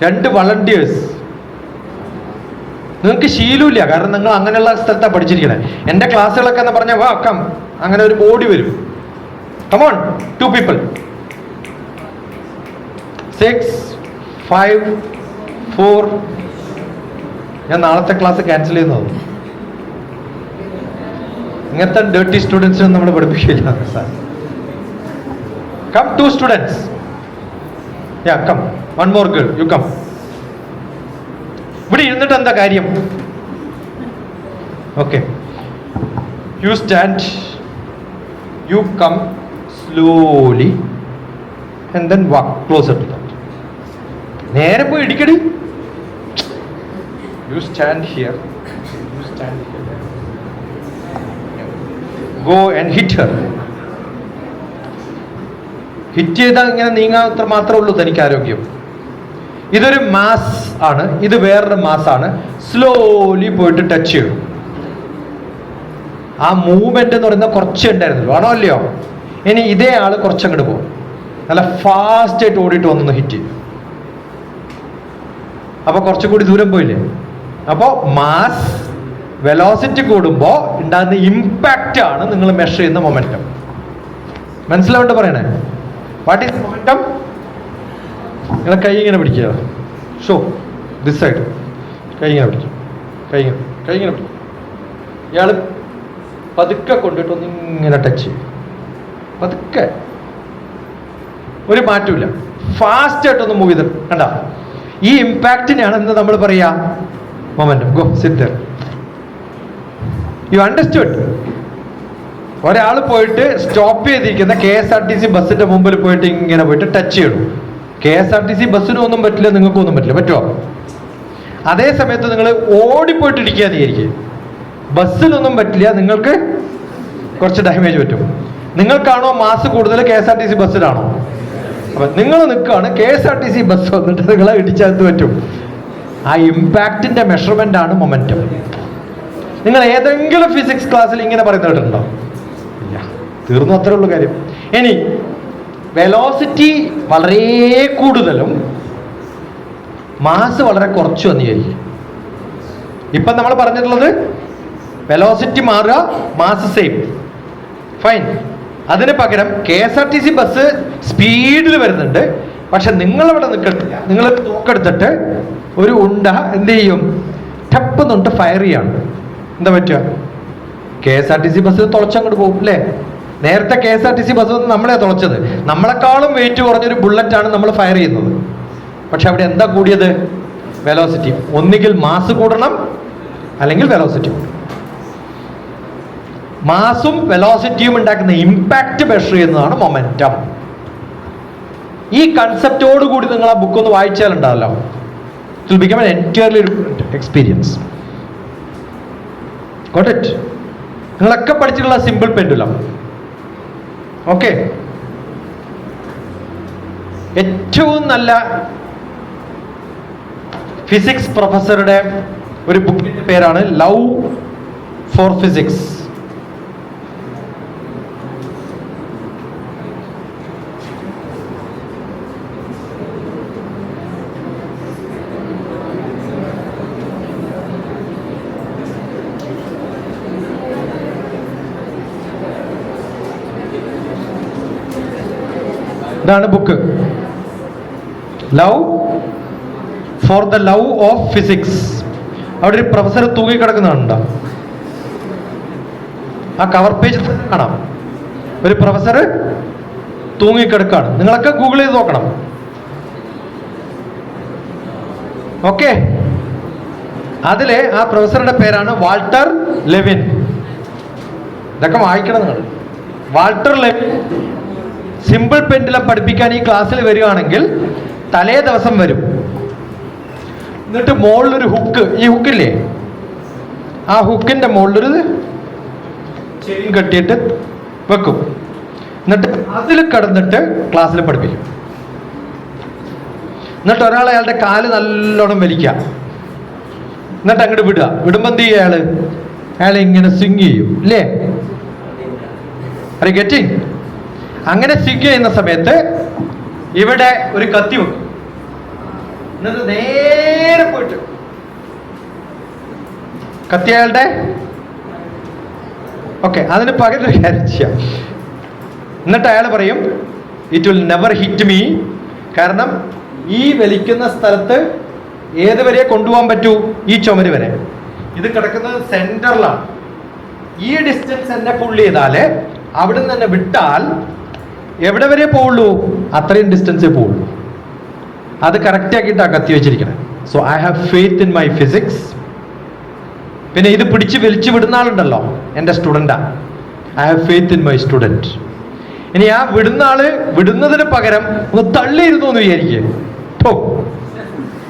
2 വളണ്ടിയേഴ്സ്. നിങ്ങൾക്ക് ശീലമില്ല, കാരണം നിങ്ങൾ അങ്ങനെയുള്ള സ്ഥലത്താണ് പഠിച്ചിരിക്കണേ. എൻ്റെ ക്ലാസ്സുകളൊക്കെ എന്ന് പറഞ്ഞാൽ വാ കം, അങ്ങനെ ഒരു ബോഡി വരും. Come on, 2 people. 6, 5, 4. ഞാൻ നാളത്തെ ക്ലാസ് ക്യാൻസൽ ചെയ്യുന്നത്. ഇങ്ങനത്തെ ഡേർട്ടി സ്റ്റുഡൻസിനും നമ്മൾ പഠിപ്പിക്കില്ല sir. Come 2 students. Yeah, come. 1 more girl, you come. ഇവിടെ ഇരുന്നിട്ട് എന്താ കാര്യം? Okay, you stand, you come slowly and then walk closer to that. നേരെ പോയി ഇടിക്കടി. You stand here, you stand here, go and hit her. Hit ചെയ്താൽ ഇങ്ങനെ നീങ്ങാത്ര മാത്രമേ ഉള്ളൂ തനിക്ക് ആരോഗ്യം. ഇതൊരു മാസ് ആണ്, ഇത് വേറൊരു മാസാണ്. സ്ലോലി പോയിട്ട് ടച്ച് ചെയ്യും. ആ മൂവ്മെന്റ് എന്ന് പറയുന്നത് കുറച്ചേ ഉണ്ടായിരുന്നുള്ളൂ, ആണോ അല്ലയോ? ഇനി ഇതേ ആള് കുറച്ചങ്ങോട്ട് പോകും, നല്ല ഫാസ്റ്റ് ആയിട്ട് ഓടിയിട്ട് വന്നു ഹിറ്റ് ചെയ്യും. അപ്പൊ കുറച്ചുകൂടി ദൂരം പോയില്ലേ? അപ്പോൾ മാസ് വെലോസിറ്റി കൂടുമ്പോൾ ഉണ്ടാകുന്ന ഇമ്പാക്റ്റ് ആണ് നിങ്ങൾ മെഷർ ചെയ്യുന്ന മൊമെന്റം. മനസ്സിലാവേണ്ട പറയണേ? What is momentum? നിങ്ങളെ കൈ ഇങ്ങനെ പിടിക്കുക. Show this side. കൈ ഇങ്ങനെ പിടിക്കും, കൈ ഇങ്ങനെ പിടിക്കും. ഇയാൾ പതുക്കെ കൊണ്ടിട്ട് ഒന്നിങ്ങനെ ടച്ച് ചെയ്യും, പതുക്കെ, ഒരു മാറ്റമില്ല. ഫാസ്റ്റ് ആയിട്ടൊന്ന് മൂവ് ചെയ്ത് കണ്ട. ഈ ഇമ്പാക്റ്റിനെയാണ് എന്ന് നമ്മൾ പറയാ momentum. Go sit there. You understood? ഒരാൾ പോയിട്ട് സ്റ്റോപ്പ് ചെയ്തിരിക്കുന്ന KSRTC ബസ്സിന്റെ മുമ്പിൽ പോയിട്ട് ഇങ്ങനെ പോയിട്ട് ടച്ച് ചെയ്യണം. KSRTC ബസ്സിനും ഒന്നും പറ്റില്ല, നിങ്ങൾക്കും ഒന്നും പറ്റില്ല. പറ്റുമോ? അതേ സമയത്ത് നിങ്ങൾ ഓടിപ്പോയിട്ട് ഇടിക്കാതെ ഇരിക്കും. ബസ്സിനൊന്നും പറ്റില്ല, നിങ്ങൾക്ക് കുറച്ച് ഡാമേജ് പറ്റും. നിങ്ങൾക്കാണോ മാസ് കൂടുതൽ KSRTC ബസ്സിലാണോ? അപ്പൊ നിങ്ങൾ നിൽക്കുകയാണ്, KSRTC ബസ് വന്നിട്ട് നിങ്ങളെ ഇടിച്ചകത്ത് പറ്റും. ആ ഇമ്പാക്റ്റിന്റെ മെഷർമെന്റ് ആണ് മൊമെന്റം. നിങ്ങൾ ഏതെങ്കിലും ഫിസിക്സ് ക്ലാസ്സിൽ ഇങ്ങനെ പറയുന്നത് കേട്ടിട്ടുണ്ടോ? ഇല്ല. തീർന്നു, അത്രേ ഉള്ളൂ കാര്യം. ഇനി വെലോസിറ്റി വളരെ കൂടുതലും മാസ് വളരെ കുറച്ചു വന്നിരിക്കും. ഇപ്പം നമ്മൾ പറഞ്ഞിട്ടുള്ളത് വെലോസിറ്റി മാറുക, മാസ് സെയിം, ഫൈൻ. അതിന് പകരം KSRTC ബസ് സ്പീഡിൽ വരുന്നുണ്ട്, പക്ഷെ നിങ്ങളവിടെ നിൽക്കത്തില്ല. നിങ്ങൾ തോക്കെടുത്തിട്ട് ഒരു ഉണ്ട എന്ത് ചെയ്യും? ടപ്പ് തൊട്ട് ഫയർ ചെയ്യാണ്. എന്താ പറ്റുക? KSRTC ബസ് തുളച്ചങ്ങോട്ട് പോകും അല്ലേ? നേരത്തെ KSRTC ബസ് വന്ന് നമ്മളെ തുളച്ചത്. നമ്മളെക്കാളും വെയിറ്റ് കുറഞ്ഞൊരു ബുള്ളറ്റാണ് നമ്മൾ ഫയർ ചെയ്യുന്നത്. പക്ഷെ അവിടെ എന്താ കൂടിയത്? വെലോസിറ്റി. ഒന്നുകിൽ മാസ് കൂടണം, അല്ലെങ്കിൽ വെലോസിറ്റി കൂടണം. മാസും വെലോസിറ്റിയും ഉണ്ടാക്കുന്ന ഇമ്പാക്റ്റ് മെഷർ ചെയ്യുന്നതാണ് മൊമെന്റം. ഈ കൺസെപ്റ്റോട് കൂടി നിങ്ങൾ ആ ബുക്ക് ഒന്ന് വായിച്ചാലുണ്ടാവല്ലോ, it will become an entirely different experience. Got it? നിങ്ങളൊക്കെ പഠിച്ചിട്ടുള്ള സിമ്പിൾ പെൻഡുലം. ഓക്കെ, ഏറ്റവും നല്ല ഫിസിക്സ് പ്രൊഫസറുടെ ഒരു ബുക്കിന്റെ പേരാണ് ലവ് ഫോർ ഫിസിക്സ്. ഇതാണ് book, love for the love of physics. അവിടെ ഒരു പ്രൊഫസർ തൂങ്ങിക്കിടക്കുന്നുണ്ടോ? ആ കവർ പേജ് കാണാം, ഒരു പ്രൊഫസർ തൂങ്ങിക്കിടക്കാണ്. നിങ്ങളൊക്കെ ഗൂഗിൾ ചെയ്ത് നോക്കണം. ഓക്കെ, അതിലെ ആ പ്രൊഫസറുടെ പേരാണ് വാൾട്ടർ ലെവിൻ. ഇതൊക്കെ വായിക്കണം നിങ്ങൾ. വാൾട്ടർ ലെവിൻ സിമ്പിൾ പെൻഡുലം പഠിപ്പിക്കാൻ ഈ ക്ലാസ്സിൽ വരികയാണെങ്കിൽ തലേ ദിവസം വരും. എന്നിട്ട് മുകളിലൊരു ഹുക്ക്, ഈ ഹുക്കില്ലേ, ആ ഹുക്കിന്റെ മുകളിലൊരു ചെയിൻ കെട്ടിയിട്ട് വെക്കും. എന്നിട്ട് അതിൽ കിടന്നിട്ട് ക്ലാസ്സിൽ പഠിപ്പിക്കും. എന്നിട്ട് ഒരാൾ അയാളുടെ കാല് നല്ലോണം വലിക്കുക, എന്നിട്ട് അങ്ങോട്ട് വിടുക. വിടുമ്പോൾ എന്ത് ചെയ്യുക? അയാൾ ഇങ്ങനെ സ്വിങ് ചെയ്യും, ഇല്ലേ? R you getting? അങ്ങനെ സിങ്ക് ചെയ്യുന്ന സമയത്ത് ഇവിടെ ഒരു കത്തി വെക്കും, എന്നിട്ട് നേരെ പോയിട്ട് കത്തി അയാളുടെ ഓക്കെ അതിന് പകരം ഒരു കാര്യം ചെയ്യാം. എന്നിട്ട് അയാൾ പറയും it will never hit me, കാരണം ഈ വലിക്കുന്ന സ്ഥലത്ത് ഏത് വരെ കൊണ്ടുപോകാൻ പറ്റൂ? ഈ ചുമര് വരെ. ഇത് കിടക്കുന്നത് സെന്ററിലാണ്. ഈ ഡിസ്റ്റൻസ് എന്നെ പുള്ളി ചെയ്താല് അവിടെ നിന്ന് തന്നെ വിട്ടാൽ എവിടെ വരെ പോവുള്ളൂ? അത്രയും ഡിസ്റ്റൻസേ പോവുള്ളൂ. അത് കറക്റ്റ് ആക്കിയിട്ടാണ് കത്തി വെച്ചിരിക്കണം. So I have faith in my physics. പിന്നെ ഇത് പിടിച്ച് വലിച്ചു വിടുന്ന ആളുണ്ടല്ലോ, എൻ്റെ സ്റ്റുഡൻ്റാ. I have faith in my student. ഇനി ആ വിടുന്ന ആള് വിടുന്നതിന് പകരം ഒന്ന് തള്ളിയിരുന്നു എന്ന് വിചാരിക്കുക,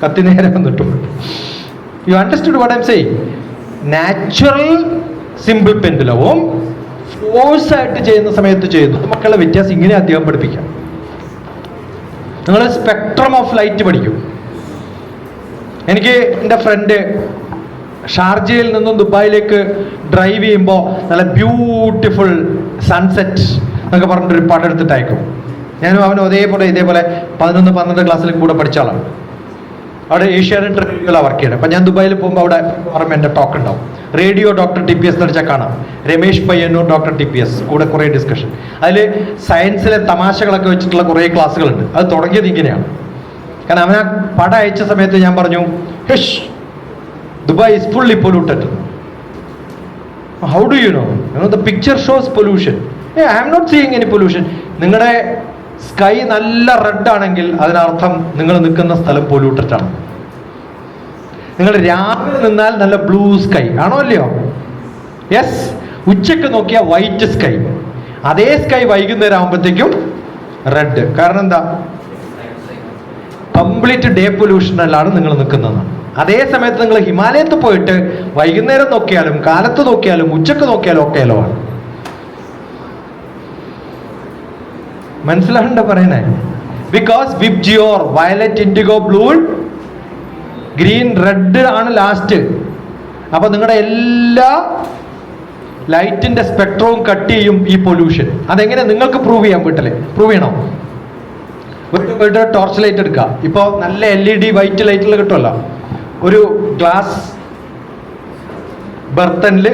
കത്തി നേരെ വന്നിട്ടു. You understood what I am saying? Natural simple പെൻഡുലവും ഫോഴ്സ് ആയിട്ട് ചെയ്യുന്ന സമയത്ത് ചെയ്യുന്നു. മക്കളുടെ വ്യത്യാസം ഇങ്ങനെ അധികം പഠിപ്പിക്കാം. നിങ്ങൾ സ്പെക്ട്രം ഓഫ് ലൈറ്റ് പഠിക്കും. എനിക്ക് എൻ്റെ ഫ്രണ്ട് ഷാർജയിൽ നിന്നും ദുബായിലേക്ക് ഡ്രൈവ് ചെയ്യുമ്പോൾ നല്ല ബ്യൂട്ടിഫുൾ സൺസെറ്റ് എന്നൊക്കെ പറഞ്ഞിട്ടൊരു പടം എടുത്തിട്ട് അയക്കും. ഞാനും അവനും ഇതേപോലെ 11-12 ക്ലാസ്സിൽ കൂടെ പഠിച്ച ആളാണ്. അവിടെ ഏഷ്യാനെറ്റ് റേഡിയോയിലാണ് വർക്ക് ചെയ്യുന്നത്. അപ്പം ഞാൻ ദുബായിൽ പോകുമ്പോൾ അവിടെ ഓർമ്മ എൻ്റെ ടോക്ക് ഉണ്ടാവും. റേഡിയോ ഡോക്ടർ TPS എന്ന് വെച്ചാൽ കാണാം. രമേഷ് പയ്യന്നൂർ ഡോക്ടർ TPS കൂടെ കുറേ ഡിസ്കഷൻ. അതിൽ സയൻസിലെ തമാശകളൊക്കെ വെച്ചിട്ടുള്ള കുറേ ക്ലാസ്സുകളുണ്ട്. അത് തുടങ്ങിയത് ഇങ്ങനെയാണ്. കാരണം അവൻ ആ പടം അയച്ച സമയത്ത് ഞാൻ പറഞ്ഞു, ഹിഷ്, Dubai is fully polluted. How do you know? You know the picture shows pollution. I am not seeing any pollution. നിങ്ങളുടെ സ്കൈ നല്ല റെഡ് ആണെങ്കിൽ അതിനർത്ഥം നിങ്ങൾ നിൽക്കുന്ന സ്ഥലം പൊല്യൂട്ടഡ് ആണ്. നിങ്ങൾ രാവിലെ നിന്നാൽ നല്ല ബ്ലൂ സ്കൈ ആണോ അല്ലയോ? യെസ്. ഉച്ചക്ക് നോക്കിയാൽ വൈറ്റ് സ്കൈ. അതേ സ്കൈ വൈകുന്നേരം ആകുമ്പോഴത്തേക്കും റെഡ്. കാരണം എന്താ? കംപ്ലീറ്റ് ഡേ പൊല്യൂഷനിലാണ് നിങ്ങൾ നിൽക്കുന്നതെന്നാണ്. അതേ സമയത്ത് നിങ്ങൾ ഹിമാലയത്ത് പോയിട്ട് വൈകുന്നേരം നോക്കിയാലും കാലത്ത് നോക്കിയാലും ഉച്ചക്ക് നോക്കിയാലും ഒക്കെ ആണ്. മനസ്സിലാവണ്ട പറയണേ? Because VIBGYOR violet, IndiGo, blue, green, red ആണ് ലാസ്റ്റ്. അപ്പൊ നിങ്ങളുടെ എല്ലാ ലൈറ്റിന്റെ സ്പെക്ട്രവും കട്ട് ചെയ്യും ഈ പൊല്യൂഷൻ. അതെങ്ങനെ നിങ്ങൾക്ക് പ്രൂവ് ചെയ്യാം? വീട്ടില് പ്രൂവ് ചെയ്യണോ? വീട്ടിൽ ടോർച്ച് ലൈറ്റ് എടുക്കുക. ഇപ്പോൾ നല്ല LED വൈറ്റ് ലൈറ്റുകൾ കിട്ടുമല്ലോ. ഒരു ഗ്ലാസ് ബർത്തനിൽ,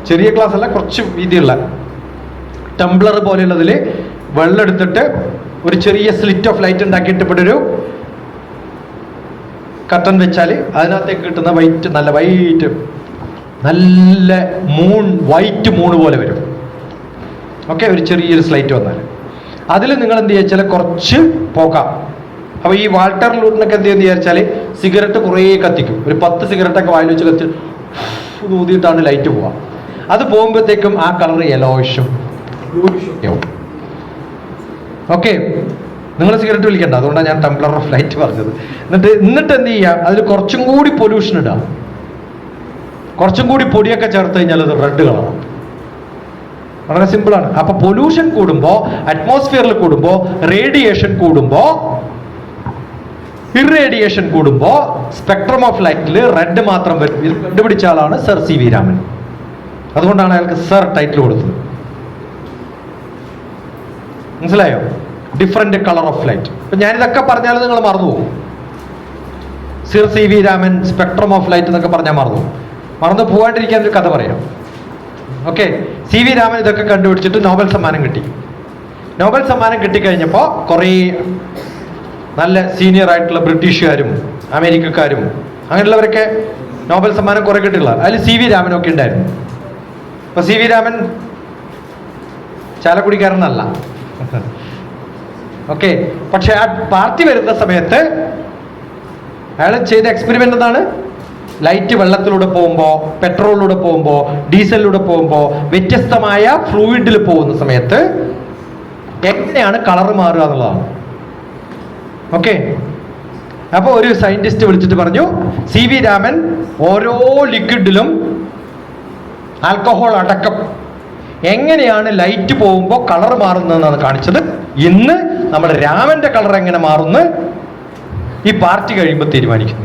ചെറിയ ഗ്ലാസ് അല്ല, കുറച്ച് വീതിയുള്ള ടംബ്ലർ പോലെയുള്ളതിൽ വെള്ളം എടുത്തിട്ട് ഒരു ചെറിയ സ്ലിറ്റ് ഓഫ് ലൈറ്റ് ഉണ്ടാക്കിയിട്ട് ഇവിടെ ഒരു കട്ടൺ വെച്ചാൽ അതിനകത്തേക്ക് കിട്ടുന്ന വൈറ്റ്, നല്ല വൈറ്റ്, നല്ല മൂൺ, വൈറ്റ് മൂണ് പോലെ വരും. ഓക്കെ, ഒരു ചെറിയൊരു സ്ലൈറ്റ് വന്നാൽ അതിൽ നിങ്ങൾ എന്ത് ചെയ്യാച്ചാൽ കുറച്ച് പോകാം. അപ്പോൾ ഈ വാൾട്ടർ ലൂട്ടിനൊക്കെ എന്ത് ചെയ്യുന്ന വിചാരിച്ചാൽ സിഗരറ്റ് കുറേ കത്തിക്കും. ഒരു 10 സിഗരറ്റൊക്കെ വായിൽ വെച്ച് കത്തി ഊതിയിട്ടാണ് ലൈറ്റ് പോവുക. അത് പോകുമ്പോഴത്തേക്കും ആ കളർ യെലോയിഷും ബ്ലൂയിഷും. ഓക്കെ, നിങ്ങൾ സിഗരറ്റ് വലിക്കണ്ട, അതുകൊണ്ടാണ് ഞാൻ ടംബ്ലർ ഓഫ് ലൈറ്റ് പറഞ്ഞത്. എന്നിട്ട് എന്ത് ചെയ്യുക? അതിൽ കുറച്ചും കൂടി പൊല്യൂഷൻ ഇടാം. കുറച്ചും കൂടി പൊടിയൊക്കെ ചേർത്ത് കഴിഞ്ഞാൽ അത് റെഡ് കളറാണ്. വളരെ സിമ്പിളാണ്. അപ്പൊ പൊല്യൂഷൻ കൂടുമ്പോൾ, അറ്റ്മോസ്ഫിയറിൽ കൂടുമ്പോൾ, റേഡിയേഷൻ കൂടുമ്പോൾ, ഇറേഡിയേഷൻ കൂടുമ്പോൾ സ്പെക്ട്രം ഓഫ് ലൈറ്റിൽ റെഡ് മാത്രം വരും. ഇത് കണ്ടുപിടിച്ച ആളാണ് സർ CV രാമൻ. അതുകൊണ്ടാണ് അയാൾക്ക് സർ ടൈറ്റിൽ കൊടുത്തത്. മനസ്സിലായോ? Different colour of light. ഇപ്പൊ ഞാനിതൊക്കെ പറഞ്ഞാൽ നിങ്ങൾ മറന്നുപോകും. Sir CV Raman, spectrum of light എന്നൊക്കെ പറഞ്ഞാൽ മറന്നു പോകാണ്ടിരിക്കാൻ ഒരു കഥ പറയാം. ഓക്കെ, CV രാമൻ ഇതൊക്കെ കണ്ടുപിടിച്ചിട്ട് നോബൽ സമ്മാനം കിട്ടി. നോബൽ സമ്മാനം കിട്ടിക്കഴിഞ്ഞപ്പോൾ കുറേ നല്ല സീനിയർ ആയിട്ടുള്ള ബ്രിട്ടീഷുകാരും അമേരിക്കക്കാരും അങ്ങനെയുള്ളവരൊക്കെ നോബൽ സമ്മാനം കുറെ കിട്ടിയുള്ള അതിൽ CV രാമനൊക്കെ ഉണ്ടായിരുന്നു. അപ്പൊ CV രാമൻ ചാലക്കുടിക്കാരനല്ല. ഓക്കെ, പക്ഷെ ആ പാർട്ടി വരുന്ന സമയത്ത് അയാൾ ചെയ്ത എക്സ്പെരിമെന്റ് എന്താണ്? ലൈറ്റ് വെള്ളത്തിലൂടെ പോകുമ്പോൾ, പെട്രോളിലൂടെ പോകുമ്പോൾ, ഡീസലിലൂടെ പോകുമ്പോൾ, വ്യത്യസ്തമായ ഫ്ലൂയിഡിൽ പോകുന്ന സമയത്ത് എങ്ങനെയാണ് കളർ മാറുക എന്നുള്ളതാണ്. ഓക്കെ, അപ്പോൾ ഒരു സയന്റിസ്റ്റ് വിളിച്ചിട്ട് പറഞ്ഞു, CV രാമൻ ഓരോ ലിക്വിഡിലും ആൽക്കഹോൾ അടക്കം എങ്ങനെയാണ് ലൈറ്റ് പോകുമ്പോൾ കളർ മാറുന്നതെന്നാണ് കാണിച്ചത്. ഇന്ന് നമ്മുടെ രാമന്റെ കളർ എങ്ങനെ മാറുന്നു ഈ പാർട്ടി കഴിയുമ്പോൾ തീരുമാനിക്കുന്നു.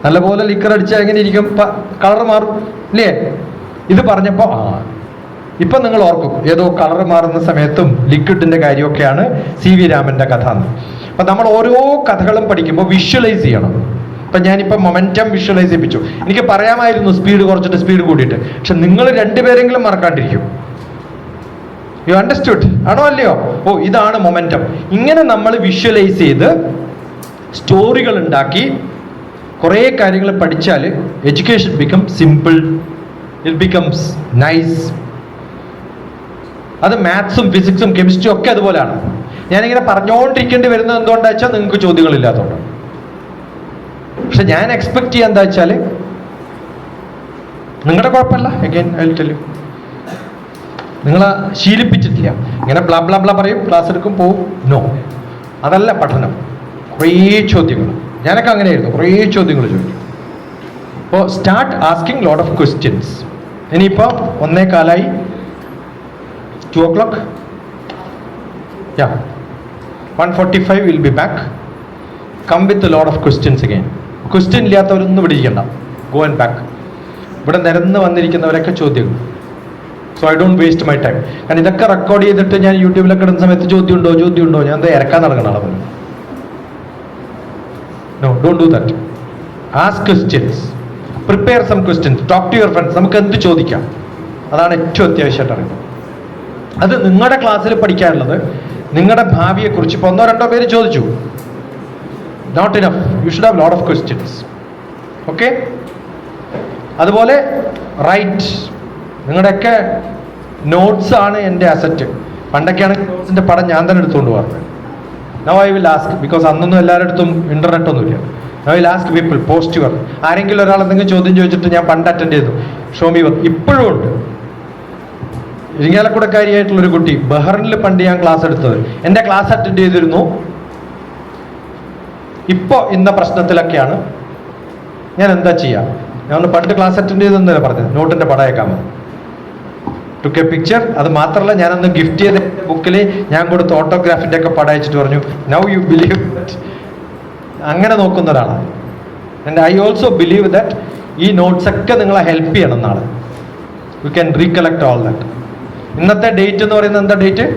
നല്ലപോലെ ലിക്കർ അടിച്ചാൽ എങ്ങനെ ഇരിക്കും? കളർ മാറും ഇല്ലേ? ഇത് പറഞ്ഞപ്പോൾ ഇപ്പം നിങ്ങൾ ഓർക്കും ഏതോ കളർ മാറുന്ന സമയത്തും ലിക്വിഡിന്റെ കാര്യമൊക്കെയാണ് CV രാമന്റെ കഥ എന്ന്. അപ്പം നമ്മൾ ഓരോ കഥകളും പഠിക്കുമ്പോൾ വിഷ്വലൈസ് ചെയ്യണം. ഇപ്പം ഞാനിപ്പോൾ മൊമെന്റം വിഷ്വലൈസ് ചെയ്യിപ്പിച്ചു. എനിക്ക് പറയാമായിരുന്നു സ്പീഡ് കുറച്ചിട്ട് സ്പീഡ് കൂടിയിട്ട്, പക്ഷെ നിങ്ങൾ രണ്ടുപേരെങ്കിലും മറക്കാണ്ടിരിക്കും. യു അണ്ടർസ്റ്റുഡ് ആണോ അല്ലയോ? ഓ, ഇതാണ് മൊമെന്റം. ഇങ്ങനെ നമ്മൾ വിഷ്വലൈസ് ചെയ്ത് സ്റ്റോറികൾ ഉണ്ടാക്കി കുറേ കാര്യങ്ങൾ പഠിച്ചാൽ education become simple, it becomes nice. അത് മാത്സും ഫിസിക്സും കെമിസ്ട്രിയും ഒക്കെ അതുപോലെയാണ്. ഞാനിങ്ങനെ പറഞ്ഞുകൊണ്ടിരിക്കേണ്ടി വരുന്നത് എന്തുകൊണ്ടാ വെച്ചാൽ നിങ്ങൾക്ക് ചോദ്യങ്ങളില്ലാത്തതുകൊണ്ട്. പക്ഷെ ഞാൻ എക്സ്പെക്ട് ചെയ്യാൻ എന്താ വെച്ചാൽ നിങ്ങളുടെ കുഴപ്പമില്ല. Again I will tell you, നിങ്ങളെ ശീലിപ്പിച്ചിട്ടില്ല. ഇങ്ങനെ ബ്ലാ ബ്ലാ ബ്ലാ പറയും, ക്ലാസ് എടുക്കും, പോവും. നോ, അതല്ല പഠനം. കുറേ ചോദ്യങ്ങൾ, ഞാനൊക്കെ അങ്ങനെയായിരുന്നു, കുറേ ചോദ്യങ്ങൾ ചോദിക്കും. അപ്പോൾ start asking lot of questions. ഇനിയിപ്പോൾ 1:15, 2 o'clock, yeah, 1:45 will be back. Come with a lot of questions again. Question ഇല്ലാത്തവരൊന്നും ഇവിടെ ഇരിക്കണ്ട, ഗോ ആൻഡ് ബാക്ക്. ഇവിടെ നിരന്ന് വന്നിരിക്കുന്നവരൊക്കെ ചോദ്യങ്ങൾ. So I don't waste my time. കാരണം ഇതൊക്കെ റെക്കോർഡ് ചെയ്തിട്ട് ഞാൻ യൂട്യൂബിലൊക്കെ ഇടുന്ന സമയത്ത് ചോദ്യമുണ്ടോ ഞാൻ എന്താ ഇറക്കാൻ നടക്കുന്ന ആളെ പോലെ. No, don't do that. Ask questions, prepare some questions, talk to your friends. നമുക്ക് എന്ത് ചോദിക്കാം, അതാണ് ഏറ്റവും അത്യാവശ്യമായിട്ട് അറിയുന്നത്. അത് നിങ്ങളുടെ ക്ലാസ്സിൽ പഠിക്കാനുള്ളത് നിങ്ങളുടെ ഭാവിയെക്കുറിച്ച്. ഇപ്പോൾ 1-2 പേര് ചോദിച്ചു, not enough, you should have lot of questions. Okay? അതുപോലെ റൈറ്റ്, നിങ്ങളുടെയൊക്കെ നോട്ട്സ് ആണ് എൻ്റെ അസറ്റ്. പണ്ടൊക്കെയാണ് നോട്ട്സിൻ്റെ പടം ഞാൻ തന്നെ എടുത്തുകൊണ്ട് പോകുന്നത്. Now I will ask, because അന്നൊന്നും എല്ലാവരുടെ അടുത്തും ഇൻ്റർനെറ്റ് ഒന്നുമില്ല. Now I will ask people, post your. ആരെങ്കിലും ഒരാൾ എന്തെങ്കിലും ചോദ്യം ചോദിച്ചിട്ട് ഞാൻ പണ്ട് അറ്റൻഡ് ചെയ്തു, ഷോ മീ വർക്ക്. ഇപ്പോഴും ഉണ്ട്. ഇരിങ്ങാലക്കുടക്കാരിയായിട്ടുള്ളൊരു കുട്ടി, ബഹ്റിനിൽ പണ്ട് ഞാൻ ക്ലാസ് എടുത്തത്, എൻ്റെ ക്ലാസ് അറ്റൻഡ് ചെയ്തിരുന്നു. ഇപ്പോൾ ഇന്ന പ്രശ്നത്തിലൊക്കെയാണ്. ഞാൻ എന്താ ചെയ്യുക? ഞാൻ പണ്ട് ക്ലാസ് അറ്റൻഡ് ചെയ്തെന്നല്ലേ പറഞ്ഞത്, നോട്ടിൻ്റെ പടം അയക്കാൻ മതി, ടുക്ക് എ പിക്ചർ. അത് മാത്രമല്ല, ഞാനന്ന് ഗിഫ്റ്റ് ചെയ്ത ബുക്കിൽ ഞാൻ കൊടുത്ത ഓട്ടോഗ്രാഫിൻ്റെ ഒക്കെ പടം അയച്ചിട്ട് പറഞ്ഞു, നൗ യു ബിലീവ് ദാറ്റ്. അങ്ങനെ നോക്കുന്ന ഒരാളാണ്. And I also believe that ഈ നോട്ട്സ് ഒക്കെ നിങ്ങളെ ഹെൽപ്പ് ചെയ്യണം നാളെ. You can recollect all that. ഇന്നത്തെ ഡേറ്റ് എന്ന് പറയുന്നത് എന്താ ഡേറ്റ്?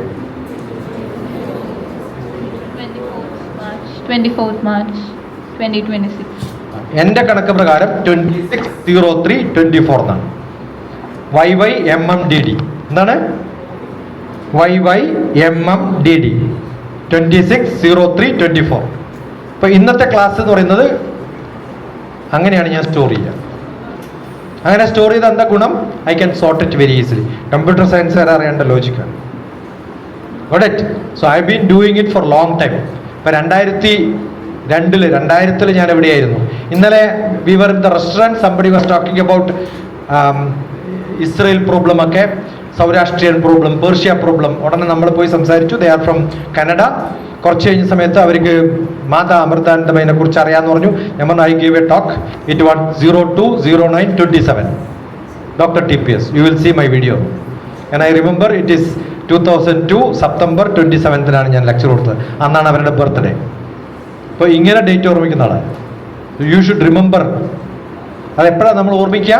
24th March 2026. എൻ്റെ കണക്ക് പ്രകാരം 26/03/24 എന്നാണ്. YYMMDD എന്താണ്? YYMMDD 26/03/24. അപ്പോൾ ഇന്നത്തെ ക്ലാസ് എന്ന് പറയുന്നത് അങ്ങനെയാണ് ഞാൻ സ്റ്റോർ ചെയ്യുക. അങ്ങനെ സ്റ്റോർ ചെയ്ത എന്താ ഗുണം? I can sort it very easily. Computer science വരെ അറിയേണ്ട ലോജിക്കാണ്. Got it? So I been doing it for long time. ഇപ്പം 2002 ഞാൻ എവിടെയായിരുന്നു? ഇന്നലെ we were in the restaurant, somebody was talking about Israel problem ഒക്കെ, സൗരാഷ്ട്രിയൻ പ്രോബ്ലം, പേർഷ്യ പ്രോബ്ലം. ഉടനെ നമ്മൾ പോയി സംസാരിച്ചു. They are from Canada. കുറച്ച് കഴിഞ്ഞ സമയത്ത് അവർക്ക് മാതാ അമൃതാനന്ദമയിനെ കുറിച്ച് അറിയാമെന്ന് പറഞ്ഞു. ഞാൻ പറഞ്ഞു, I give A talk. It what 02/09/27 Dr. TPS. You will see my video. And I remember it is 2002 September 27th ഞാൻ ലെക്ചർ കൊടുത്തത്. അന്നാണ് അവരുടെ ബർത്ത്ഡേ. അപ്പോൾ ഇങ്ങനെ ഡേറ്റ് ഓർമ്മിക്കുന്ന ആളാണ്. You should remember. അതെപ്പോഴാണ് നമ്മൾ ഓർമ്മിക്കുക?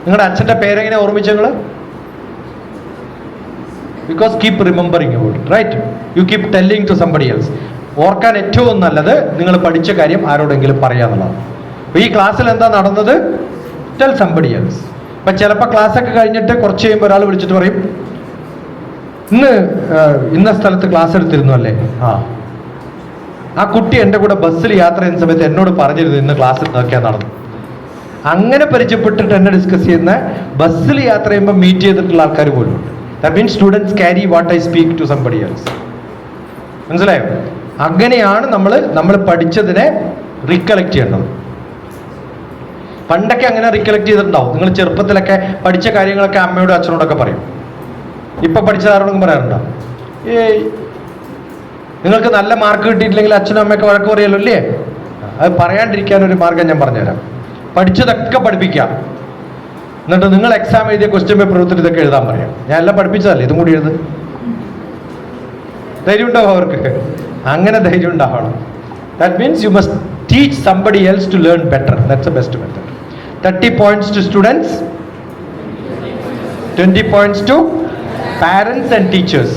നിങ്ങളുടെ അച്ഛൻ്റെ പേരെങ്ങനെ ഓർമ്മിച്ച നിങ്ങൾ? Because keep remembering about it, right? You keep telling to somebody else. ഓർക്കാൻ ഏറ്റവും നല്ലത് നിങ്ങൾ പഠിച്ച കാര്യം ആരോടെങ്കിലും പറയാന്നുള്ളതാണ്. അപ്പോൾ ഈ ക്ലാസ്സിൽ എന്താ നടന്നത്? Tell somebody else. അപ്പം ചിലപ്പോൾ ക്ലാസ്സൊക്കെ കഴിഞ്ഞിട്ട് കുറച്ച് കഴിയുമ്പോൾ ഒരാൾ വിളിച്ചിട്ട് പറയും, ഇന്ന സ്ഥലത്ത് ക്ലാസ് എടുത്തിരുന്നു അല്ലേ? ആ കുട്ടി എൻ്റെ കൂടെ ബസ്സിൽ യാത്ര ചെയ്യുന്ന സമയത്ത് എന്നോട് പറഞ്ഞിരുന്നു ഇന്ന് ക്ലാസ്സിൽ നോക്കിയാൽ നടന്നു. അങ്ങനെ പരിചയപ്പെട്ടിട്ട് എന്നെ ഡിസ്കസ് ചെയ്യുന്ന, ബസ്സിൽ യാത്ര ചെയ്യുമ്പോൾ മീറ്റ് ചെയ്തിട്ടുള്ള ആൾക്കാർ പോലും ഉണ്ട്. That means students carry what I speak to somebody else. മനസ്സിലായോ? അങ്ങനെയാണ് നമ്മൾ പഠിച്ചതിനെ റീകളക്ട് ചെയ്യേണ്ടത്. പണ്ടൊക്കെ അങ്ങനെ റീകളക്ട് ചെയ്തിട്ടുണ്ടാവും. നിങ്ങൾ ചെറുപ്പത്തിലൊക്കെ പഠിച്ച കാര്യങ്ങളൊക്കെ അമ്മയോടും അച്ഛനോടൊക്കെ പറയും. ഇപ്പം പഠിച്ചത് ആരോടും പറയാറുണ്ടോ? നിങ്ങൾക്ക് നല്ല മാർക്ക് കിട്ടിയിട്ടില്ലെങ്കിൽ അച്ഛനും അമ്മയൊക്കെ വഴക്ക് പറയുമല്ലോ അല്ലേ? അത് പറയാണ്ടിരിക്കാനൊരു മാർഗം ഞാൻ പറഞ്ഞുതരാം. പഠിച്ചതൊക്കെ പഠിപ്പിക്കാം. എന്നിട്ട് നിങ്ങൾ എക്സാം എഴുതിയ ക്വസ്റ്റ്യൻ പേപ്പർ എടുത്തിട്ട് ഇതൊക്കെ എഴുതാൻ പറയാം. ഞാൻ എല്ലാം പഠിപ്പിച്ചതല്ലേ, ഇതും കൂടി എഴുത്. ധൈര്യം ഉണ്ടാവും അവർക്ക്. അങ്ങനെ ധൈര്യം ഉണ്ടാവണം. That means you must teach somebody else to learn better. That's the best method. 30 points to students. 20 points to parents and teachers.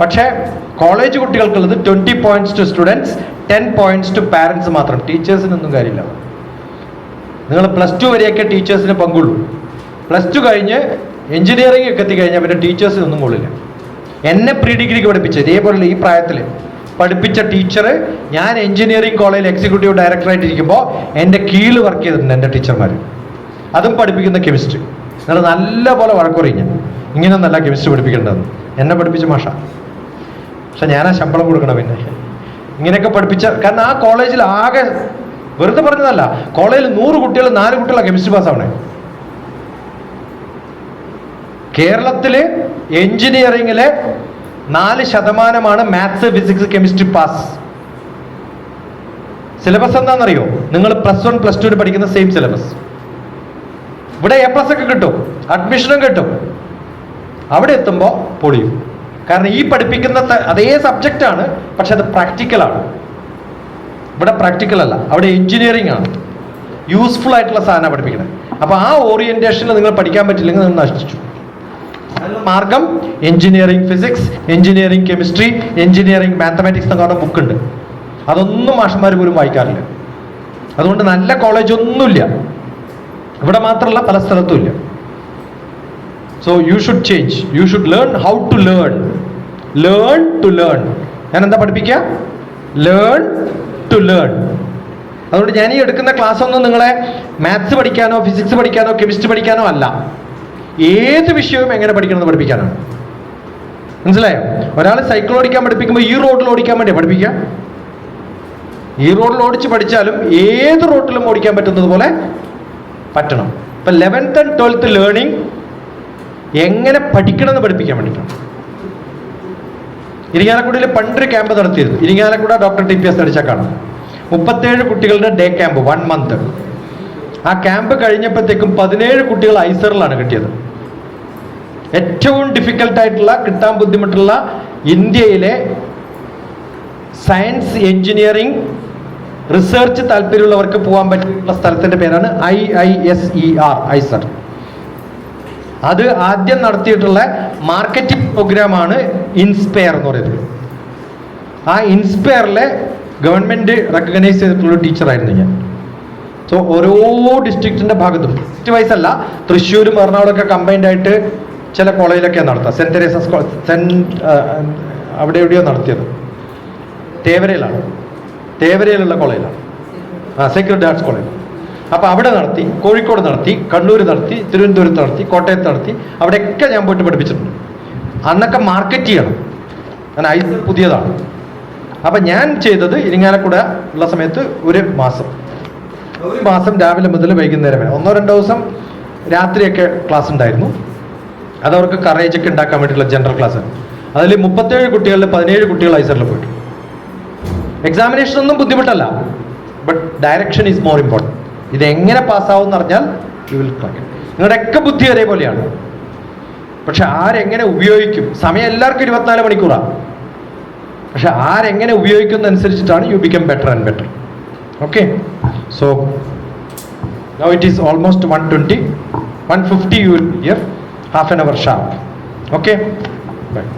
പക്ഷേ college കുട്ടികൾക്കുള്ളത് 20 points to students, 10 points to parents മാത്രം. ടീച്ചേഴ്സിനൊന്നും കാര്യമില്ല. നിങ്ങൾ +2 വരെയൊക്കെ ടീച്ചേഴ്സിന് പങ്കുള്ളൂ. +2 കഴിഞ്ഞ് എഞ്ചിനീയറിംഗ് ഒക്കെ എത്തിക്കഴിഞ്ഞാൽ പിന്നെ ടീച്ചേഴ്സിനൊന്നും കൊള്ളില്ല. എന്നെ പ്രീ ഡിഗ്രിക്ക് പഠിപ്പിച്ച ഇതേപോലെ ഈ പ്രായത്തിൽ പഠിപ്പിച്ച ടീച്ചർ, ഞാൻ എഞ്ചിനീയറിംഗ് കോളേജിൽ എക്സിക്യൂട്ടീവ് ഡയറക്ടറായിട്ട് ഇരിക്കുമ്പോൾ എൻ്റെ കീഴിൽ വർക്ക് ചെയ്തിട്ടുണ്ട് എൻ്റെ ടീച്ചർമാർ. അതും പഠിപ്പിക്കുന്ന കെമിസ്ട്രി. നിങ്ങൾ നല്ല പോലെ വഴക്കുറയും. ഞാൻ ഇങ്ങനെയൊന്നല്ല കെമിസ്ട്രി പഠിപ്പിക്കേണ്ടതെന്ന് എന്നെ പഠിപ്പിച്ച മാഷ. പക്ഷെ ഞാനാ ശമ്പളം കൊടുക്കണം. പിന്നെ ഇങ്ങനെയൊക്കെ പഠിപ്പിച്ച, കാരണം ആ കോളേജിൽ ആകെ, വെറുതെ പറഞ്ഞതല്ല, കോളേജിൽ 100 കുട്ടികൾ 4 കുട്ടികളാണ് കെമിസ്ട്രി പാസ്സാവണേ. കേരളത്തില് എഞ്ചിനീയറിംഗിലെ 4% maths, physics, chemistry pass. Syllabus എന്താണെന്നറിയോ? നിങ്ങൾ +1 +2 പഠിക്കുന്ന സെയിം സിലബസ്. ഇവിടെ A+ ഒക്കെ കിട്ടും, അഡ്മിഷനും കിട്ടും. അവിടെ എത്തുമ്പോൾ പൊളിയും. കാരണം ഈ പഠിപ്പിക്കുന്ന അതേ സബ്ജക്റ്റ് ആണ്, പക്ഷെ അത് പ്രാക്ടിക്കലാണ്. ഇവിടെ പ്രാക്ടിക്കൽ അല്ല, അവിടെ എഞ്ചിനീയറിംഗ് ആണ്. യൂസ്ഫുൾ ആയിട്ടുള്ള സാധനം പഠിപ്പിക്കണം. അപ്പോൾ ആ ഓറിയന്റേഷനിൽ നിങ്ങൾ പഠിക്കാൻ പറ്റില്ലെങ്കിൽ നിങ്ങൾ നശിച്ചു. മാർഗം engineering physics, engineering chemistry, engineering mathematics എന്ന് പറഞ്ഞ ബുക്കുണ്ട്. അതൊന്നും മാഷന്മാർ പോലും വായിക്കാറില്ല. അതുകൊണ്ട് നല്ല കോളേജ് ഒന്നുമില്ല ഇവിടെ, മാത്രമല്ല പല സ്ഥലത്തും ഇല്ല. So you should change. You should learn how to learn. Learn to learn. ഞാൻ എന്താ പഠിപ്പിക്കുക? Learn to learn. അതുകൊണ്ട് ഞാൻ ഈ എടുക്കുന്ന ക്ലാസ് ഒന്നും നിങ്ങളെ മാത്സ് പഠിക്കാനോ ഫിസിക്സ് പഠിക്കാനോ കെമിസ്ട്രി പഠിക്കാനോ അല്ല. ഏത് വിഷയവും എങ്ങനെ പഠിക്കണമെന്ന് പഠിപ്പിക്കാനാണ്. മനസ്സിലായോ? ഒരാൾ സൈക്കിൾ ഓടിക്കാൻ പഠിപ്പിക്കുമ്പോൾ ഈ റോഡിൽ ഓടിക്കാൻ വേണ്ടി പഠിപ്പിക്കുക. ഈ റോഡിൽ ഓടിച്ച് പഠിച്ചാലും ഏത് റോഡിലും ഓടിക്കാൻ പറ്റുന്നത് പോലെ പറ്റണം. ഇപ്പൊ 11th and 12th ലേണിംഗ് എങ്ങനെ പഠിക്കണമെന്ന് പഠിപ്പിക്കാൻ വേണ്ടിയിട്ടാണ്. ഇരിങ്ങാലക്കുടയിൽ പണ്ടൊരു ക്യാമ്പ് നടത്തിയിരുന്നു. ഇരിങ്ങാലക്കുട ഡോക്ടർ TPS അടിച്ചാൽ കാണാം. 37 കുട്ടികളുടെ ഡേ ക്യാമ്പ് 1 month. ആ ക്യാമ്പ് കഴിഞ്ഞപ്പോഴത്തേക്കും 17 കുട്ടികൾ ഐസറിലാണ് കിട്ടിയത്. ഏറ്റവും ഡിഫിക്കൽട്ടായിട്ടുള്ള, കിട്ടാൻ ബുദ്ധിമുട്ടുള്ള ഇന്ത്യയിലെ സയൻസ്, എഞ്ചിനീയറിംഗ്, റിസർച്ച് താല്പര്യമുള്ളവർക്ക് പോകാൻ പറ്റിയുള്ള സ്ഥലത്തിൻ്റെ പേരാണ് IISER, ഐസർ. അത് ആദ്യം നടത്തിയിട്ടുള്ള മാർക്കറ്റിംഗ് പ്രോഗ്രാമാണ് ഇൻസ്പയർ എന്ന് പറയുന്നത്. ആ ഇൻസ്പയറിലെ ഗവൺമെൻറ് റെക്കഗ്നൈസ് ചെയ്തിട്ടുള്ള ടീച്ചറായിരുന്നു ഞാൻ. സോ ഓരോ ഡിസ്ട്രിക്റ്റിൻ്റെ ഭാഗത്തും, ഡിസ്ട്രിക്റ്റ് വൈസ് അല്ല, തൃശ്ശൂരും എറണാകുളമൊക്കെ കമ്പൈൻഡ് ആയിട്ട് ചില കോളേജിലൊക്കെയാണ് നടത്തുക. സെൻറ്റ് തെരേസസ് അവിടെ എവിടെയോ നടത്തിയത്. തേവരയിലാണ്, തേവരയിലുള്ള കോളേജിലാണ്, സേക്രഡ് ഹാർട്സ് കോളേജ്. അപ്പോൾ അവിടെ നടത്തി, കോഴിക്കോട് നടത്തി, കണ്ണൂർ നടത്തി, തിരുവനന്തപുരത്ത് നടത്തി, കോട്ടയത്ത് നടത്തി. അവിടെയൊക്കെ ഞാൻ പോയിട്ട് പഠിപ്പിച്ചിട്ടുണ്ട്. അന്നൊക്കെ മാർക്കറ്റ് ചെയ്യണം. ഞാൻ ഐസർ പുതിയതാണ്. അപ്പം ഞാൻ ചെയ്തത് ഇരിങ്ങാലക്കുട ഉള്ള സമയത്ത് ഒരു മാസം രാവിലെ മുതൽ വൈകുന്നേരം വരെ 1-2 ദിവസം രാത്രിയൊക്കെ ക്ലാസ് ഉണ്ടായിരുന്നു. അതവർക്ക് കറേജൊക്കെ ഉണ്ടാക്കാൻ വേണ്ടിയിട്ടുള്ള ജനറൽ ക്ലാസ്. അതിൽ 37 കുട്ടികളിൽ 17 കുട്ടികൾ ഐസറിൽ പോയിട്ടു. എക്സാമിനേഷൻ ഒന്നും ബുദ്ധിമുട്ടല്ല, but direction is more important. ഇതെങ്ങനെ പാസ്സാവും എന്ന് പറഞ്ഞാൽ യു വിൽ ക്ലാക്ക്. നിങ്ങളുടെയൊക്കെ ബുദ്ധി ഒരേപോലെയാണ്, പക്ഷെ ആരെങ്ങനെ ഉപയോഗിക്കും. സമയം എല്ലാവർക്കും 24 മണിക്കൂറാണ്. പക്ഷെ ആരെങ്ങനെ ഉപയോഗിക്കുന്നതനുസരിച്ചിട്ടാണ് you become better and better. Okay, so now it is almost 1:20, 1:50 you will be here, half an hour sharp. Okay, bye.